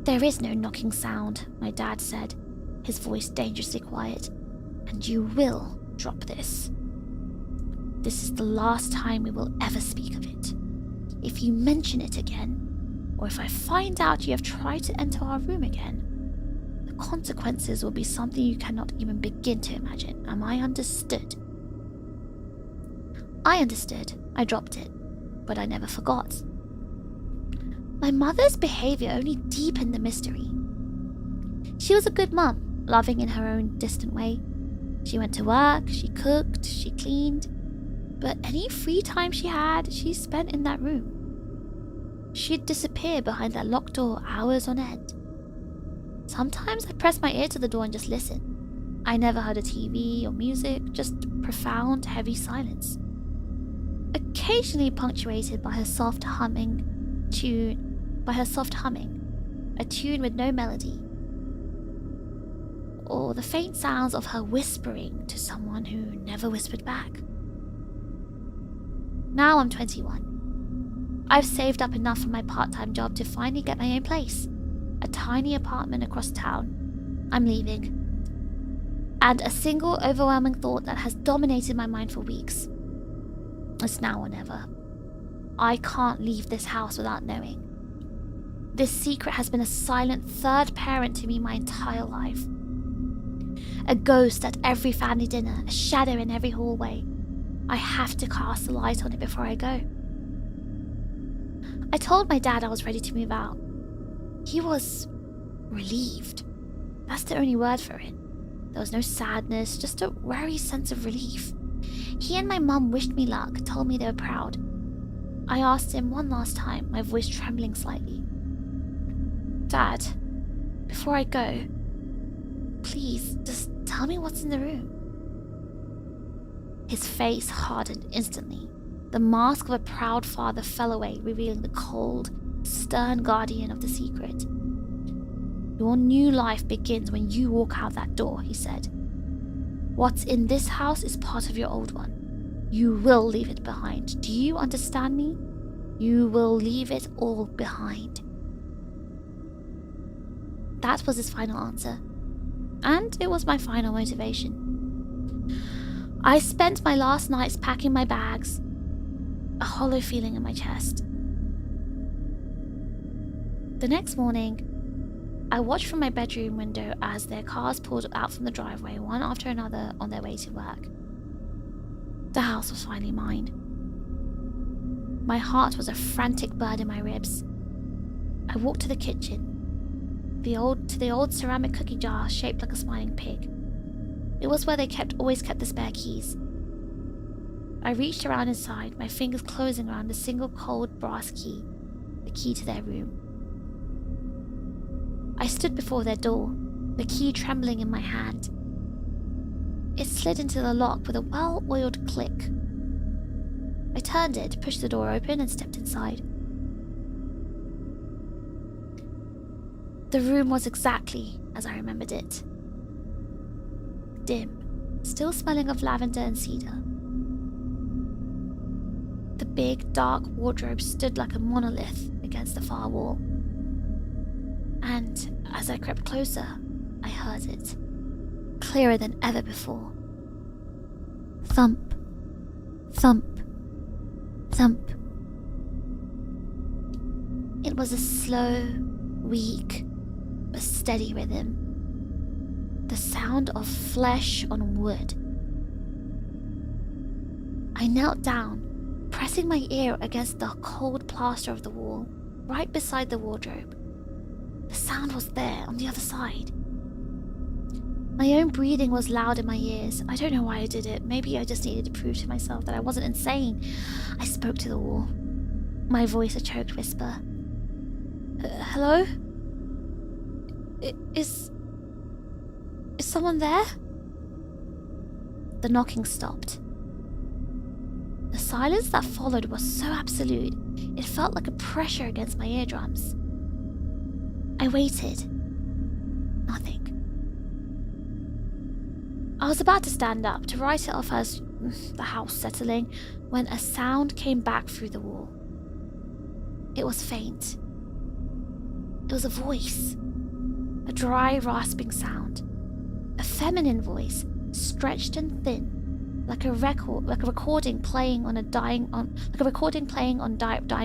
"There is no knocking sound," my dad said, his voice dangerously quiet, "and you will drop this. This is the last time we will ever speak of it. If you mention it again, or if I find out you have tried to enter our room again, the consequences will be something you cannot even begin to imagine. Am I understood?" I understood. I dropped it, but I never forgot. My mother's behavior only deepened the mystery. She was a good mum, loving in her own distant way. She went to work, she cooked, she cleaned, but any free time she had, she spent in that room. She'd disappear behind that locked door hours on end. Sometimes I'd press my ear to the door and just listen. I never heard a TV or music, just profound, heavy silence. Occasionally punctuated by her soft humming, a tune with no melody, or the faint sounds of her whispering to someone who never whispered back. Now I'm 21. I've saved up enough from my part-time job to finally get my own place, a tiny apartment across town. I'm leaving. And a single overwhelming thought that has dominated my mind for weeks. It's now or never. I can't leave this house without knowing. This secret has been a silent third parent to me my entire life. A ghost at every family dinner, a shadow in every hallway. I have to cast a light on it before I go. I told my dad I was ready to move out. He was relieved. That's the only word for it. There was no sadness, just a wary sense of relief. He and my mum wished me luck, told me they were proud. I asked him one last time, my voice trembling slightly. Dad, before I go, please, just tell me what's in the room. His face hardened instantly. The mask of a proud father fell away, revealing the cold, stern guardian of the secret. Your new life begins when you walk out that door, he said. What's in this house is part of your old one. You will leave it behind. Do you understand me? You will leave it all behind. That was his final answer. And it was my final motivation. I spent my last nights packing my bags, a hollow feeling in my chest. The next morning, I watched from my bedroom window as their cars pulled out from the driveway, one after another, on their way to work. The house was finally mine. My heart was a frantic bird in my ribs. I walked to the kitchen, to the old ceramic cookie jar shaped like a smiling pig. It was where they always kept the spare keys. I reached around inside, my fingers closing around a single cold brass key, the key to their room. I stood before their door, the key trembling in my hand. It slid into the lock with a well-oiled click. I turned it, pushed the door open, and stepped inside. The room was exactly as I remembered it. Dim, still smelling of lavender and cedar. The big, dark wardrobe stood like a monolith against the far wall. And as I crept closer, I heard it, clearer than ever before. Thump, thump, thump. It was a slow, weak, but steady rhythm. The sound of flesh on wood. I knelt down, pressing my ear against the cold plaster of the wall, right beside the wardrobe. The sound was there, on the other side. My own breathing was loud in my ears. I don't know why I did it. Maybe I just needed to prove to myself that I wasn't insane. I spoke to the wall, my voice a choked whisper. Hello? Is someone there? The knocking stopped. The silence that followed was so absolute, it felt like a pressure against my eardrums. I waited. Nothing. I was about to stand up to write it off as the house settling when a sound came back through the wall. It was faint. It was a voice. A dry, rasping sound. A feminine voice, stretched and thin, like a recording playing on dying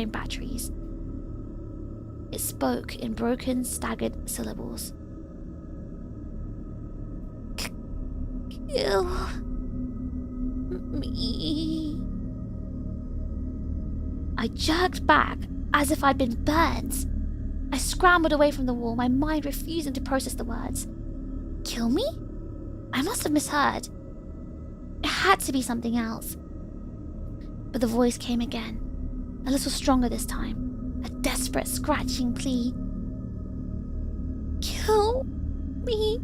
batteries. It spoke in broken, staggered syllables. Kill me. I jerked back as if I'd been burned. I scrambled away from the wall, my mind refusing to process the words. Kill me? I must have misheard. It had to be something else. But the voice came again, a little stronger this time, a desperate, scratching plea. Kill Help me,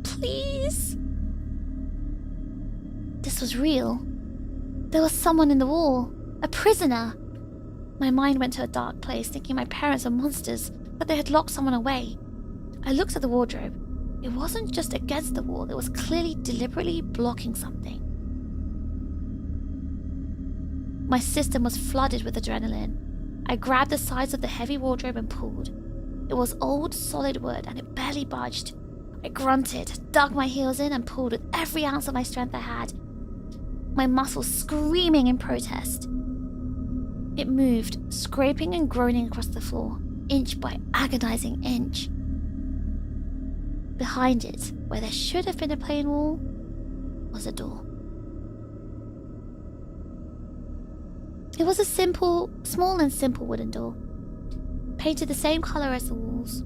please. This was real. There was someone in the wall, a prisoner. My mind went to a dark place, thinking my parents were monsters, that they had locked someone away. I looked at the wardrobe. It wasn't just against the wall, it was clearly deliberately blocking something. My system was flooded with adrenaline. I grabbed the sides of the heavy wardrobe and pulled. It was old, solid wood, and it barely budged. I grunted, dug my heels in, and pulled with every ounce of my strength I had, my muscles screaming in protest. It moved, scraping and groaning across the floor, inch by agonizing inch. Behind it, where there should have been a plain wall, was a door. It was a small and simple wooden door, painted the same color as the walls,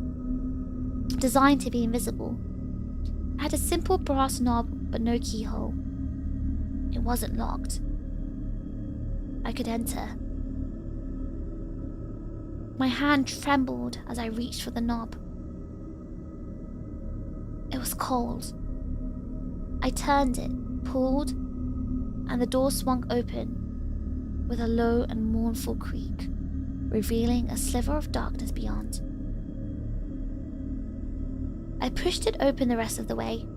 designed to be invisible. It had a simple brass knob, but no keyhole. It wasn't locked. I could enter. My hand trembled as I reached for the knob. It was cold. I turned it, pulled, and the door swung open with a low and mournful creak, revealing a sliver of darkness beyond. I pushed it open the rest of the way.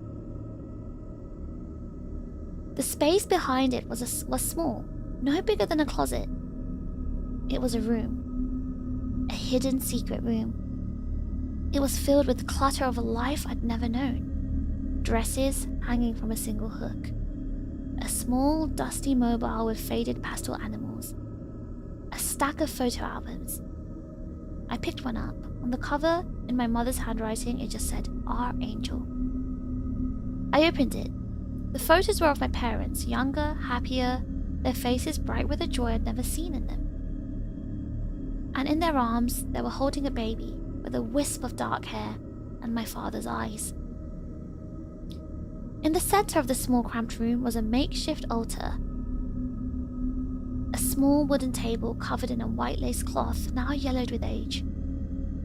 The space behind it was small, no bigger than a closet. It was a room, a hidden secret room. It was filled with the clutter of a life I'd never known. Dresses hanging from a single hook. A small, dusty mobile with faded pastel animals. A stack of photo albums. I picked one up. On the cover, in my mother's handwriting, it just said, "Our Angel." I opened it. The photos were of my parents, younger, happier, their faces bright with a joy I'd never seen in them. And in their arms, they were holding a baby with a wisp of dark hair and my father's eyes. In the center of the small cramped room was a makeshift altar. A small wooden table covered in a white lace cloth, now yellowed with age.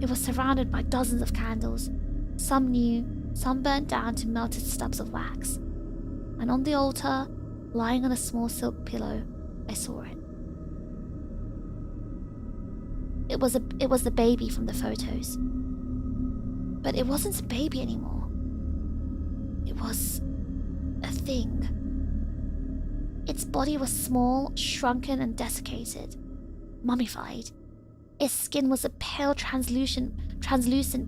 It was surrounded by dozens of candles, some new, some burnt down to melted stubs of wax. And on the altar, lying on a small silk pillow, I saw it. It was the baby from the photos. But it wasn't a baby anymore. It was a thing. Its body was small, shrunken, and desiccated, mummified. Its skin was a pale, translucent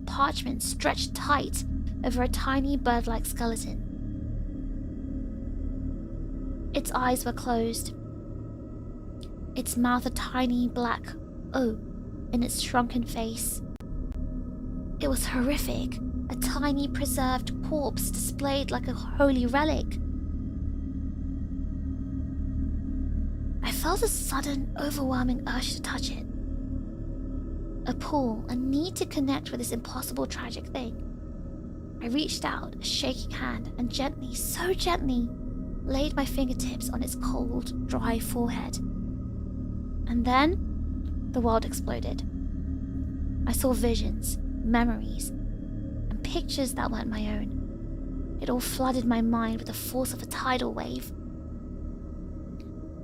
parchment stretched tight over a tiny bird-like skeleton. Its eyes were closed. Its mouth a tiny black O in its shrunken face. It was horrific, a tiny preserved corpse displayed like a holy relic. I felt a sudden, overwhelming urge to touch it. A pull, a need to connect with this impossible, tragic thing. I reached out, a shaking hand, and gently, so gently, laid my fingertips on its cold, dry forehead. And then, the world exploded. I saw visions, memories, and pictures that weren't my own. It all flooded my mind with the force of a tidal wave.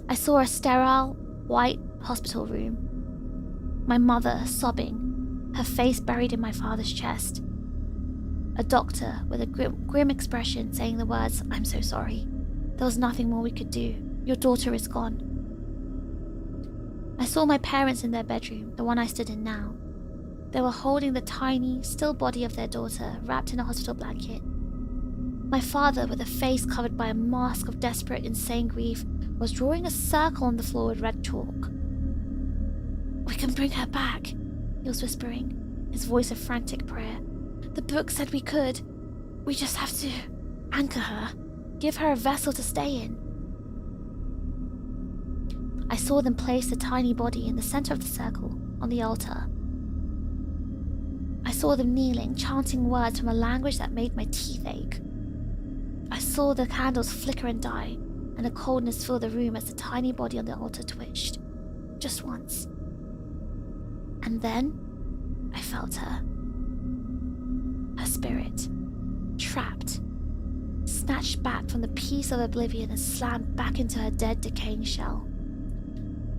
I saw a sterile, white hospital room. My mother sobbing, her face buried in my father's chest. A doctor with a grim expression saying the words, "I'm so sorry. There was nothing more we could do. Your daughter is gone." I saw my parents in their bedroom, the one I stood in now. They were holding the tiny, still body of their daughter, wrapped in a hospital blanket. My father, with a face covered by a mask of desperate, insane grief, was drawing a circle on the floor with red chalk. "We can bring her back," he was whispering, his voice a frantic prayer. "The book said we could. We just have to anchor her, give her a vessel to stay in." I saw them place the tiny body in the center of the circle, on the altar. I saw them kneeling, chanting words from a language that made my teeth ache. I saw the candles flicker and die, and a coldness fill the room as the tiny body on the altar twitched. Just once. And then, I felt her. Her spirit. Trapped. Snatched back from the peace of oblivion and slammed back into her dead, decaying shell.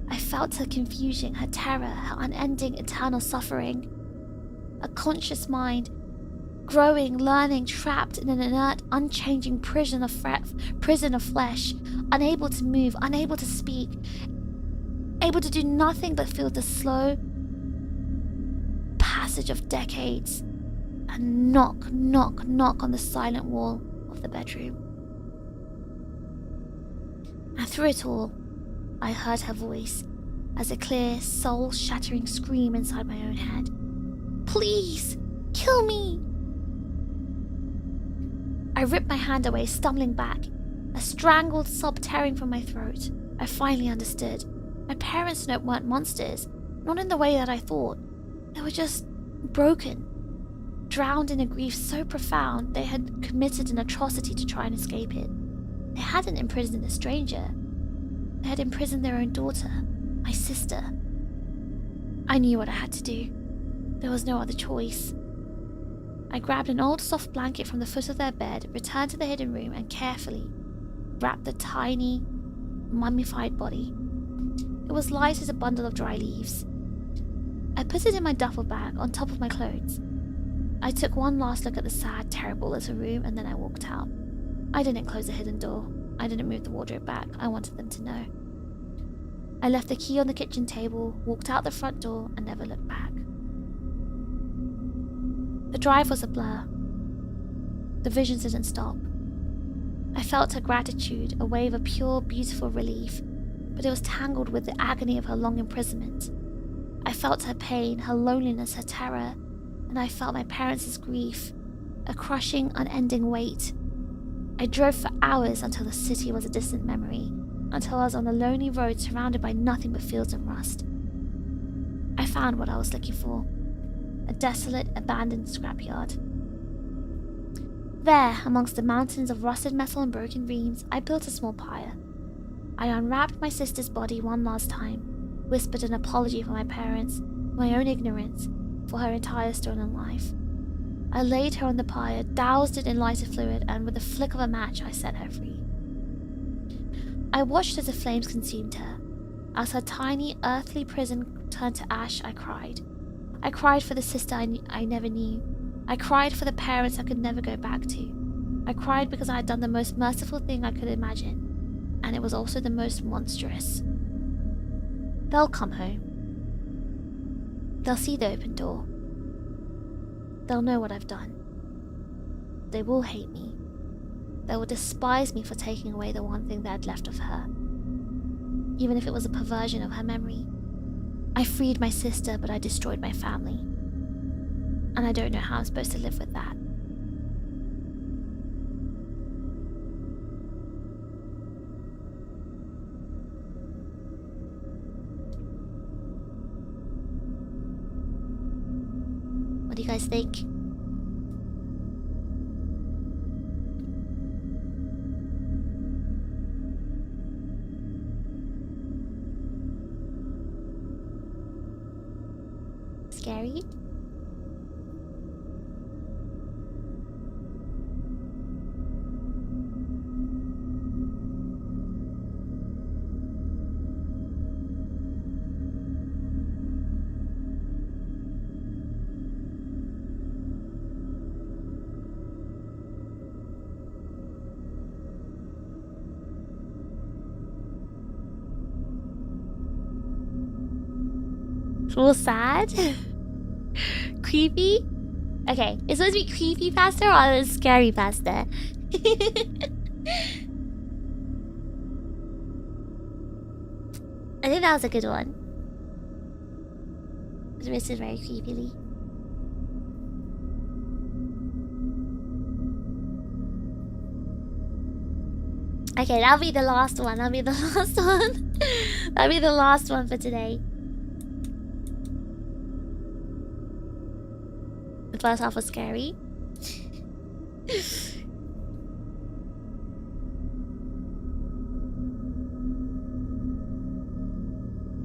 I felt her confusion, her terror, her unending, eternal suffering. A conscious mind, growing, learning, trapped in an inert, unchanging prison of flesh, unable to move, unable to speak, able to do nothing but feel the slow passage of decades and knock, knock, knock on the silent wall of the bedroom. And through it all, I heard her voice as a clear, soul-shattering scream inside my own head. Please, kill me! I ripped my hand away, stumbling back, a strangled sob tearing from my throat. I finally understood. My parents weren't monsters, not in the way that I thought. They were just broken, drowned in a grief so profound they had committed an atrocity to try and escape it. They hadn't imprisoned a stranger. They had imprisoned their own daughter, my sister. I knew what I had to do. There was no other choice. I grabbed an old soft blanket from the foot of their bed, returned to the hidden room, and carefully wrapped the tiny, mummified body. It was light as a bundle of dry leaves. I put it in my duffel bag on top of my clothes. I took one last look at the sad, terrible little room, and then I walked out. I didn't close the hidden door. I didn't move the wardrobe back. I wanted them to know. I left the key on the kitchen table, walked out the front door, and never looked back. The drive was a blur. The visions didn't stop. I felt her gratitude, a wave of pure, beautiful relief, but it was tangled with the agony of her long imprisonment. I felt her pain, her loneliness, her terror, and I felt my parents' grief, a crushing, unending weight. I drove for hours until the city was a distant memory, until I was on a lonely road surrounded by nothing but fields and rust. I found what I was looking for. A desolate, abandoned scrapyard. There, amongst the mountains of rusted metal and broken beams, I built a small pyre. I unwrapped my sister's body one last time, whispered an apology for my parents, my own ignorance, for her entire stolen life. I laid her on the pyre, doused it in lighter fluid, and with a flick of a match, I set her free. I watched as the flames consumed her. As her tiny, earthly prison turned to ash, I cried. I cried for the sister I never knew. I cried for the parents I could never go back to. I cried because I had done the most merciful thing I could imagine, and it was also the most monstrous. They'll come home. They'll see the open door. They'll know what I've done. They will hate me. They will despise me for taking away the one thing they had left of her, even if it was a perversion of her memory. I freed my sister, but I destroyed my family. And I don't know how I'm supposed to live with that. What do you guys think? Scary? All sad? Creepy? Okay, it's supposed to be creepy pasta or scary pasta? I think that was a good one. It was written very creepily. Okay, that'll be the last one. That'll be the last one. That'll be the last one for today. The first half was scary.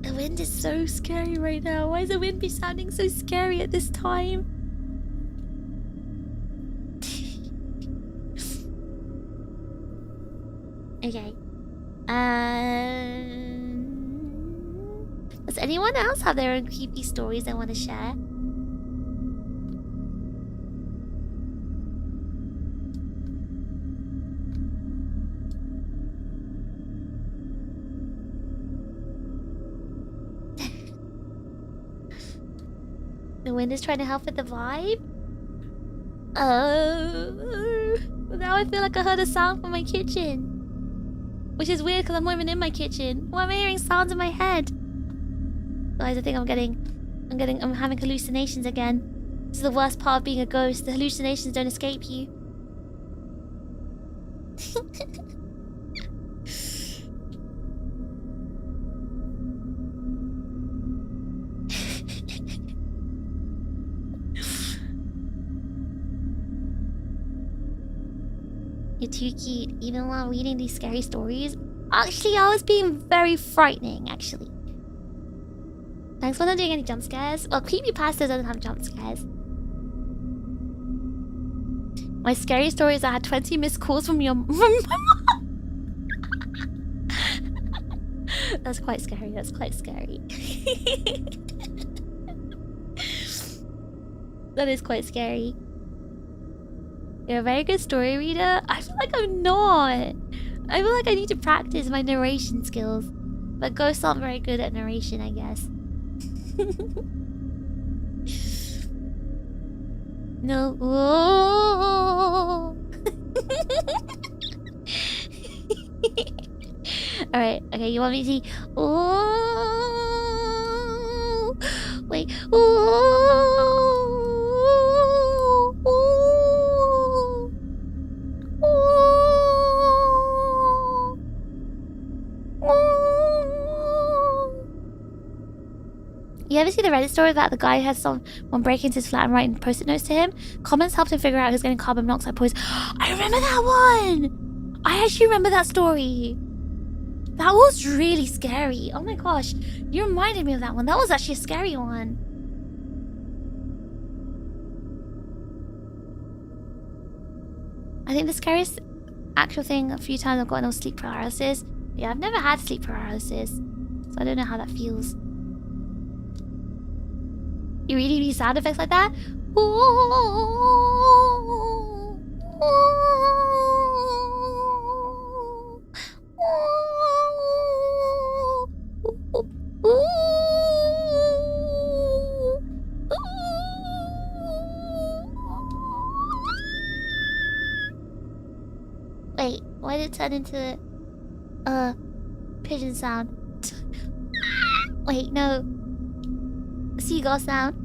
The wind is so scary right now. Why is the wind be sounding so scary at this time? Okay. Does anyone else have their own creepy stories they want to share? The wind is trying to help with the vibe? Now I feel like I heard a sound from my kitchen. Which is weird because I'm not even in my kitchen. Why am I hearing sounds in my head? Guys, I think I'm having hallucinations again. This is the worst part of being a ghost. The hallucinations don't escape you. You're too cute, even while reading these scary stories. Actually, I was being very frightening, actually. Thanks for not doing any jump scares. Well, creepypasta doesn't have jump scares. My scary story is I had 20 missed calls from your mom. That's quite scary, that's quite scary. That is quite scary. You're a very good story reader. I feel like I'm not. I feel like I need to practice my narration skills. But ghosts aren't very good at narration, I guess. No. Alright, okay, you want me to see? Oh, wait. You ever see the Reddit story about the guy who had someone break into his flat and write post-it notes to him? Comments helped him figure out who's getting carbon monoxide poisoning. I remember that one! I actually remember that story. That was really scary. Oh my gosh. You reminded me of that one. That was actually a scary one. I think the scariest actual thing a few times I've gotten was sleep paralysis. Yeah, I've never had sleep paralysis. So I don't know how that feels. You really need sound effects like that? Wait, why did it turn into pigeon sound? Wait, no. Seagull sound.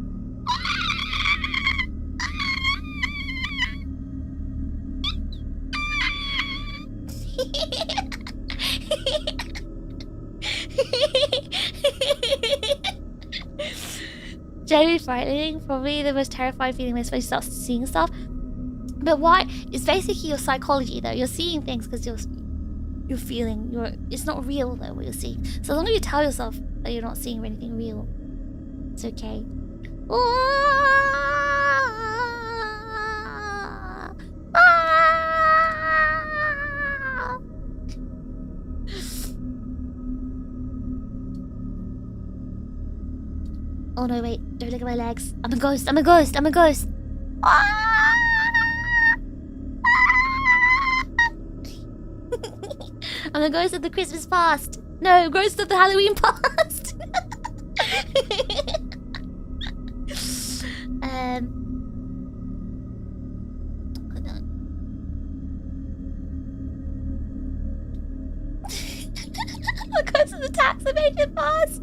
Genuinely frightening. Probably the most terrifying feeling is when you start seeing stuff. But why? It's basically your psychology, though. You're seeing things because you're feeling. It's not real though what you're seeing. So as long as you tell yourself that you're not seeing anything real, it's okay. Oh no, wait. Don't look at my legs. I'm a ghost. I'm a ghost. I'm a ghost. I'm a ghost of the Christmas past. No, ghost of the Halloween past. Hold on. I'm a ghost of the tax evasion past.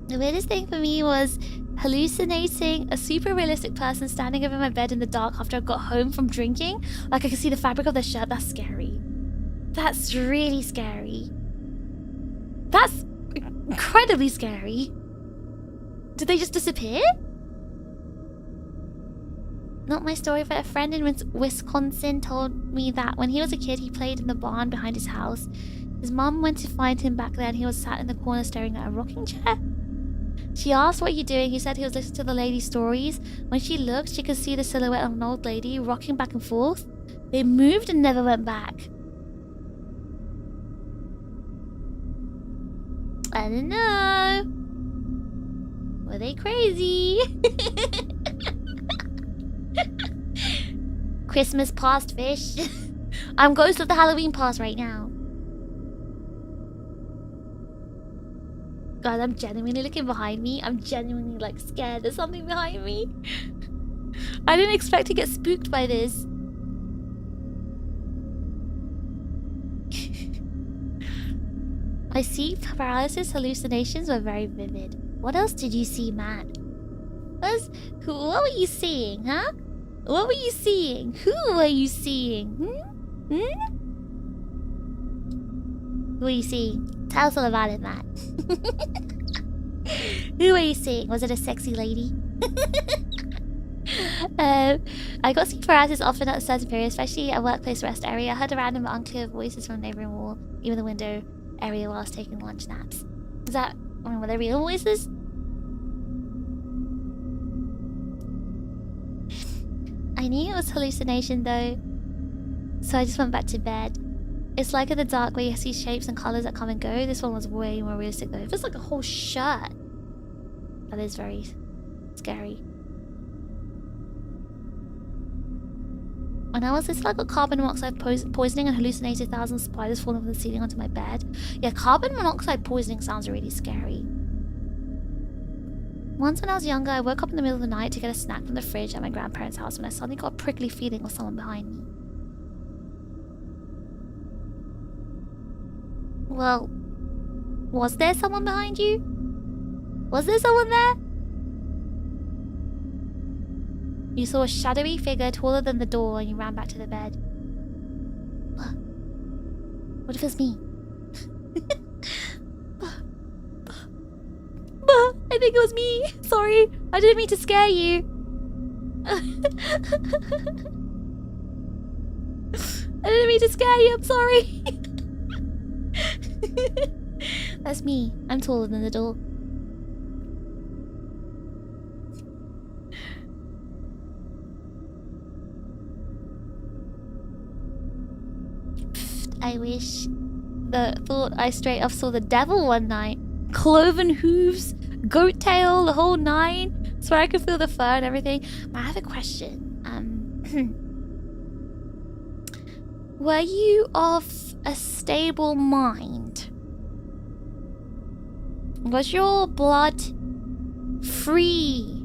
The weirdest thing for me was hallucinating a super realistic person standing over my bed in the dark after I got home from drinking. Like I could see the fabric of their shirt. That's scary. That's really scary. That's incredibly scary. Did they just disappear? Not my story, but a friend in Wisconsin told me that when he was a kid, he played in the barn behind his house. His mum went to find him back there and he was sat in the corner staring at a rocking chair. She asked, "What are you doing?" He said he was listening to the lady's stories. When she looked, she could see the silhouette of an old lady rocking back and forth. They moved and never went back. I don't know. Were they crazy? Christmas past, fish. I'm ghost of the Halloween past right now. God, I'm genuinely looking behind me. I'm genuinely like scared there's something behind me. I didn't expect to get spooked by this. My sleep paralysis hallucinations were very vivid. What else did you see, Matt? What were you seeing, huh? What were you seeing? Who were you seeing? Hmm? Who were you seeing? Tell us all about it, Matt. Who were you seeing? Was it a sexy lady? I got sleep paralysis often at a certain period, especially at workplace rest area. I heard a random but unclear voices from the neighboring wall, even the window area while I was taking lunch naps. Is that... I mean, were they real voices? I knew it was hallucination though, so I just went back to bed. It's like in the dark where you see shapes and colours that come and go. This one was way more realistic though. It feels like a whole shirt. That is very scary. When I was this, I got carbon monoxide poisoning and hallucinated thousands of spiders falling from the ceiling onto my bed. Yeah, carbon monoxide poisoning sounds really scary. Once when I was younger, I woke up in the middle of the night to get a snack from the fridge at my grandparents' house when I suddenly got a prickly feeling of someone behind me. Well, was there someone behind you? Was there someone there? You saw a shadowy figure taller than the door and you ran back to the bed. What if it's me? I think it was me. Sorry, I didn't mean to scare you. I didn't mean to scare you, I'm sorry. That's me. I'm taller than the door. I wish. The thought I straight up saw the devil one night. Cloven hooves, goat tail, the whole nine. Swear I could feel the fur and everything. I have a question. Were you of a stable mind? Was your blood free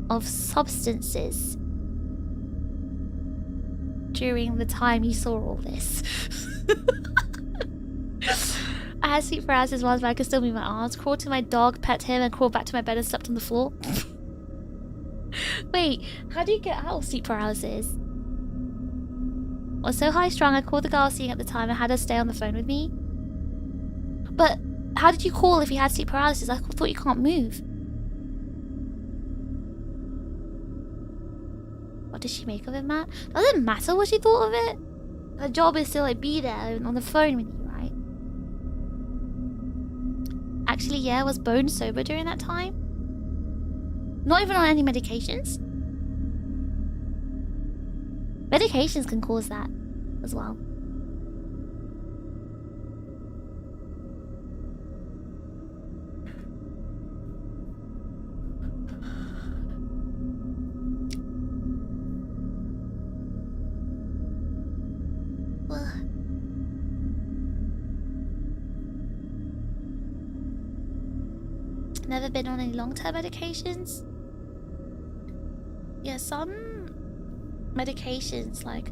of substances during the time you saw all this? I had sleep paralysis once, but I could still move my arms. Crawled to my dog, pet him, and crawled back to my bed and slept on the floor. Wait, how do you get out of sleep paralysis? I was so high strung, I called the girl I was seeing at the time and had her stay on the phone with me. But how did you call if you had sleep paralysis? I thought you can't move. What did she make of it, Matt? Doesn't matter what she thought of it. Her job is to like be there on the phone with you, right? Actually, yeah, I was bone sober during that time. Not even on any medications. Medications can cause that as well. Never been on any long-term medications. Yeah, some medications like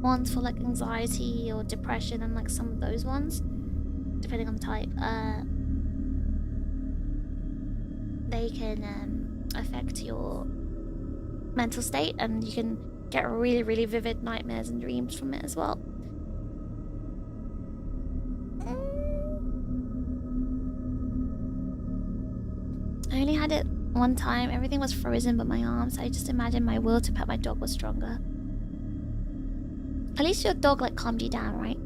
ones for like anxiety or depression, and like some of those ones, depending on the type, they can affect your mental state, and you can get really, really vivid nightmares and dreams from it as well. I only had it one time. Everything was frozen but my arms. I just imagined my will to pet my dog was stronger. At least your dog like calmed you down, right?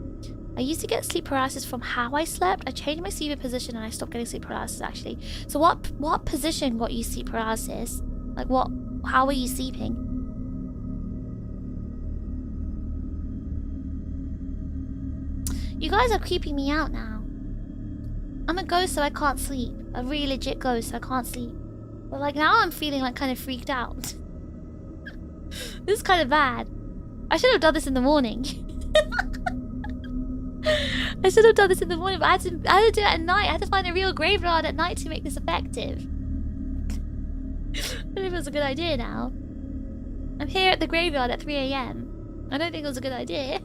I used to get sleep paralysis from how I slept. I changed my sleeping position and I stopped getting sleep paralysis actually. So what position got you sleep paralysis? Like how were you sleeping? You guys are creeping me out now. I'm a ghost so I can't sleep. A really legit ghost so I can't sleep. But like now I'm feeling like kind of freaked out. This is kind of bad. I should have done this in the morning. I should have done this in the morning, but I had to do it at night. I had to find a real graveyard at night to make this effective. I don't know if it was a good idea now. I'm here at the graveyard at 3 AM. I don't think it was a good idea.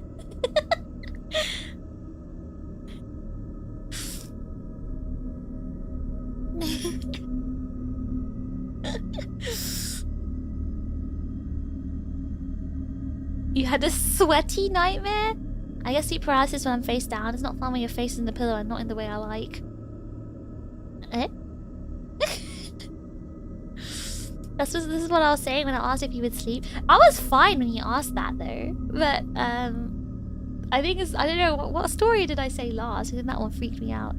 You had a sweaty nightmare? I get sleep paralysis when I'm face down. It's not fun when your face is in the pillow and not in the way I like. Eh? This is what I was saying when I asked if you would sleep. I was fine when you asked that though. But I think it's, I don't know, what story did I say last? I think that one freaked me out.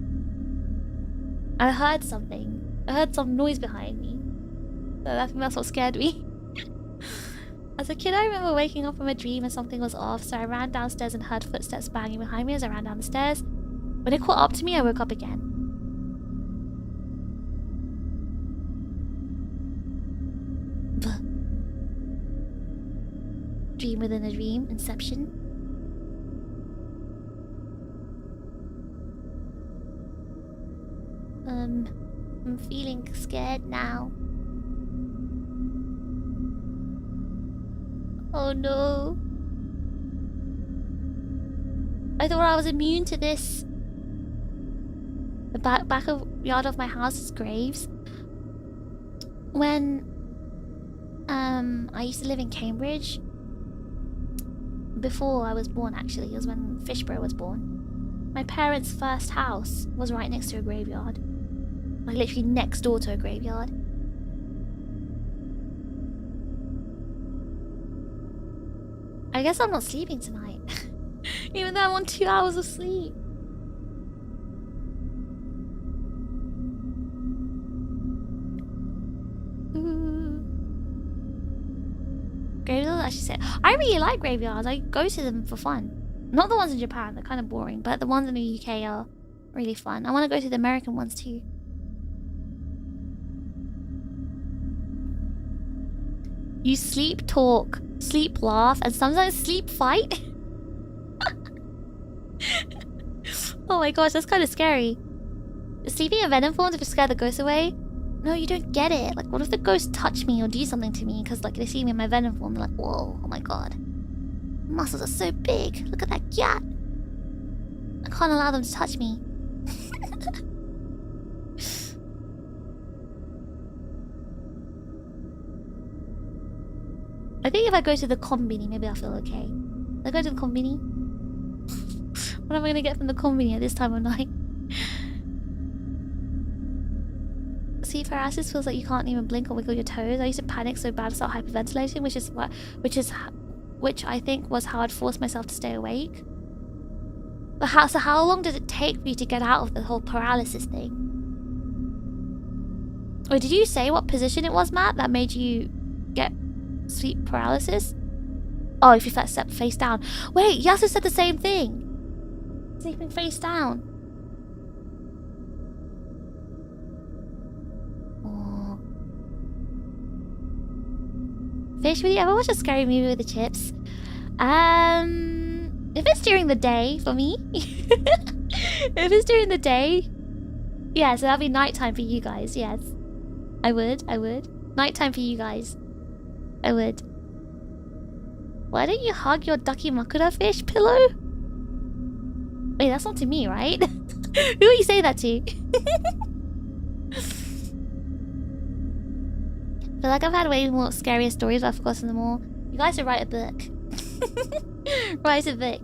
I heard something. I heard some noise behind me. So I think that's what scared me. As a kid, I remember waking up from a dream and something was off, so I ran downstairs and heard footsteps banging behind me as I ran down the stairs. When it caught up to me, I woke up again. Dream within a dream, Inception. I'm feeling scared now. Oh no. I thought I was immune to this. The back of yard of my house is graves. When I used to live in Cambridge. Before I was born actually, it was when Fishbro was born. My parents' first house was right next to a graveyard. Like literally next door to a graveyard. I guess I'm not sleeping tonight. Even though I'm on 2 hours of sleep. Graveyards actually say I really like graveyards. I go to them for fun. Not the ones in Japan, they're kind of boring, but the ones in the UK are really fun. I want to go to the American ones too. You sleep talk, sleep laugh, and sometimes sleep fight? Oh my gosh, that's kind of scary. Sleeping in venom forms to scare the ghosts away? No, you don't get it. Like, what if the ghosts touch me or do something to me? Because, like, they see me in my venom form, they're like, whoa, oh my god. Muscles are so big. Look at that cat. I can't allow them to touch me. I think if I go to the combini, maybe I'll feel okay. If I go to the combini? What am I gonna get from the combini at this time of night? Sleep paralysis feels like you can't even blink or wiggle your toes. I used to panic so bad I start hyperventilating, which I think was how I'd force myself to stay awake. But how long did it take for you to get out of the whole paralysis thing? Or did you say what position it was, Matt, that made you get sleep paralysis? Oh, if you slept face down. Wait, Yasu said the same thing. Sleeping face down. Oh. Fish, will you ever watch a scary movie with the chips? If it's during the day, for me. If it's during the day, yeah, so that'll be nighttime for you guys, yes. I would. Nighttime for you guys. I would. Why don't you hug your ducky makura fish pillow? Wait, that's not to me, right? Who are you saying that to? I feel like I've had way more scarier stories, but I've forgotten them all. You guys should write a book. Write a book.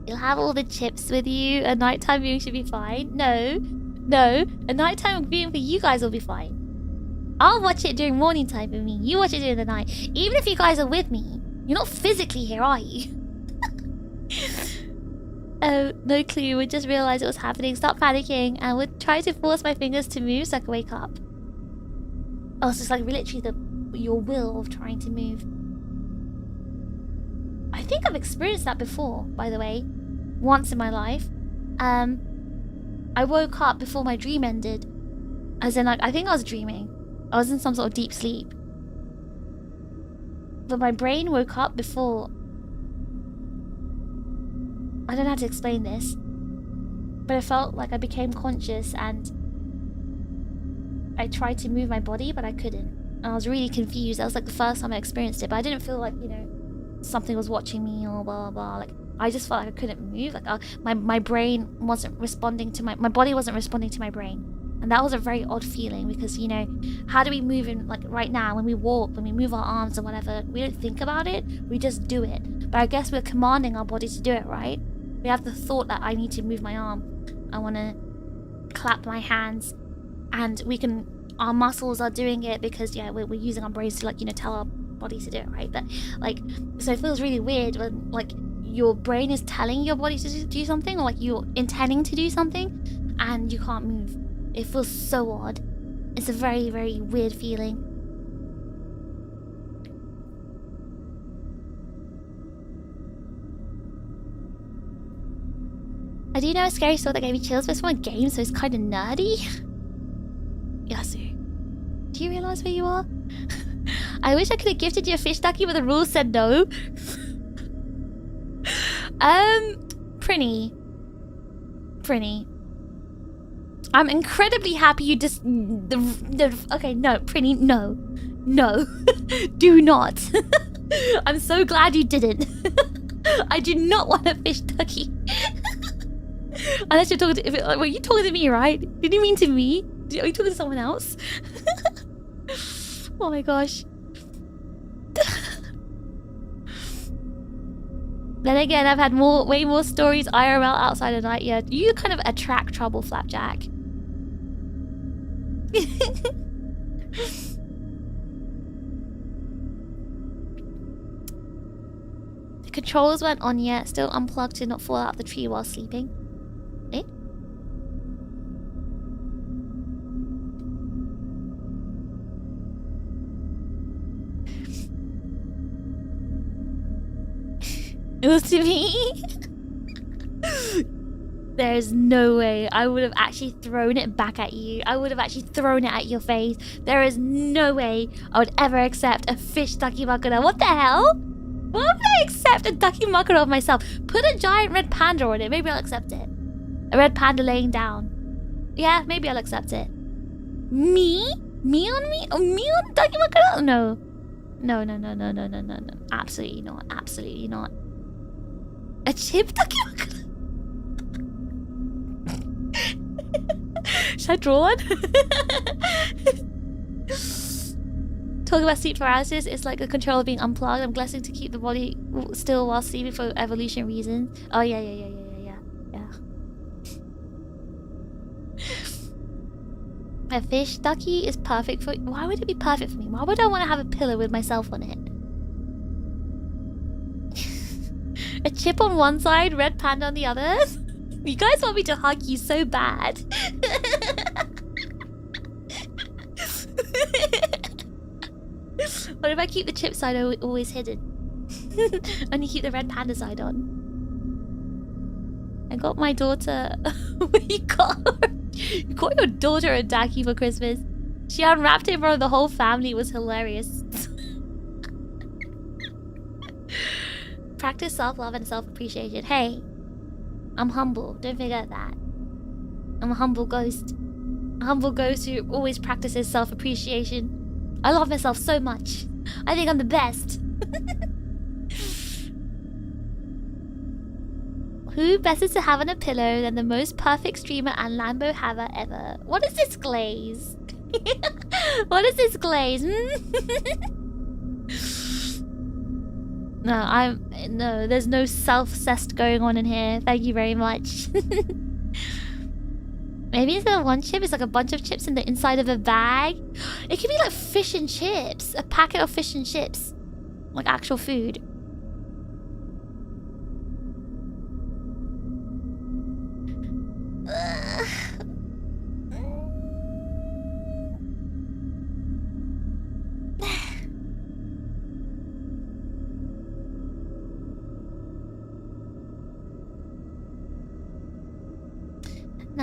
You'll have all the chips with you. A nighttime viewing should be fine. No. A nighttime viewing for you guys will be fine. I'll watch it during morning time for me. You watch it during the night. Even if you guys are with me, You're not physically here, are you? Oh, no clue. Would just realize it was happening, stop panicking, and would try to force my fingers to move so I could wake up. Oh, so it's like literally your will of trying to move. I think I've experienced that before, by the way. Once in my life. I woke up before my dream ended. As in, like, I think I was dreaming. I was in some sort of deep sleep. But my brain woke up before... I don't know how to explain this. But I felt like I became conscious and... I tried to move my body, but I couldn't. And I was really confused. That was like the first time I experienced it. But I didn't feel like, you know, something was watching me or blah, blah, blah. Like, I just felt like I couldn't move. Like, my brain wasn't responding to my body wasn't responding to my brain. And that was a very odd feeling because, you know, how do we move in, like, right now, when we walk, when we move our arms or whatever, we don't think about it, we just do it. But I guess we're commanding our body to do it, right? We have the thought that I need to move my arm. I want to clap my hands. And we can, our muscles are doing it because, yeah, we're using our brains to, like, you know, tell our bodies to do it, right? But, like, so it feels really weird when, like, your brain is telling your body to do something, or like you're intending to do something and you can't move. It feels so odd. It's a very, very weird feeling. I do know a scary story that gave me chills, but it's from a game, so it's kind of nerdy. Yasu, do you realize where you are? I wish I could have gifted you a fish ducky, but the rules said no. Prinny. I'm incredibly happy you just... okay, no, Prinny, no. No. Do not. I'm so glad you didn't. I do not want a fish ducky. Unless you're talking to... Were you talking to me, right? Did you mean to me? Are you talking to someone else? Oh my gosh. Then again, I've had way more stories IRL outside of night. Yeah, you kind of attract trouble, Flapjack. The controls weren't on yet. Still unplugged to not fall out of the tree while sleeping. Eh? It was to me. There's no way I would have actually thrown it back at you. I would have actually thrown it at your face. There is no way I would ever accept a fish dakimakura. What the hell? Why would I accept a dakimakura of myself? Put a giant red panda on it. Maybe I'll accept it. A red panda laying down. Yeah, maybe I'll accept it. Me? Me on me? Oh, me on dakimakura? No. No. Absolutely not. Absolutely not. A chip dakimakura? Should I draw one? Talking about sleep paralysis, it's like the controller being unplugged. I'm guessing to keep the body still while sleeping for evolution reasons. Oh, yeah. A fish ducky is perfect for... Why would it be perfect for me? Why would I want to have a pillow with myself on it? A chip on one side, red panda on the other? You guys want me to hug you so bad. What if I keep the chip side always hidden? Only keep the red panda side on. I got my daughter... You got your daughter a daki for Christmas. She unwrapped it in front of the whole family. It was hilarious. Practice self-love and self-appreciation. Hey, I'm humble. Don't forget that. I'm a humble ghost. A humble ghost who always practices self-appreciation. I love myself so much. I think I'm the best. Who better to have on a pillow than the most perfect streamer and Lambo haver ever? What is this glaze? What is this glaze? No, there's no self-cest going on in here. Thank you very much. Maybe instead of one chip, it's like a bunch of chips in the inside of a bag. It could be like fish and chips. A packet of fish and chips. Like actual food.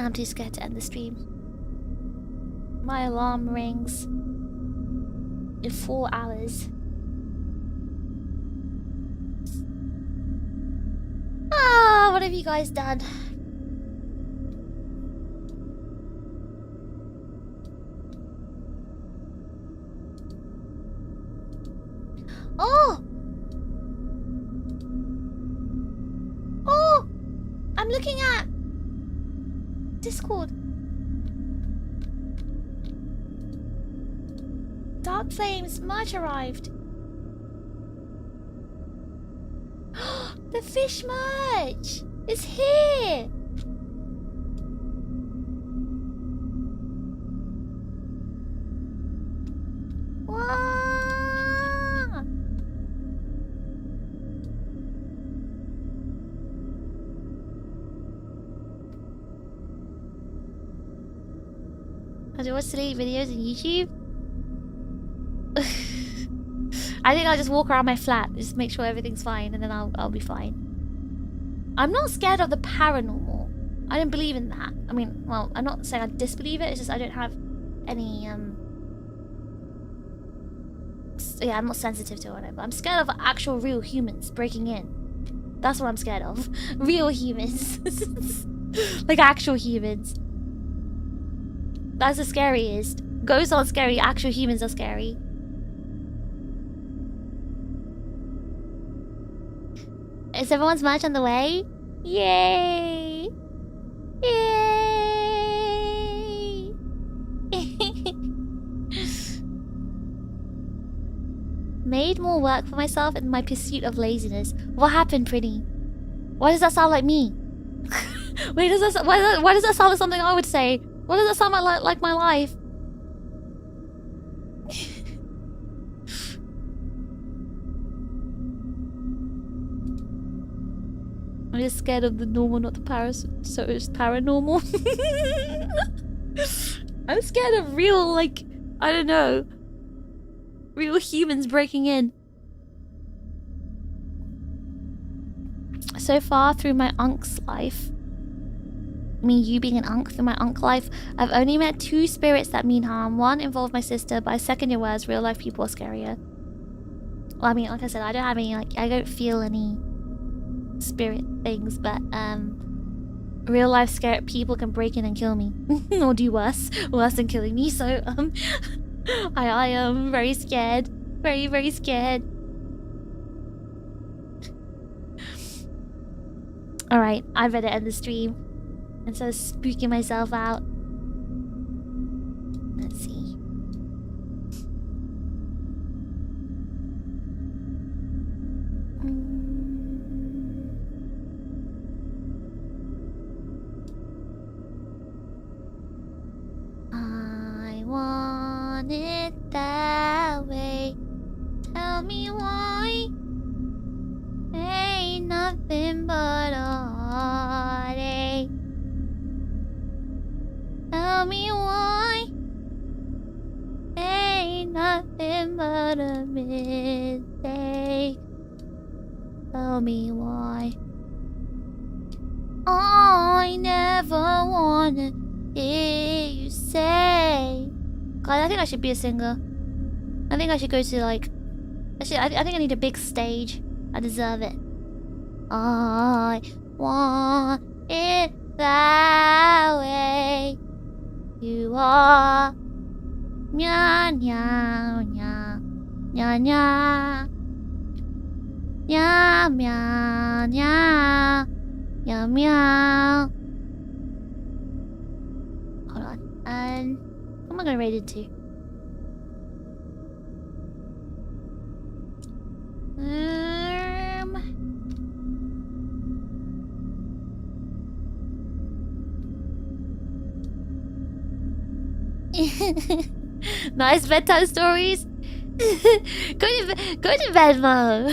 I'm too scared to end the stream. My alarm rings in 4 hours. Ah, what have you guys done? Oh! Oh! I'm looking at Discord. Dark Flames merch arrived. The fish merch is here. Wow. Have you watched silly videos on YouTube? I think I'll just walk around my flat, just make sure everything's fine, and then I'll be fine. I'm not scared of the paranormal. I don't believe in that. I mean, well, I'm not saying I disbelieve it. It's just I don't have any yeah, I'm not sensitive to it. But I'm scared of actual real humans breaking in. That's what I'm scared of. Real humans, like actual humans. That's the scariest. Ghosts aren't scary. Actual humans are scary. Is everyone's merch on the way? Yay! Yay! Made more work for myself in my pursuit of laziness. What happened, Pretty? Why does that sound like me? Wait, why does that sound like something I would say? Why does that sound like my life? I'm just scared of the normal, not the so it's paranormal. I'm scared of real, like, I don't know, real humans breaking in. So far through my unc's life, me, you being an unk, through my unk life, I've only met 2 spirits that mean harm. One involved my sister, but I second your words, real life people are scarier. Well, I mean, like I said, I don't have any, like, I don't feel any spirit things, but real life scared people can break in and kill me. Or do worse than killing me, so I am very scared. Very, very scared. Alright, I better end the stream instead of spooking myself out. Let's see. I want it that way. Tell me why. Ain't nothing but a heartache. Tell me why. Ain't nothing but a mistake. Tell me why. I never wanna hear you say. God, I think I should be a singer. I think I should go to, like, I think I need a big stage. I deserve it. I want it that way. You are nya nya nya nya nya nya meow nya nya meow. Hold on. And what am I gonna rate it to? Nice bedtime stories. Go to bed, Mo.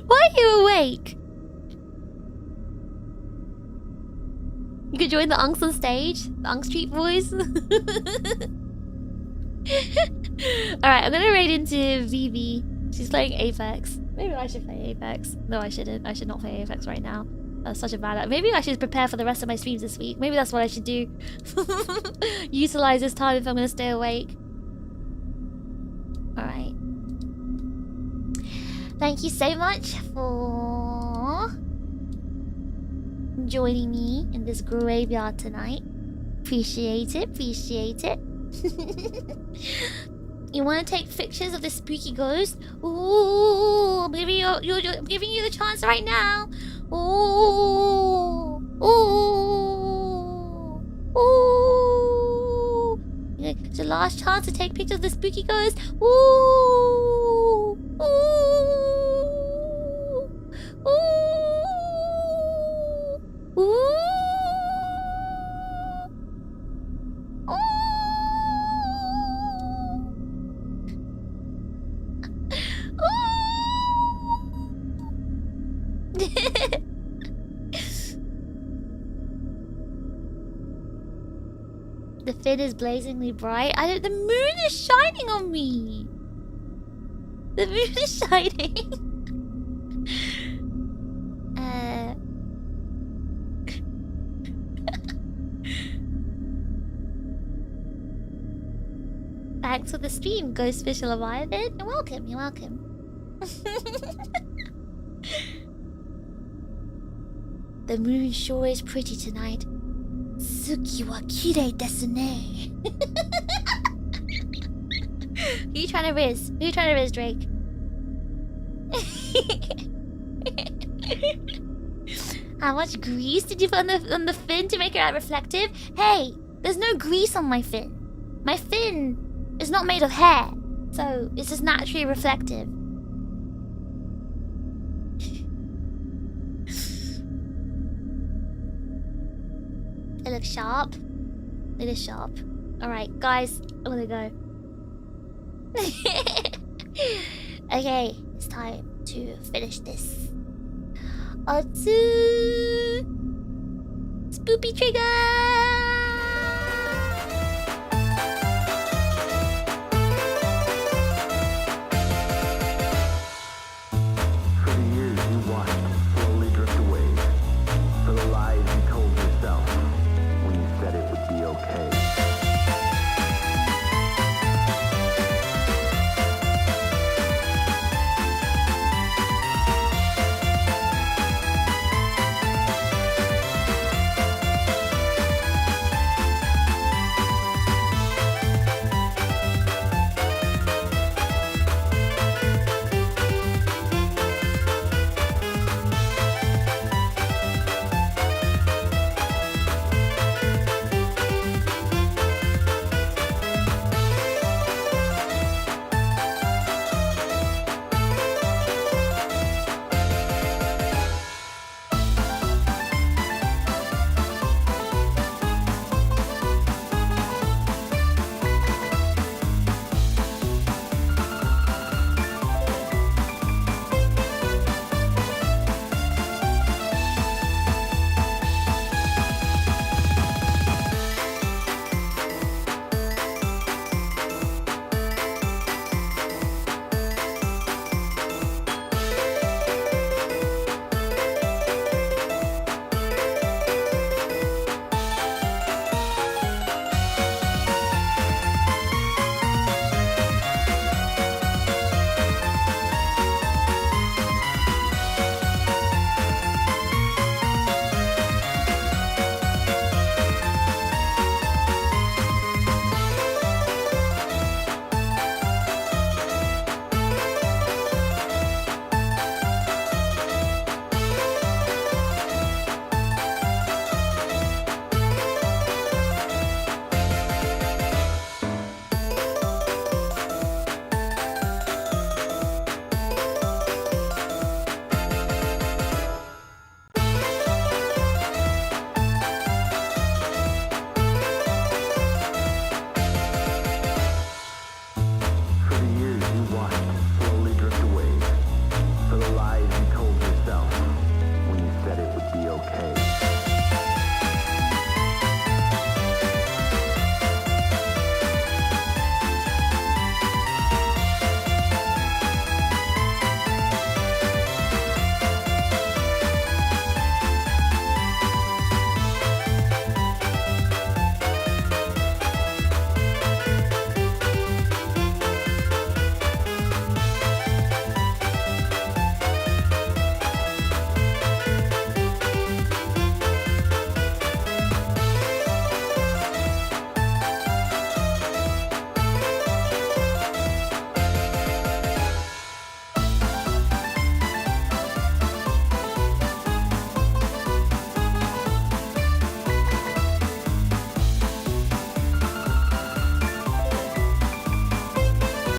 Why are you awake? You could join the Unks on stage, the Unk Street Boys. Alright, I'm gonna raid into Vivi. She's playing Apex. Maybe I should play Apex. No, I shouldn't. I should not play Apex right now. That's such a bad idea. Maybe I should prepare for the rest of my streams this week. Maybe that's what I should do. Utilize this time if I'm gonna stay awake. Alright. Thank you so much for joining me in this graveyard tonight. Appreciate it, appreciate it. You want to take pictures of the spooky ghost? Ooh, I'm giving you the chance right now. Ooh, ooh, ooh. It's your last chance to take pictures of the spooky ghost. Ooh, ooh, ooh, ooh. The fin is blazingly bright. The moon is shining on me. The moon is shining. Thanks for the stream, Ghostfish Leviathan. You're welcome, you're welcome. The moon sure is pretty tonight. Suki wa kirei desu ne. Who you trying to riz? Who you trying to riz, Drake? How much grease did you put on the fin to make it reflective? Hey, there's no grease on my fin. My fin is not made of hair, so it's just naturally reflective. It looks sharp. It is sharp. Alright, guys, I'm gonna go. Okay, it's time to finish this. Spoopy trigger!